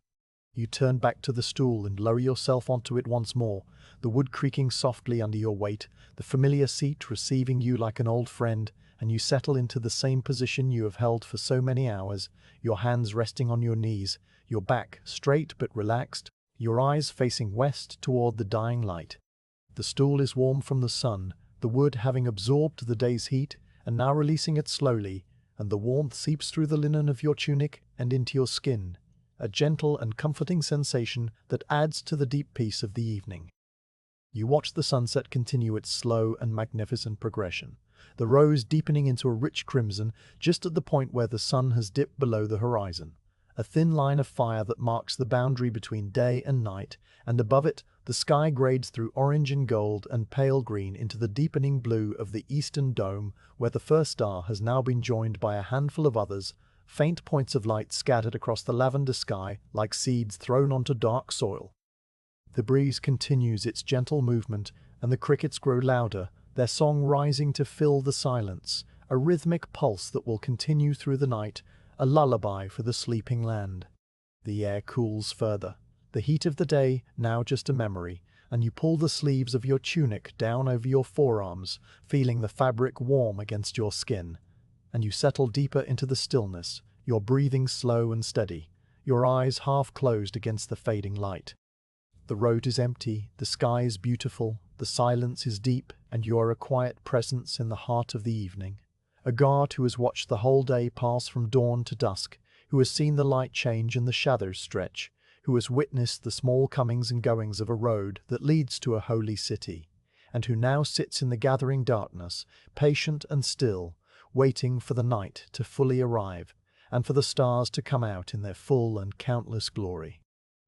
You turn back to the stool and lower yourself onto it once more, the wood creaking softly under your weight, the familiar seat receiving you like an old friend, and you settle into the same position you have held for so many hours, your hands resting on your knees, your back straight but relaxed, your eyes facing west toward the dying light. The stool is warm from the sun, the wood having absorbed the day's heat and now releasing it slowly, and the warmth seeps through the linen of your tunic and into your skin, a gentle and comforting sensation that adds to the deep peace of the evening. You watch the sunset continue its slow and magnificent progression, the rose deepening into a rich crimson just at the point where the sun has dipped below the horizon, a thin line of fire that marks the boundary between day and night, and above it the sky grades through orange and gold and pale green into the deepening blue of the eastern dome, where the first star has now been joined by a handful of others, faint points of light scattered across the lavender sky like seeds thrown onto dark soil. The breeze continues its gentle movement, and the crickets grow louder, their song rising to fill the silence, a rhythmic pulse that will continue through the night, a lullaby for the sleeping land. The air cools further, the heat of the day now just a memory, and you pull the sleeves of your tunic down over your forearms, feeling the fabric warm against your skin, and you settle deeper into the stillness, your breathing slow and steady, your eyes half closed against the fading light. The road is empty, the sky is beautiful, the silence is deep, and you are a quiet presence in the heart of the evening. A guard who has watched the whole day pass from dawn to dusk, who has seen the light change and the shadows stretch, who has witnessed the small comings and goings of a road that leads to a holy city, and who now sits in the gathering darkness, patient and still, waiting for the night to fully arrive, and for the stars to come out in their full and countless glory.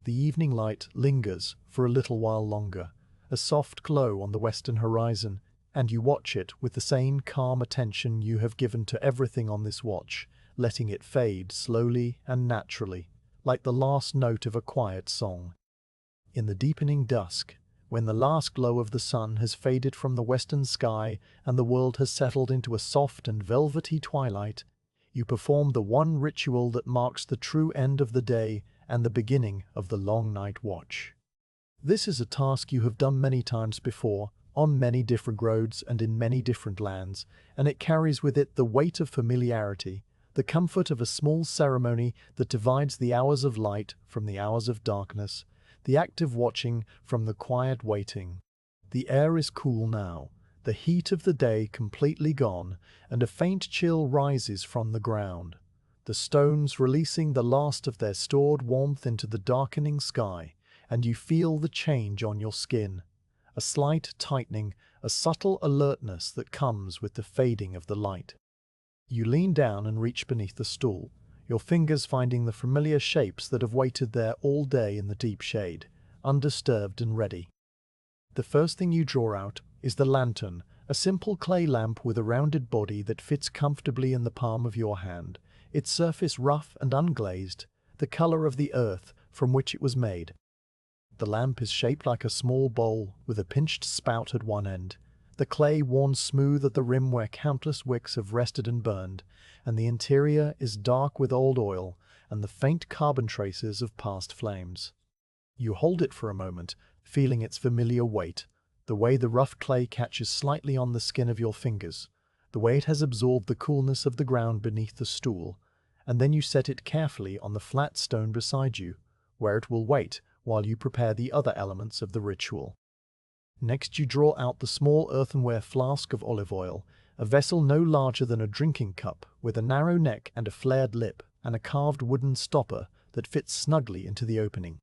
The evening light lingers for a little while longer, a soft glow on the western horizon, and you watch it with the same calm attention you have given to everything on this watch, letting it fade slowly and naturally, like the last note of a quiet song. In the deepening dusk, when the last glow of the sun has faded from the western sky and the world has settled into a soft and velvety twilight, you perform the one ritual that marks the true end of the day and the beginning of the long night watch. This is a task you have done many times before, on many different roads and in many different lands, and it carries with it the weight of familiarity, the comfort of a small ceremony that divides the hours of light from the hours of darkness, the active watching from the quiet waiting. The air is cool now, the heat of the day completely gone, and a faint chill rises from the ground, the stones releasing the last of their stored warmth into the darkening sky, and you feel the change on your skin, a slight tightening, a subtle alertness that comes with the fading of the light. You lean down and reach beneath the stool, your fingers finding the familiar shapes that have waited there all day in the deep shade, undisturbed and ready. The first thing you draw out is the lantern, a simple clay lamp with a rounded body that fits comfortably in the palm of your hand, its surface rough and unglazed, the color of the earth from which it was made. The lamp is shaped like a small bowl with a pinched spout at one end, the clay worn smooth at the rim where countless wicks have rested and burned, and the interior is dark with old oil and the faint carbon traces of past flames. You hold it for a moment, feeling its familiar weight, the way the rough clay catches slightly on the skin of your fingers, the way it has absorbed the coolness of the ground beneath the stool, and then you set it carefully on the flat stone beside you, where it will wait while you prepare the other elements of the ritual. Next you draw out the small earthenware flask of olive oil, a vessel no larger than a drinking cup, with a narrow neck and a flared lip, and a carved wooden stopper that fits snugly into the opening.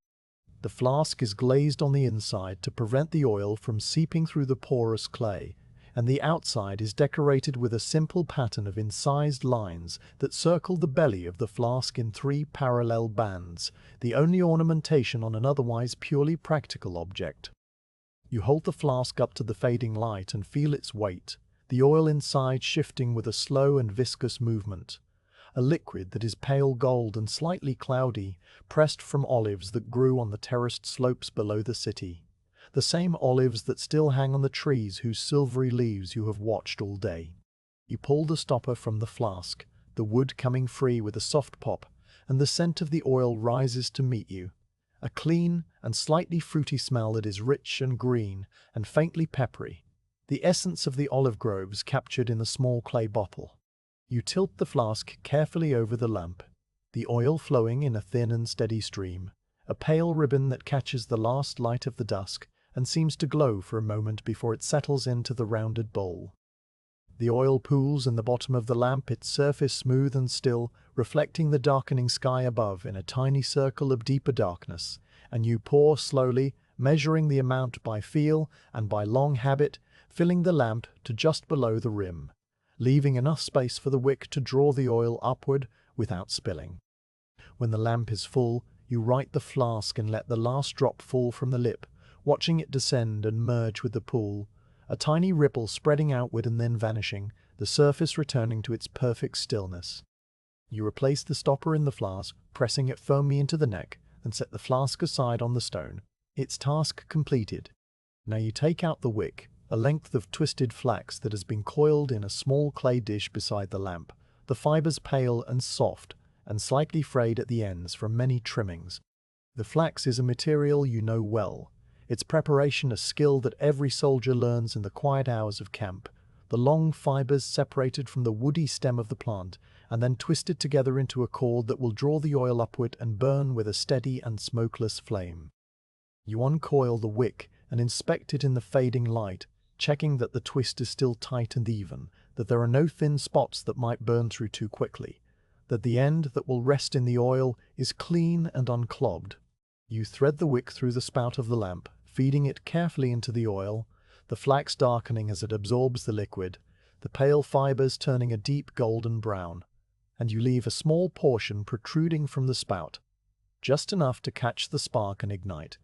The flask is glazed on the inside to prevent the oil from seeping through the porous clay, and the outside is decorated with a simple pattern of incised lines that circle the belly of the flask in 3 parallel bands, the only ornamentation on an otherwise purely practical object. You hold the flask up to the fading light and feel its weight, the oil inside shifting with a slow and viscous movement. A liquid that is pale gold and slightly cloudy, pressed from olives that grew on the terraced slopes below the city. The same olives that still hang on the trees whose silvery leaves you have watched all day. You pull the stopper from the flask, the wood coming free with a soft pop, and the scent of the oil rises to meet you. A clean and slightly fruity smell that is rich and green and faintly peppery, the essence of the olive groves captured in the small clay bottle. You tilt the flask carefully over the lamp, the oil flowing in a thin and steady stream, a pale ribbon that catches the last light of the dusk and seems to glow for a moment before it settles into the rounded bowl. The oil pools in the bottom of the lamp, its surface smooth and still, reflecting the darkening sky above in a tiny circle of deeper darkness, and you pour slowly, measuring the amount by feel and by long habit, filling the lamp to just below the rim, leaving enough space for the wick to draw the oil upward without spilling. When the lamp is full, you right the flask and let the last drop fall from the lip, watching it descend and merge with the pool, a tiny ripple spreading outward and then vanishing, the surface returning to its perfect stillness. You replace the stopper in the flask, pressing it firmly into the neck, and set the flask aside on the stone, its task completed. Now you take out the wick, a length of twisted flax that has been coiled in a small clay dish beside the lamp, the fibers pale and soft, and slightly frayed at the ends from many trimmings. The flax is a material you know well, its preparation a skill that every soldier learns in the quiet hours of camp, the long fibers separated from the woody stem of the plant, and then twisted together into a cord that will draw the oil upward and burn with a steady and smokeless flame. You uncoil the wick and inspect it in the fading light, checking that the twist is still tight and even, that there are no thin spots that might burn through too quickly, that the end that will rest in the oil is clean and unclogged. You thread the wick through the spout of the lamp, feeding it carefully into the oil, the flax darkening as it absorbs the liquid, the pale fibers turning a deep golden brown, and you leave a small portion protruding from the spout, just enough to catch the spark and ignite.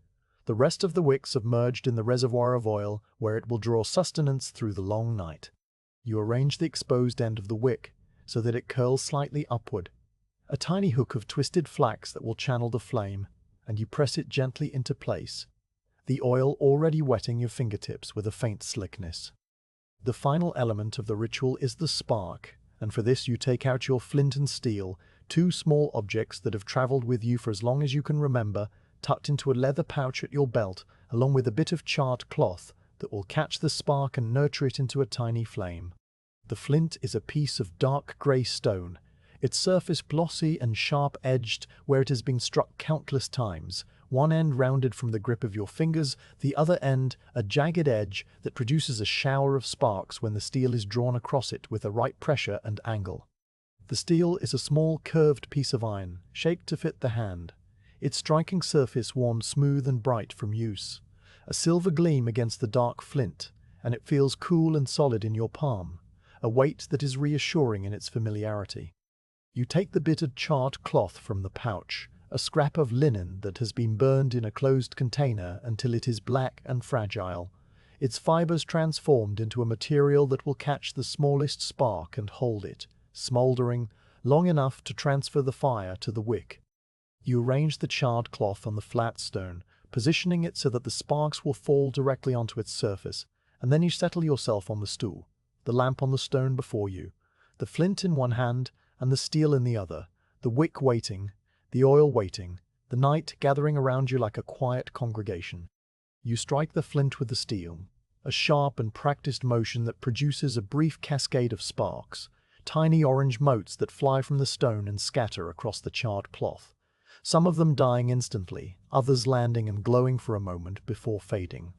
The rest of the wick submerged in the reservoir of oil where it will draw sustenance through the long night. You arrange the exposed end of the wick so that it curls slightly upward, a tiny hook of twisted flax that will channel the flame, and you press it gently into place, the oil already wetting your fingertips with a faint slickness. The final element of the ritual is the spark, and for this you take out your flint and steel, two small objects that have traveled with you for as long as you can remember, tucked into a leather pouch at your belt, along with a bit of charred cloth that will catch the spark and nurture it into a tiny flame. The flint is a piece of dark grey stone, its surface glossy and sharp-edged where it has been struck countless times, one end rounded from the grip of your fingers, the other end a jagged edge that produces a shower of sparks when the steel is drawn across it with the right pressure and angle. The steel is a small curved piece of iron, shaped to fit the hand, its striking surface worn smooth and bright from use, a silver gleam against the dark flint, and it feels cool and solid in your palm, a weight that is reassuring in its familiarity. You take the bit of charred cloth from the pouch, a scrap of linen that has been burned in a closed container until it is black and fragile, its fibers transformed into a material that will catch the smallest spark and hold it, smouldering, long enough to transfer the fire to the wick. You arrange the charred cloth on the flat stone, positioning it so that the sparks will fall directly onto its surface, and then you settle yourself on the stool, the lamp on the stone before you, the flint in one hand and the steel in the other, the wick waiting, the oil waiting, the night gathering around you like a quiet congregation. You strike the flint with the steel, a sharp and practiced motion that produces a brief cascade of sparks, tiny orange motes that fly from the stone and scatter across the charred cloth, some of them dying instantly, others landing and glowing for a moment before fading.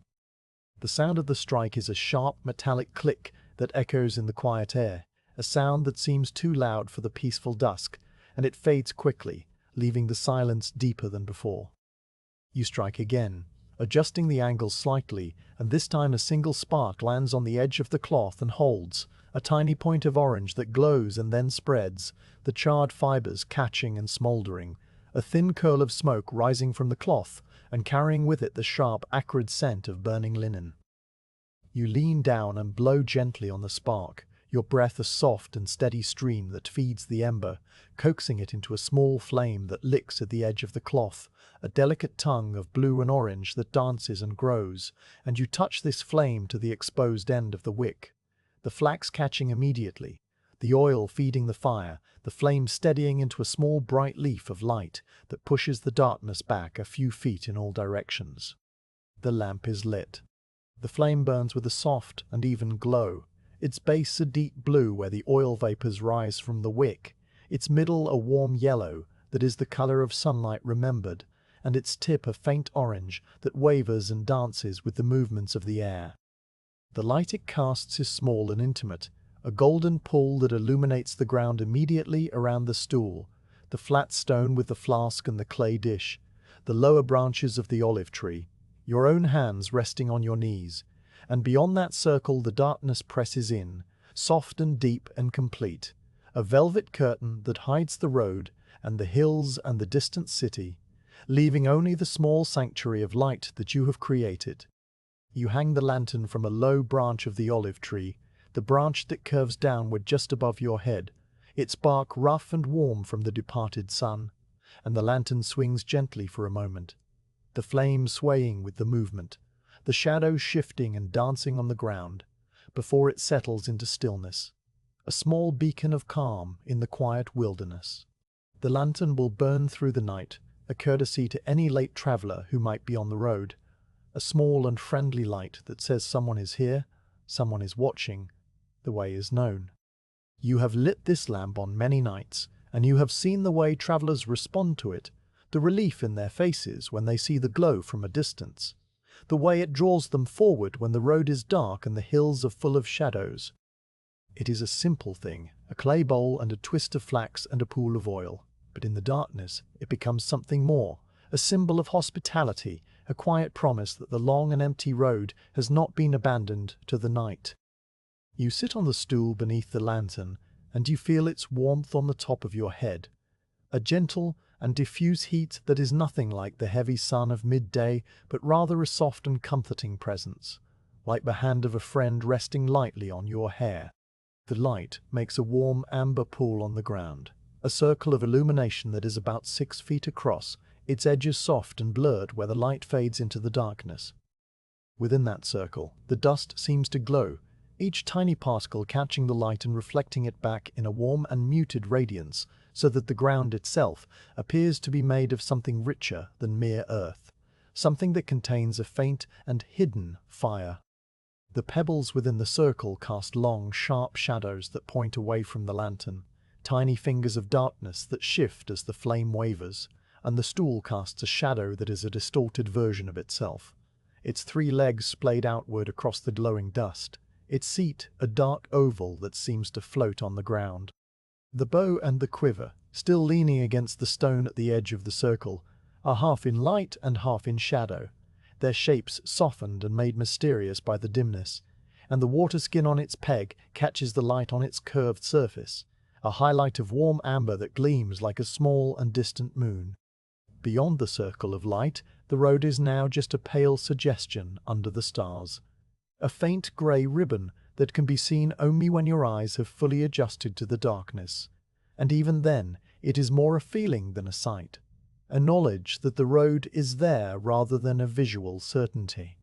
The sound of the strike is a sharp metallic click that echoes in the quiet air, a sound that seems too loud for the peaceful dusk, and it fades quickly, leaving the silence deeper than before. You strike again, adjusting the angle slightly, and this time a single spark lands on the edge of the cloth and holds, a tiny point of orange that glows and then spreads, the charred fibers catching and smouldering, a thin curl of smoke rising from the cloth and carrying with it the sharp, acrid scent of burning linen. You lean down and blow gently on the spark, your breath a soft and steady stream that feeds the ember, coaxing it into a small flame that licks at the edge of the cloth, a delicate tongue of blue and orange that dances and grows, and you touch this flame to the exposed end of the wick, the flax catching immediately, the oil feeding the fire, the flame steadying into a small bright leaf of light that pushes the darkness back a few feet in all directions. The lamp is lit. The flame burns with a soft and even glow, its base a deep blue where the oil vapors rise from the wick, its middle a warm yellow that is the color of sunlight remembered, and its tip a faint orange that wavers and dances with the movements of the air. The light it casts is small and intimate, a golden pool that illuminates the ground immediately around the stool, the flat stone with the flask and the clay dish, the lower branches of the olive tree, your own hands resting on your knees, and beyond that circle the darkness presses in, soft and deep and complete, a velvet curtain that hides the road and the hills and the distant city, leaving only the small sanctuary of light that you have created. You hang the lantern from a low branch of the olive tree, the branch that curves downward just above your head, its bark rough and warm from the departed sun, and the lantern swings gently for a moment, the flame swaying with the movement, the shadows shifting and dancing on the ground, before it settles into stillness, a small beacon of calm in the quiet wilderness. The lantern will burn through the night, a courtesy to any late traveler who might be on the road, a small and friendly light that says someone is here, someone is watching, the way is known. You have lit this lamp on many nights, and you have seen the way travelers respond to it, the relief in their faces when they see the glow from a distance, the way it draws them forward when the road is dark and the hills are full of shadows. It is a simple thing, a clay bowl and a twist of flax and a pool of oil. But in the darkness, it becomes something more, a symbol of hospitality, a quiet promise that the long and empty road has not been abandoned to the night. You sit on the stool beneath the lantern, and you feel its warmth on the top of your head, a gentle and diffuse heat that is nothing like the heavy sun of midday, but rather a soft and comforting presence, like the hand of a friend resting lightly on your hair. The light makes a warm amber pool on the ground, a circle of illumination that is about 6 feet across, its edges soft and blurred where the light fades into the darkness. Within that circle, the dust seems to glow, each tiny particle catching the light and reflecting it back in a warm and muted radiance, so that the ground itself appears to be made of something richer than mere earth, something that contains a faint and hidden fire. The pebbles within the circle cast long, sharp shadows that point away from the lantern, tiny fingers of darkness that shift as the flame wavers, and the stool casts a shadow that is a distorted version of itself, its 3 legs splayed outward across the glowing dust, its seat a dark oval that seems to float on the ground. The bow and the quiver, still leaning against the stone at the edge of the circle, are half in light and half in shadow, their shapes softened and made mysterious by the dimness, and the water skin on its peg catches the light on its curved surface, a highlight of warm amber that gleams like a small and distant moon. Beyond the circle of light, the road is now just a pale suggestion under the stars, a faint grey ribbon that can be seen only when your eyes have fully adjusted to the darkness, and even then it is more a feeling than a sight, a knowledge that the road is there rather than a visual certainty.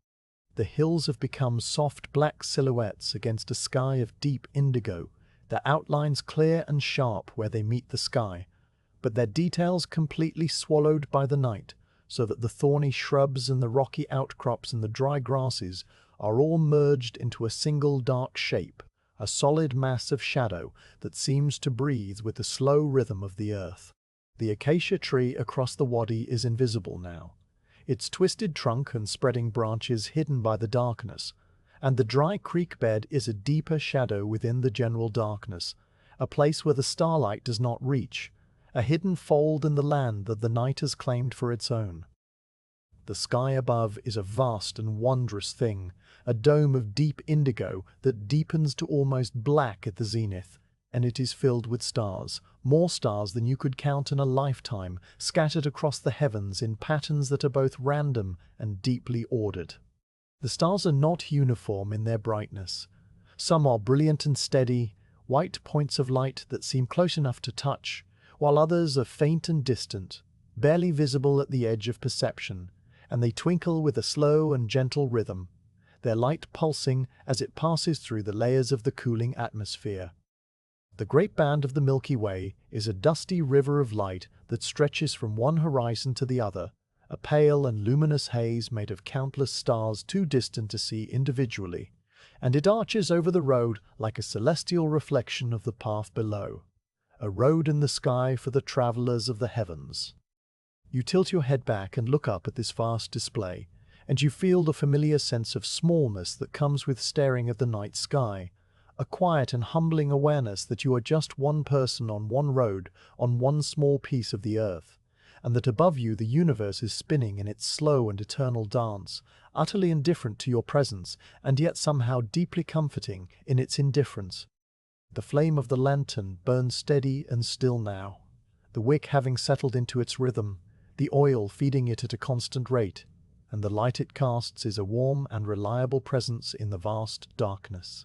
The hills have become soft black silhouettes against a sky of deep indigo, their outlines clear and sharp where they meet the sky, but their details completely swallowed by the night, so that the thorny shrubs and the rocky outcrops and the dry grasses are all merged into a single dark shape, a solid mass of shadow that seems to breathe with the slow rhythm of the earth. The acacia tree across the wadi is invisible now, its twisted trunk and spreading branches hidden by the darkness, and the dry creek bed is a deeper shadow within the general darkness, a place where the starlight does not reach, a hidden fold in the land that the night has claimed for its own. The sky above is a vast and wondrous thing, a dome of deep indigo that deepens to almost black at the zenith, and it is filled with stars, more stars than you could count in a lifetime, scattered across the heavens in patterns that are both random and deeply ordered. The stars are not uniform in their brightness. Some are brilliant and steady, white points of light that seem close enough to touch, while others are faint and distant, barely visible at the edge of perception, and they twinkle with a slow and gentle rhythm, their light pulsing as it passes through the layers of the cooling atmosphere. The great band of the Milky Way is a dusty river of light that stretches from one horizon to the other, a pale and luminous haze made of countless stars too distant to see individually, and it arches over the road like a celestial reflection of the path below, a road in the sky for the travelers of the heavens. You tilt your head back and look up at this vast display, and you feel the familiar sense of smallness that comes with staring at the night sky, a quiet and humbling awareness that you are just one person on one road, on one small piece of the earth, and that above you the universe is spinning in its slow and eternal dance, utterly indifferent to your presence, and yet somehow deeply comforting in its indifference. The flame of the lantern burns steady and still now, the wick having settled into its rhythm, the oil feeding it at a constant rate, and the light it casts is a warm and reliable presence in the vast darkness.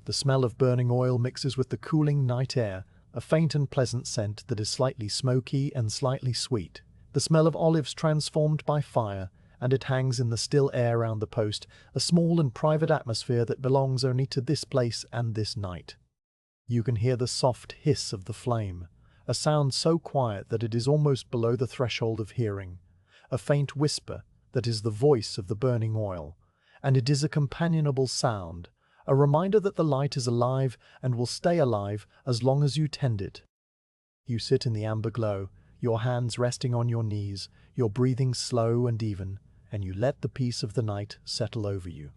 The smell of burning oil mixes with the cooling night air, a faint and pleasant scent that is slightly smoky and slightly sweet, the smell of olives transformed by fire, and it hangs in the still air round the post, a small and private atmosphere that belongs only to this place and this night. You can hear the soft hiss of the flame, a sound so quiet that it is almost below the threshold of hearing, a faint whisper that is the voice of the burning oil, and it is a companionable sound, a reminder that the light is alive and will stay alive as long as you tend it. You sit in the amber glow, your hands resting on your knees, your breathing slow and even, and you let the peace of the night settle over you.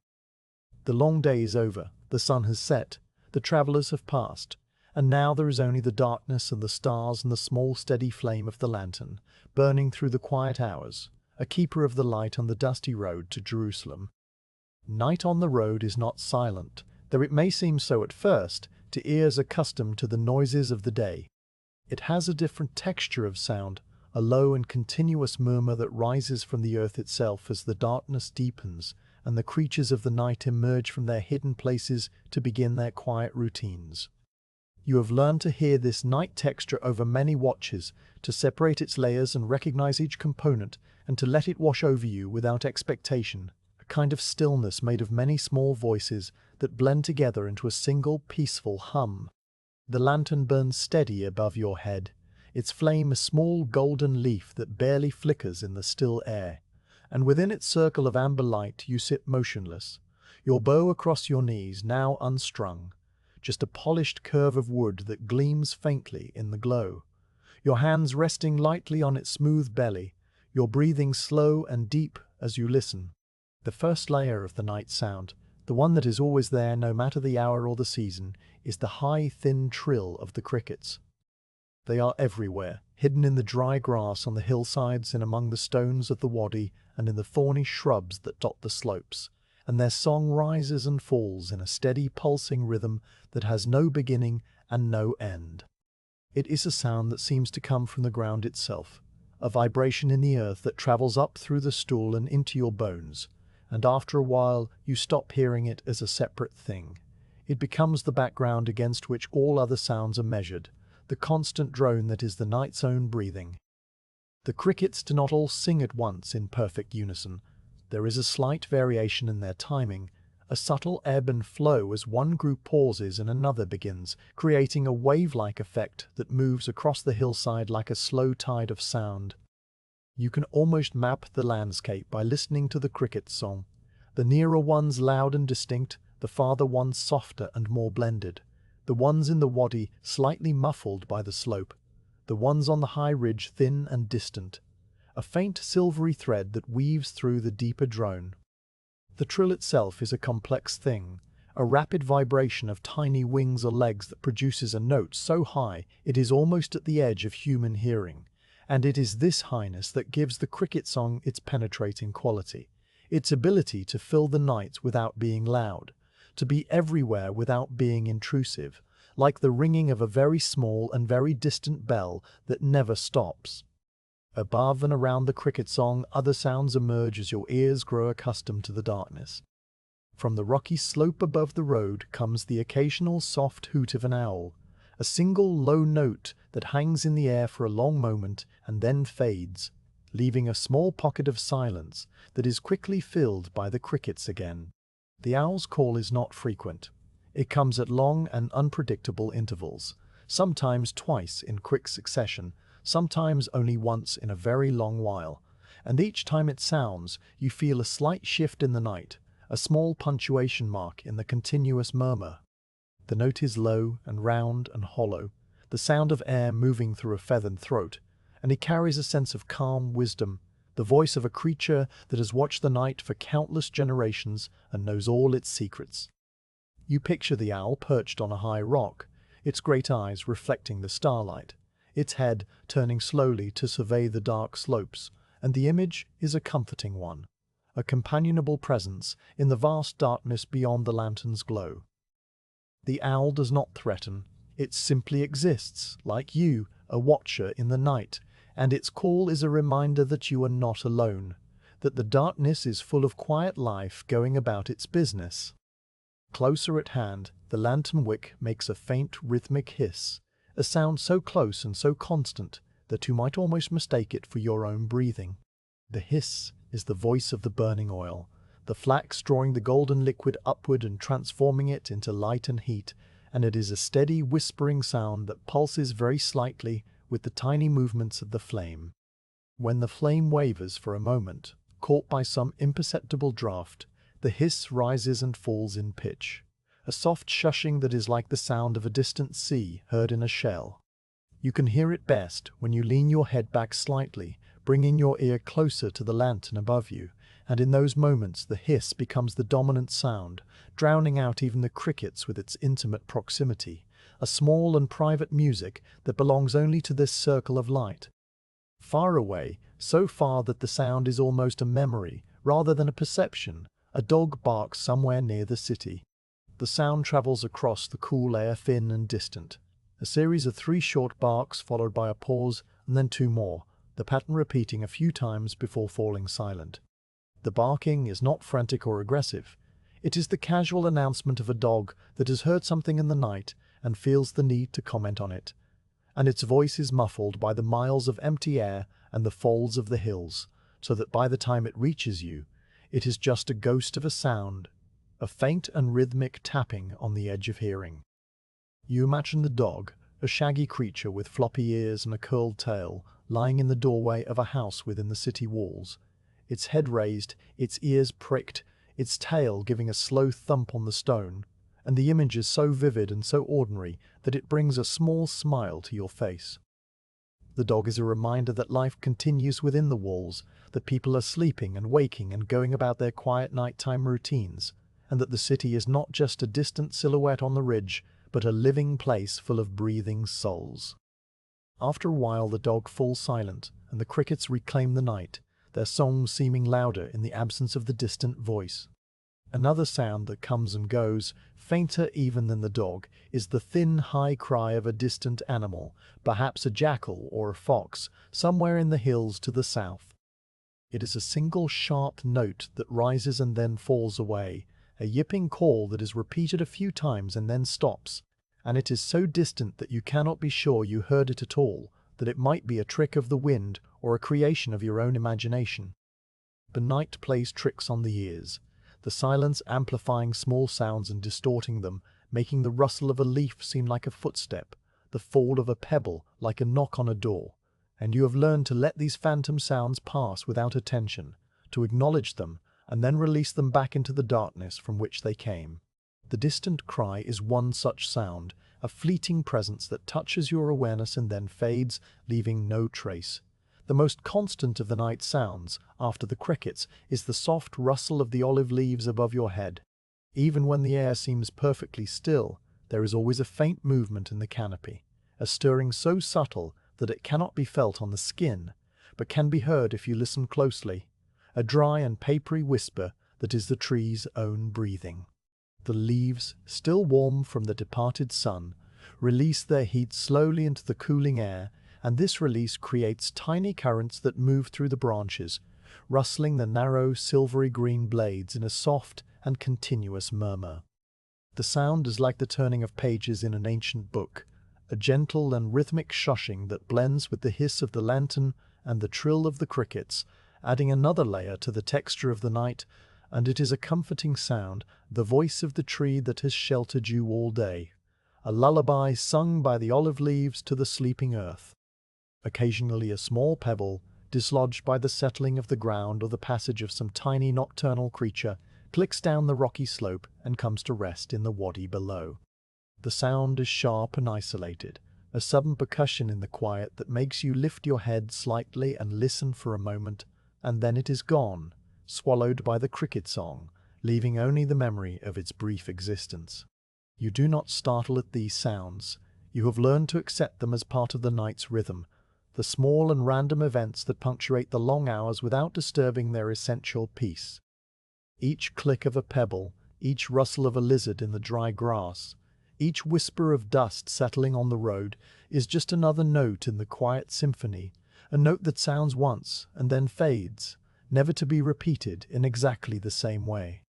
The long day is over, the sun has set, the travelers have passed, and now there is only the darkness and the stars and the small steady flame of the lantern, burning through the quiet hours, a keeper of the light on the dusty road to Jerusalem. Night on the road is not silent, though it may seem so at first, to ears accustomed to the noises of the day. It has a different texture of sound, a low and continuous murmur that rises from the earth itself as the darkness deepens and the creatures of the night emerge from their hidden places to begin their quiet routines. You have learned to hear this night texture over many watches, to separate its layers and recognize each component, and to let it wash over you without expectation, a kind of stillness made of many small voices that blend together into a single peaceful hum. The lantern burns steady above your head, its flame a small golden leaf that barely flickers in the still air, and within its circle of amber light you sit motionless, your bow across your knees now unstrung, just a polished curve of wood that gleams faintly in the glow, your hands resting lightly on its smooth belly, your breathing slow and deep as you listen. The first layer of the night sound, the one that is always there no matter the hour or the season, is the high, thin trill of the crickets. They are everywhere, hidden in the dry grass on the hillsides and among the stones of the wadi and in the thorny shrubs that dot the slopes, and their song rises and falls in a steady pulsing rhythm that has no beginning and no end. It is a sound that seems to come from the ground itself, a vibration in the earth that travels up through the stool and into your bones, and after a while you stop hearing it as a separate thing. It becomes the background against which all other sounds are measured, the constant drone that is the night's own breathing. The crickets do not all sing at once in perfect unison. There is a slight variation in their timing, a subtle ebb and flow as one group pauses and another begins, creating a wave-like effect that moves across the hillside like a slow tide of sound. You can almost map the landscape by listening to the cricket's song, the nearer ones loud and distinct, the farther ones softer and more blended, the ones in the wadi slightly muffled by the slope, the ones on the high ridge thin and distant, a faint silvery thread that weaves through the deeper drone. The trill itself is a complex thing, a rapid vibration of tiny wings or legs that produces a note so high it is almost at the edge of human hearing, and it is this highness that gives the cricket song its penetrating quality, its ability to fill the night without being loud, to be everywhere without being intrusive, like the ringing of a very small and very distant bell that never stops. Above and around the cricket song, other sounds emerge as your ears grow accustomed to the darkness. From the rocky slope above the road comes the occasional soft hoot of an owl, a single low note that hangs in the air for a long moment and then fades, leaving a small pocket of silence that is quickly filled by the crickets again. The owl's call is not frequent. It comes at long and unpredictable intervals, sometimes twice in quick succession, sometimes only once in a very long while, and each time it sounds, you feel a slight shift in the night, a small punctuation mark in the continuous murmur. The note is low and round and hollow, the sound of air moving through a feathered throat, and it carries a sense of calm wisdom, the voice of a creature that has watched the night for countless generations and knows all its secrets. You picture the owl perched on a high rock, its great eyes reflecting the starlight, its head turning slowly to survey the dark slopes, and the image is a comforting one, a companionable presence in the vast darkness beyond the lantern's glow. The owl does not threaten, it simply exists, like you, a watcher in the night, and its call is a reminder that you are not alone, that the darkness is full of quiet life going about its business. Closer at hand, the lantern wick makes a faint rhythmic hiss, a sound so close and so constant that you might almost mistake it for your own breathing. The hiss is the voice of the burning oil, the flax drawing the golden liquid upward and transforming it into light and heat, and it is a steady whispering sound that pulses very slightly with the tiny movements of the flame. When the flame wavers for a moment, caught by some imperceptible draught, the hiss rises and falls in pitch, a soft shushing that is like the sound of a distant sea heard in a shell. You can hear it best when you lean your head back slightly, bringing your ear closer to the lantern above you, and in those moments the hiss becomes the dominant sound, drowning out even the crickets with its intimate proximity, a small and private music that belongs only to this circle of light. Far away, so far that the sound is almost a memory, rather than a perception, a dog barks somewhere near the city. The sound travels across the cool air, thin and distant. A series of 3 short barks followed by a pause and then 2 more, the pattern repeating a few times before falling silent. The barking is not frantic or aggressive. It is the casual announcement of a dog that has heard something in the night and feels the need to comment on it. And its voice is muffled by the miles of empty air and the folds of the hills, so that by the time it reaches you, it is just a ghost of a sound, a faint and rhythmic tapping on the edge of hearing. You imagine the dog, a shaggy creature with floppy ears and a curled tail, lying in the doorway of a house within the city walls, its head raised, its ears pricked, its tail giving a slow thump on the stone, and the image is so vivid and so ordinary that it brings a small smile to your face. The dog is a reminder that life continues within the walls, that people are sleeping and waking and going about their quiet nighttime routines, and that the city is not just a distant silhouette on the ridge, but a living place full of breathing souls. After a while the dog falls silent, and the crickets reclaim the night, their songs seeming louder in the absence of the distant voice. Another sound that comes and goes, fainter even than the dog, is the thin, high cry of a distant animal, perhaps a jackal or a fox, somewhere in the hills to the south. It is a single sharp note that rises and then falls away, a yipping call that is repeated a few times and then stops, and it is so distant that you cannot be sure you heard it at all, that it might be a trick of the wind or a creation of your own imagination. But night plays tricks on the ears, the silence amplifying small sounds and distorting them, making the rustle of a leaf seem like a footstep, the fall of a pebble like a knock on a door, and you have learned to let these phantom sounds pass without attention, to acknowledge them, and then release them back into the darkness from which they came. The distant cry is one such sound, a fleeting presence that touches your awareness and then fades, leaving no trace. The most constant of the night sounds, after the crickets, is the soft rustle of the olive leaves above your head. Even when the air seems perfectly still, there is always a faint movement in the canopy, a stirring so subtle that it cannot be felt on the skin, but can be heard if you listen closely, a dry and papery whisper that is the tree's own breathing. The leaves, still warm from the departed sun, release their heat slowly into the cooling air, and this release creates tiny currents that move through the branches, rustling the narrow silvery green blades in a soft and continuous murmur. The sound is like the turning of pages in an ancient book, a gentle and rhythmic shushing that blends with the hiss of the lantern and the trill of the crickets, adding another layer to the texture of the night, and it is a comforting sound, the voice of the tree that has sheltered you all day, a lullaby sung by the olive leaves to the sleeping earth. Occasionally a small pebble, dislodged by the settling of the ground or the passage of some tiny nocturnal creature, clicks down the rocky slope and comes to rest in the wadi below. The sound is sharp and isolated, a sudden percussion in the quiet that makes you lift your head slightly and listen for a moment, and then it is gone, swallowed by the cricket song, leaving only the memory of its brief existence. You do not startle at these sounds. You have learned to accept them as part of the night's rhythm, the small and random events that punctuate the long hours without disturbing their essential peace. Each click of a pebble, each rustle of a lizard in the dry grass, each whisper of dust settling on the road is just another note in the quiet symphony, a note that sounds once and then fades, never to be repeated in exactly the same way.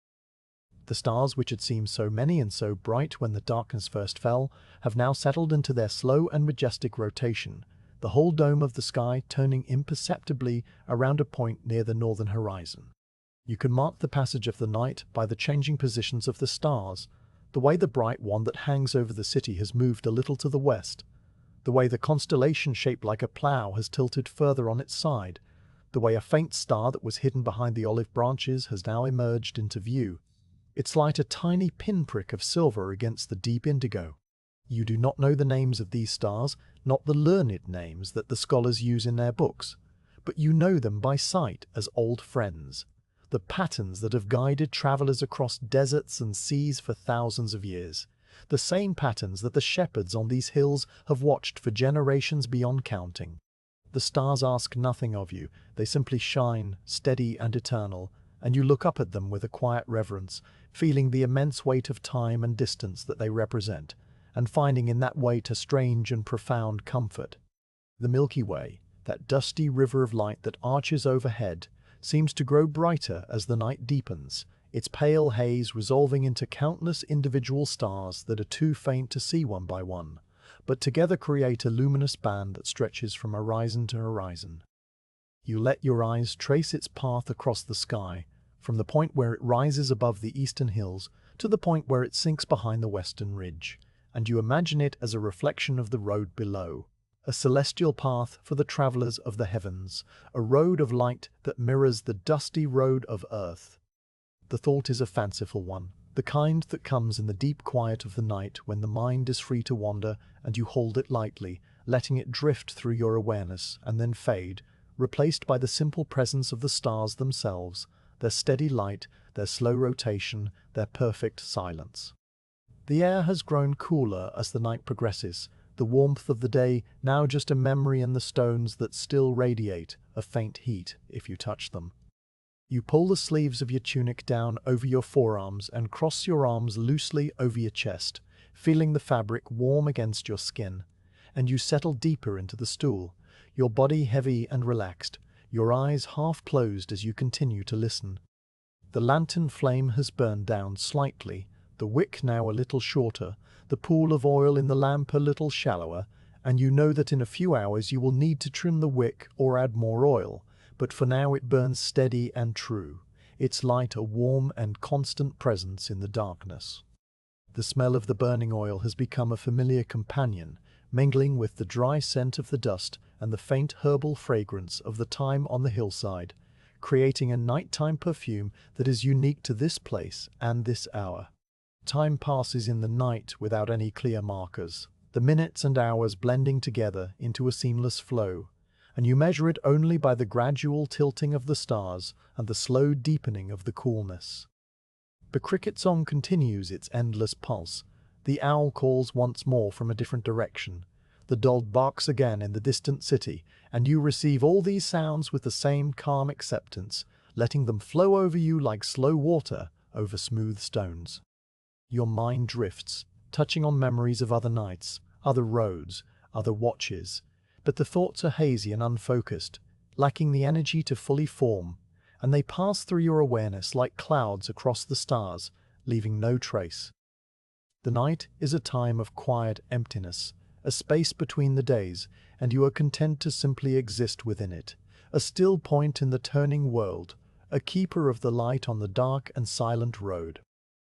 The stars, which had seemed so many and so bright when the darkness first fell, have now settled into their slow and majestic rotation, the whole dome of the sky turning imperceptibly around a point near the northern horizon. You can mark the passage of the night by the changing positions of the stars, the way the bright one that hangs over the city has moved a little to the west, the way the constellation shaped like a plough has tilted further on its side, the way a faint star that was hidden behind the olive branches has now emerged into view, its light a tiny pinprick of silver against the deep indigo. You do not know the names of these stars, not the learned names that the scholars use in their books, but you know them by sight as old friends. the patterns that have guided travelers across deserts and seas for thousands of years, the same patterns that the shepherds on these hills have watched for generations beyond counting. The stars ask nothing of you, they simply shine, steady and eternal, and you look up at them with a quiet reverence, feeling the immense weight of time and distance that they represent, and finding in that weight a strange and profound comfort. The Milky Way, that dusty river of light that arches overhead, seems to grow brighter as the night deepens, its pale haze resolving into countless individual stars that are too faint to see one by one, but together create a luminous band that stretches from horizon to horizon. You let your eyes trace its path across the sky, from the point where it rises above the eastern hills to the point where it sinks behind the western ridge, and you imagine it as a reflection of the road below, a celestial path for the travelers of the heavens, a road of light that mirrors the dusty road of earth. The thought is a fanciful one, the kind that comes in the deep quiet of the night when the mind is free to wander and you hold it lightly, letting it drift through your awareness and then fade, replaced by the simple presence of the stars themselves, their steady light, their slow rotation, their perfect silence. The air has grown cooler as the night progresses, the warmth of the day now just a memory in the stones that still radiate a faint heat if you touch them. You pull the sleeves of your tunic down over your forearms and cross your arms loosely over your chest, feeling the fabric warm against your skin, and you settle deeper into the stool, your body heavy and relaxed, your eyes half closed as you continue to listen. The lantern flame has burned down slightly, the wick now a little shorter, the pool of oil in the lamp a little shallower, and you know that in a few hours you will need to trim the wick or add more oil, but for now it burns steady and true, its light a warm and constant presence in the darkness. The smell of the burning oil has become a familiar companion, mingling with the dry scent of the dust and the faint herbal fragrance of the thyme on the hillside, creating a nighttime perfume that is unique to this place and this hour. Time passes in the night without any clear markers, the minutes and hours blending together into a seamless flow, and you measure it only by the gradual tilting of the stars and the slow deepening of the coolness. The cricket song continues its endless pulse. The owl calls once more from a different direction. The dog barks again in the distant city, and you receive all these sounds with the same calm acceptance, letting them flow over you like slow water over smooth stones. Your mind drifts, touching on memories of other nights, other roads, other watches, but the thoughts are hazy and unfocused, lacking the energy to fully form, and they pass through your awareness like clouds across the stars, leaving no trace. The night is a time of quiet emptiness, a space between the days, and you are content to simply exist within it, a still point in the turning world, a keeper of the light on the dark and silent road.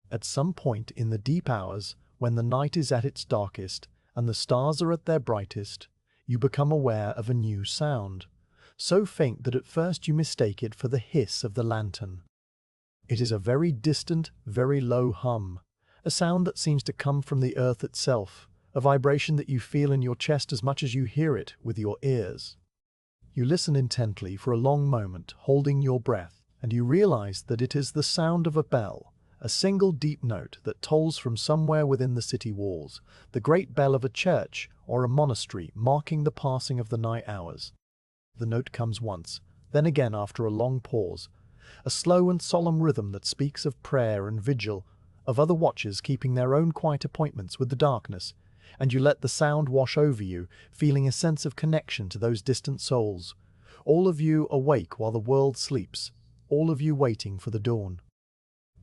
At some point in the deep hours, when the night is at its darkest and the stars are at their brightest, you become aware of a new sound, so faint that at first you mistake it for the hiss of the lantern. It is a very distant, very low hum, a sound that seems to come from the earth itself, a vibration that you feel in your chest as much as you hear it with your ears. You listen intently for a long moment, holding your breath, and you realize that it is the sound of a bell, a single deep note that tolls from somewhere within the city walls, the great bell of a church or a monastery marking the passing of the night hours. The note comes once, then again after a long pause, a slow and solemn rhythm that speaks of prayer and vigil, of other watchers keeping their own quiet appointments with the darkness, and you let the sound wash over you, feeling a sense of connection to those distant souls, all of you awake while the world sleeps, all of you waiting for the dawn.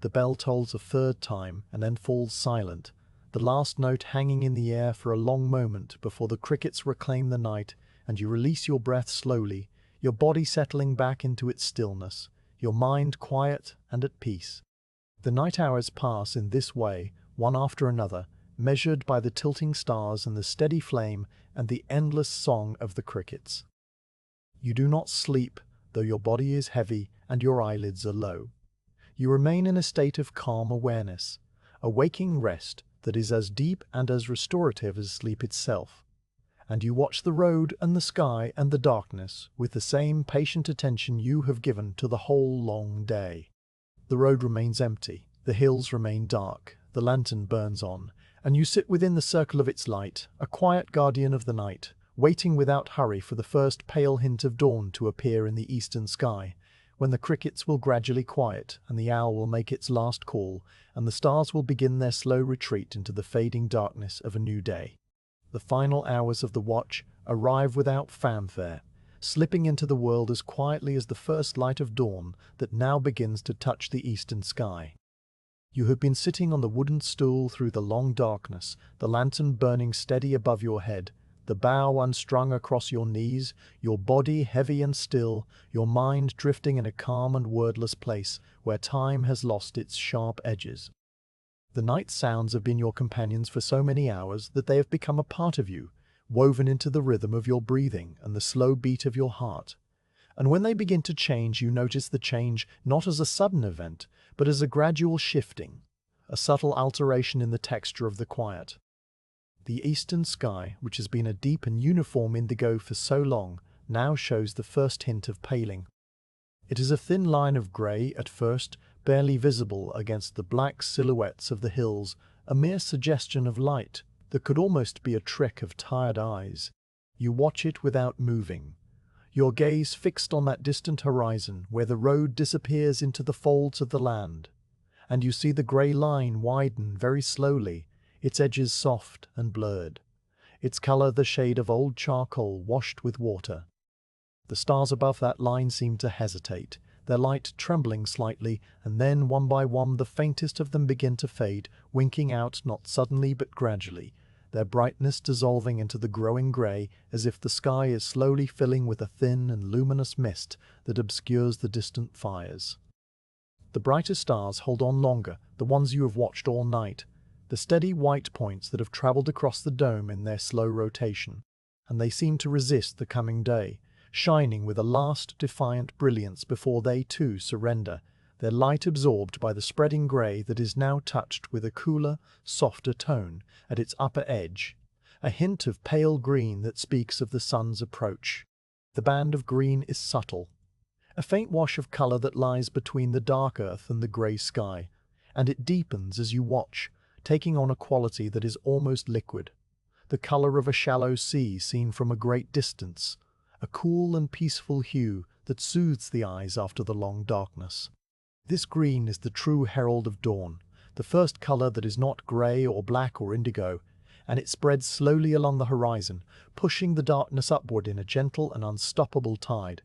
The bell tolls a third time and then falls silent, the last note hanging in the air for a long moment before the crickets reclaim the night and you release your breath slowly, your body settling back into its stillness, your mind quiet and at peace. The night hours pass in this way, one after another, measured by the tilting stars and the steady flame and the endless song of the crickets. You do not sleep, though your body is heavy and your eyelids are low. You remain in a state of calm awareness, a waking rest that is as deep and as restorative as sleep itself. and you watch the road and the sky and the darkness with the same patient attention you have given to the whole long day. The road remains empty, the hills remain dark, the lantern burns on, and you sit within the circle of its light, a quiet guardian of the night, waiting without hurry for the first pale hint of dawn to appear in the eastern sky, when the crickets will gradually quiet, and the owl will make its last call, and the stars will begin their slow retreat into the fading darkness of a new day. The final hours of the watch arrive without fanfare, slipping into the world as quietly as the first light of dawn that now begins to touch the eastern sky. You have been sitting on the wooden stool through the long darkness, the lantern burning steady above your head, the bough unstrung across your knees, your body heavy and still, your mind drifting in a calm and wordless place where time has lost its sharp edges. The night sounds have been your companions for so many hours that they have become a part of you, woven into the rhythm of your breathing and the slow beat of your heart. And when they begin to change, you notice the change not as a sudden event, but as a gradual shifting, a subtle alteration in the texture of the quiet. The eastern sky, which has been a deep and uniform indigo for so long, now shows the first hint of paling. It is a thin line of grey at first, barely visible against the black silhouettes of the hills, a mere suggestion of light that could almost be a trick of tired eyes. You watch it without moving, your gaze fixed on that distant horizon where the road disappears into the folds of the land, and you see the grey line widen very slowly, its edges soft and blurred, its color the shade of old charcoal washed with water. The stars above that line seem to hesitate, their light trembling slightly, and then one by one the faintest of them begin to fade, winking out not suddenly but gradually, their brightness dissolving into the growing grey as if the sky is slowly filling with a thin and luminous mist that obscures the distant fires. The brighter stars hold on longer, the ones you have watched all night, the steady white points that have travelled across the dome in their slow rotation, and they seem to resist the coming day, shining with a last defiant brilliance before they too surrender, their light absorbed by the spreading grey that is now touched with a cooler, softer tone at its upper edge, a hint of pale green that speaks of the sun's approach. The band of green is subtle, a faint wash of colour that lies between the dark earth and the grey sky, and it deepens as you watch, taking on a quality that is almost liquid, the colour of a shallow sea seen from a great distance, a cool and peaceful hue that soothes the eyes after the long darkness. This green is the true herald of dawn, the first colour that is not grey or black or indigo, and it spreads slowly along the horizon, pushing the darkness upward in a gentle and unstoppable tide.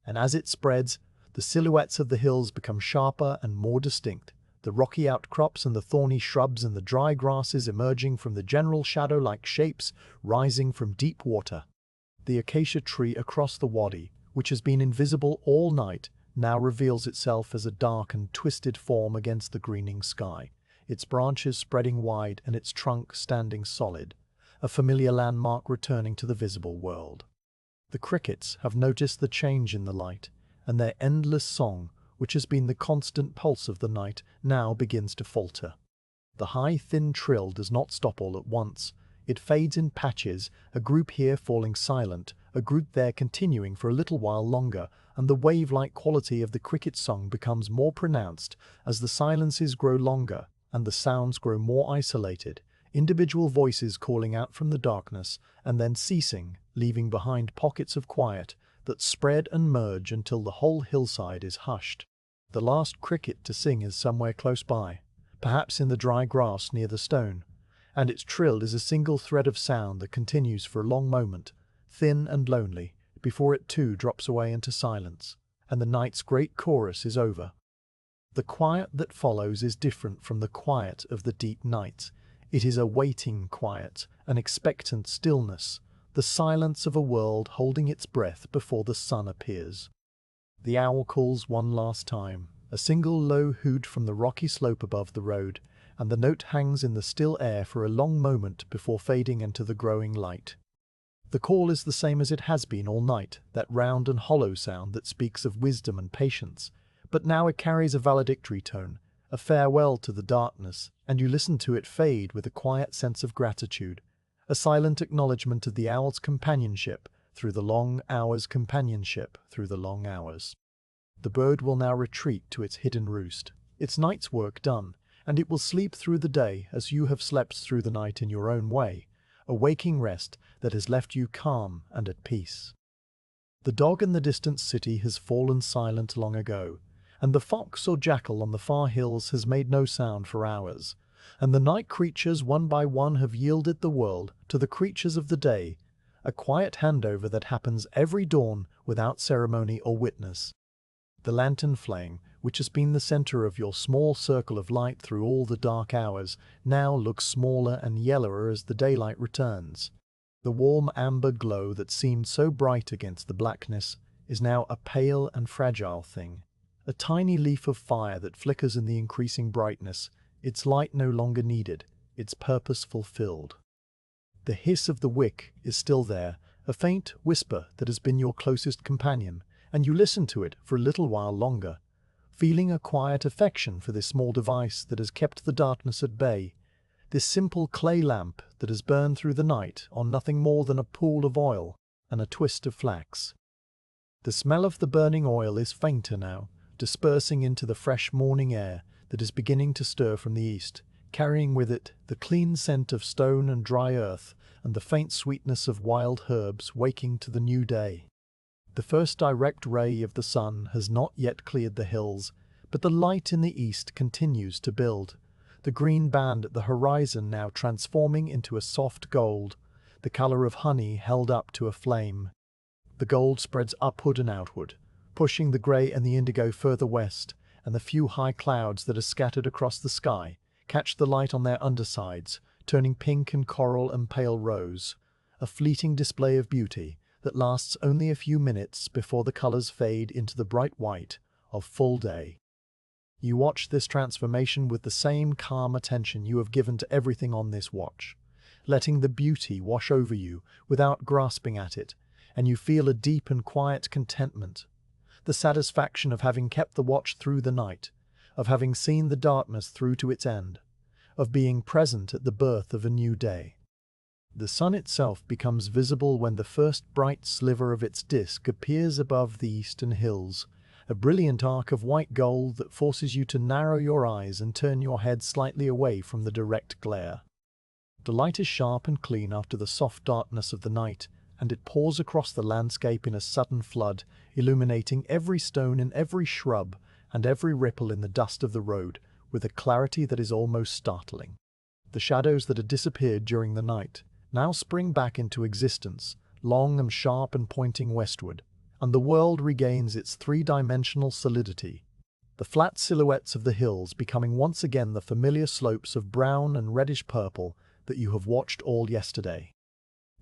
And as it spreads, the silhouettes of the hills become sharper and more distinct, the rocky outcrops and the thorny shrubs and the dry grasses emerging from the general shadow like shapes rising from deep water. The acacia tree across the wadi, which has been invisible all night, now reveals itself as a dark and twisted form against the greening sky, its branches spreading wide and its trunk standing solid, a familiar landmark returning to the visible world. The crickets have noticed the change in the light, and their endless song, which has been the constant pulse of the night, now begins to falter. The high, thin trill does not stop all at once. It fades in patches, a group here falling silent, a group there continuing for a little while longer, and the wave-like quality of the cricket song becomes more pronounced as the silences grow longer and the sounds grow more isolated, individual voices calling out from the darkness and then ceasing, leaving behind pockets of quiet that spread and merge until the whole hillside is hushed. The last cricket to sing is somewhere close by, perhaps in the dry grass near the stone, and its trill is a single thread of sound that continues for a long moment, thin and lonely, before it too drops away into silence, and the night's great chorus is over. The quiet that follows is different from the quiet of the deep night. It is a waiting quiet, an expectant stillness, the silence of a world holding its breath before the sun appears. The owl calls one last time, a single low hoot from the rocky slope above the road, and the note hangs in the still air for a long moment before fading into the growing light. The call is the same as it has been all night, that round and hollow sound that speaks of wisdom and patience, but now it carries a valedictory tone, a farewell to the darkness, and you listen to it fade with a quiet sense of gratitude, a silent acknowledgement of the owl's companionship through the long hours. The bird will now retreat to its hidden roost, its night's work done, and it will sleep through the day as you have slept through the night in your own way, a waking rest that has left you calm and at peace. The dog in the distant city has fallen silent long ago, and the fox or jackal on the far hills has made no sound for hours, and the night creatures one by one have yielded the world to the creatures of the day, a quiet handover that happens every dawn without ceremony or witness. The lantern flame, which has been the center of your small circle of light through all the dark hours, now looks smaller and yellower as the daylight returns. The warm amber glow that seemed so bright against the blackness is now a pale and fragile thing, a tiny leaf of fire that flickers in the increasing brightness, its light no longer needed, its purpose fulfilled. The hiss of the wick is still there, a faint whisper that has been your closest companion, and you listen to it for a little while longer, feeling a quiet affection for this small device that has kept the darkness at bay, this simple clay lamp that has burned through the night on nothing more than a pool of oil and a twist of flax. The smell of the burning oil is fainter now, dispersing into the fresh morning air that is beginning to stir from the east, carrying with it the clean scent of stone and dry earth and the faint sweetness of wild herbs waking to the new day. The first direct ray of the sun has not yet cleared the hills, but the light in the east continues to build, the green band at the horizon now transforming into a soft gold, the color of honey held up to a flame. The gold spreads upward and outward, pushing the gray and the indigo further west, and the few high clouds that are scattered across the sky catch the light on their undersides, turning pink and coral and pale rose, a fleeting display of beauty that lasts only a few minutes before the colors fade into the bright white of full day. You watch this transformation with the same calm attention you have given to everything on this watch, letting the beauty wash over you without grasping at it, and you feel a deep and quiet contentment, the satisfaction of having kept the watch through the night, of having seen the darkness through to its end, of being present at the birth of a new day. The sun itself becomes visible when the first bright sliver of its disk appears above the eastern hills, a brilliant arc of white gold that forces you to narrow your eyes and turn your head slightly away from the direct glare. The light is sharp and clean after the soft darkness of the night, and it pours across the landscape in a sudden flood, illuminating every stone and every shrub and every ripple in the dust of the road with a clarity that is almost startling. The shadows that had disappeared during the night now spring back into existence, long and sharp and pointing westward, and the world regains its three-dimensional solidity, the flat silhouettes of the hills becoming once again the familiar slopes of brown and reddish-purple that you have watched all yesterday.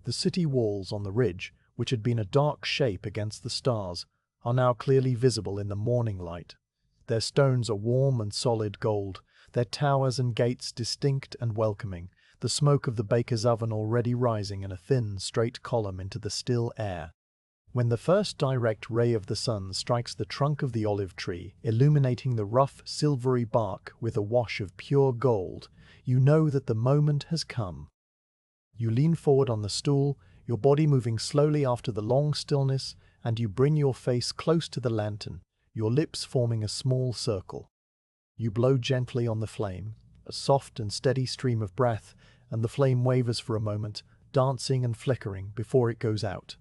The city walls on the ridge, which had been a dark shape against the stars, are now clearly visible in the morning light. Their stones are warm and solid gold, their towers and gates distinct and welcoming, the smoke of the baker's oven already rising in a thin, straight column into the still air. When the first direct ray of the sun strikes the trunk of the olive tree, illuminating the rough, silvery bark with a wash of pure gold, you know that the moment has come. You lean forward on the stool, your body moving slowly after the long stillness, and you bring your face close to the lantern, your lips forming a small circle. You blow gently on the flame, a soft and steady stream of breath, and the flame wavers for a moment, dancing and flickering before it goes out.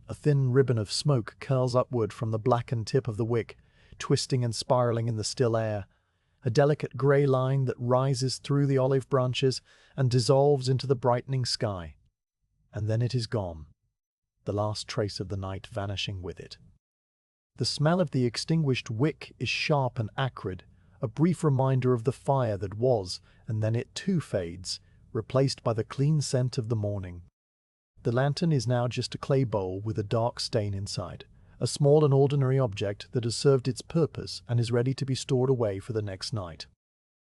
A thin ribbon of smoke curls upward from the blackened tip of the wick, twisting and spiraling in the still air, a delicate grey line that rises through the olive branches and dissolves into the brightening sky. And then it is gone, the last trace of the night vanishing with it. The smell of the extinguished wick is sharp and acrid, a brief reminder of the fire that was, and then it too fades, replaced by the clean scent of the morning. The lantern is now just a clay bowl with a dark stain inside, a small and ordinary object that has served its purpose and is ready to be stored away for the next night.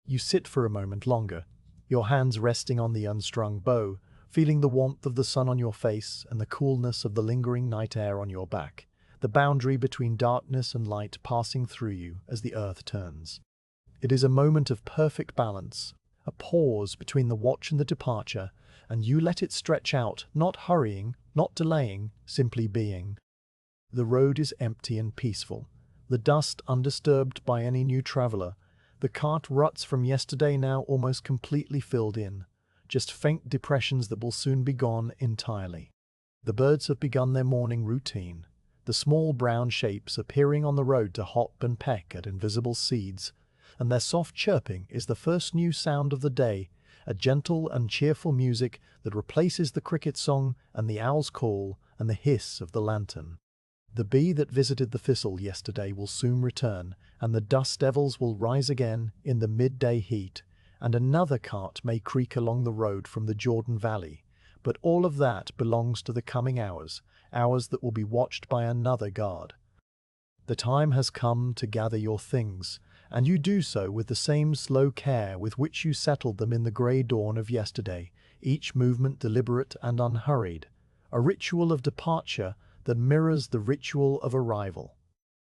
You sit for a moment longer, your hands resting on the unstrung bow, feeling the warmth of the sun on your face and the coolness of the lingering night air on your back, the boundary between darkness and light passing through you as the earth turns. It is a moment of perfect balance, a pause between the watch and the departure, and you let it stretch out, not hurrying, not delaying, simply being. The road is empty and peaceful, the dust undisturbed by any new traveler, the cart ruts from yesterday now almost completely filled in, just faint depressions that will soon be gone entirely. The birds have begun their morning routine, the small brown shapes appearing on the road to hop and peck at invisible seeds, and their soft chirping is the first new sound of the day, a gentle and cheerful music that replaces the cricket song and the owl's call and the hiss of the lantern. The bee that visited the thistle yesterday will soon return, and the dust devils will rise again in the midday heat, and another cart may creak along the road from the Jordan Valley, but all of that belongs to the coming hours, hours that will be watched by another guard. The time has come to gather your things, and you do so with the same slow care with which you settled them in the grey dawn of yesterday, each movement deliberate and unhurried, a ritual of departure that mirrors the ritual of arrival.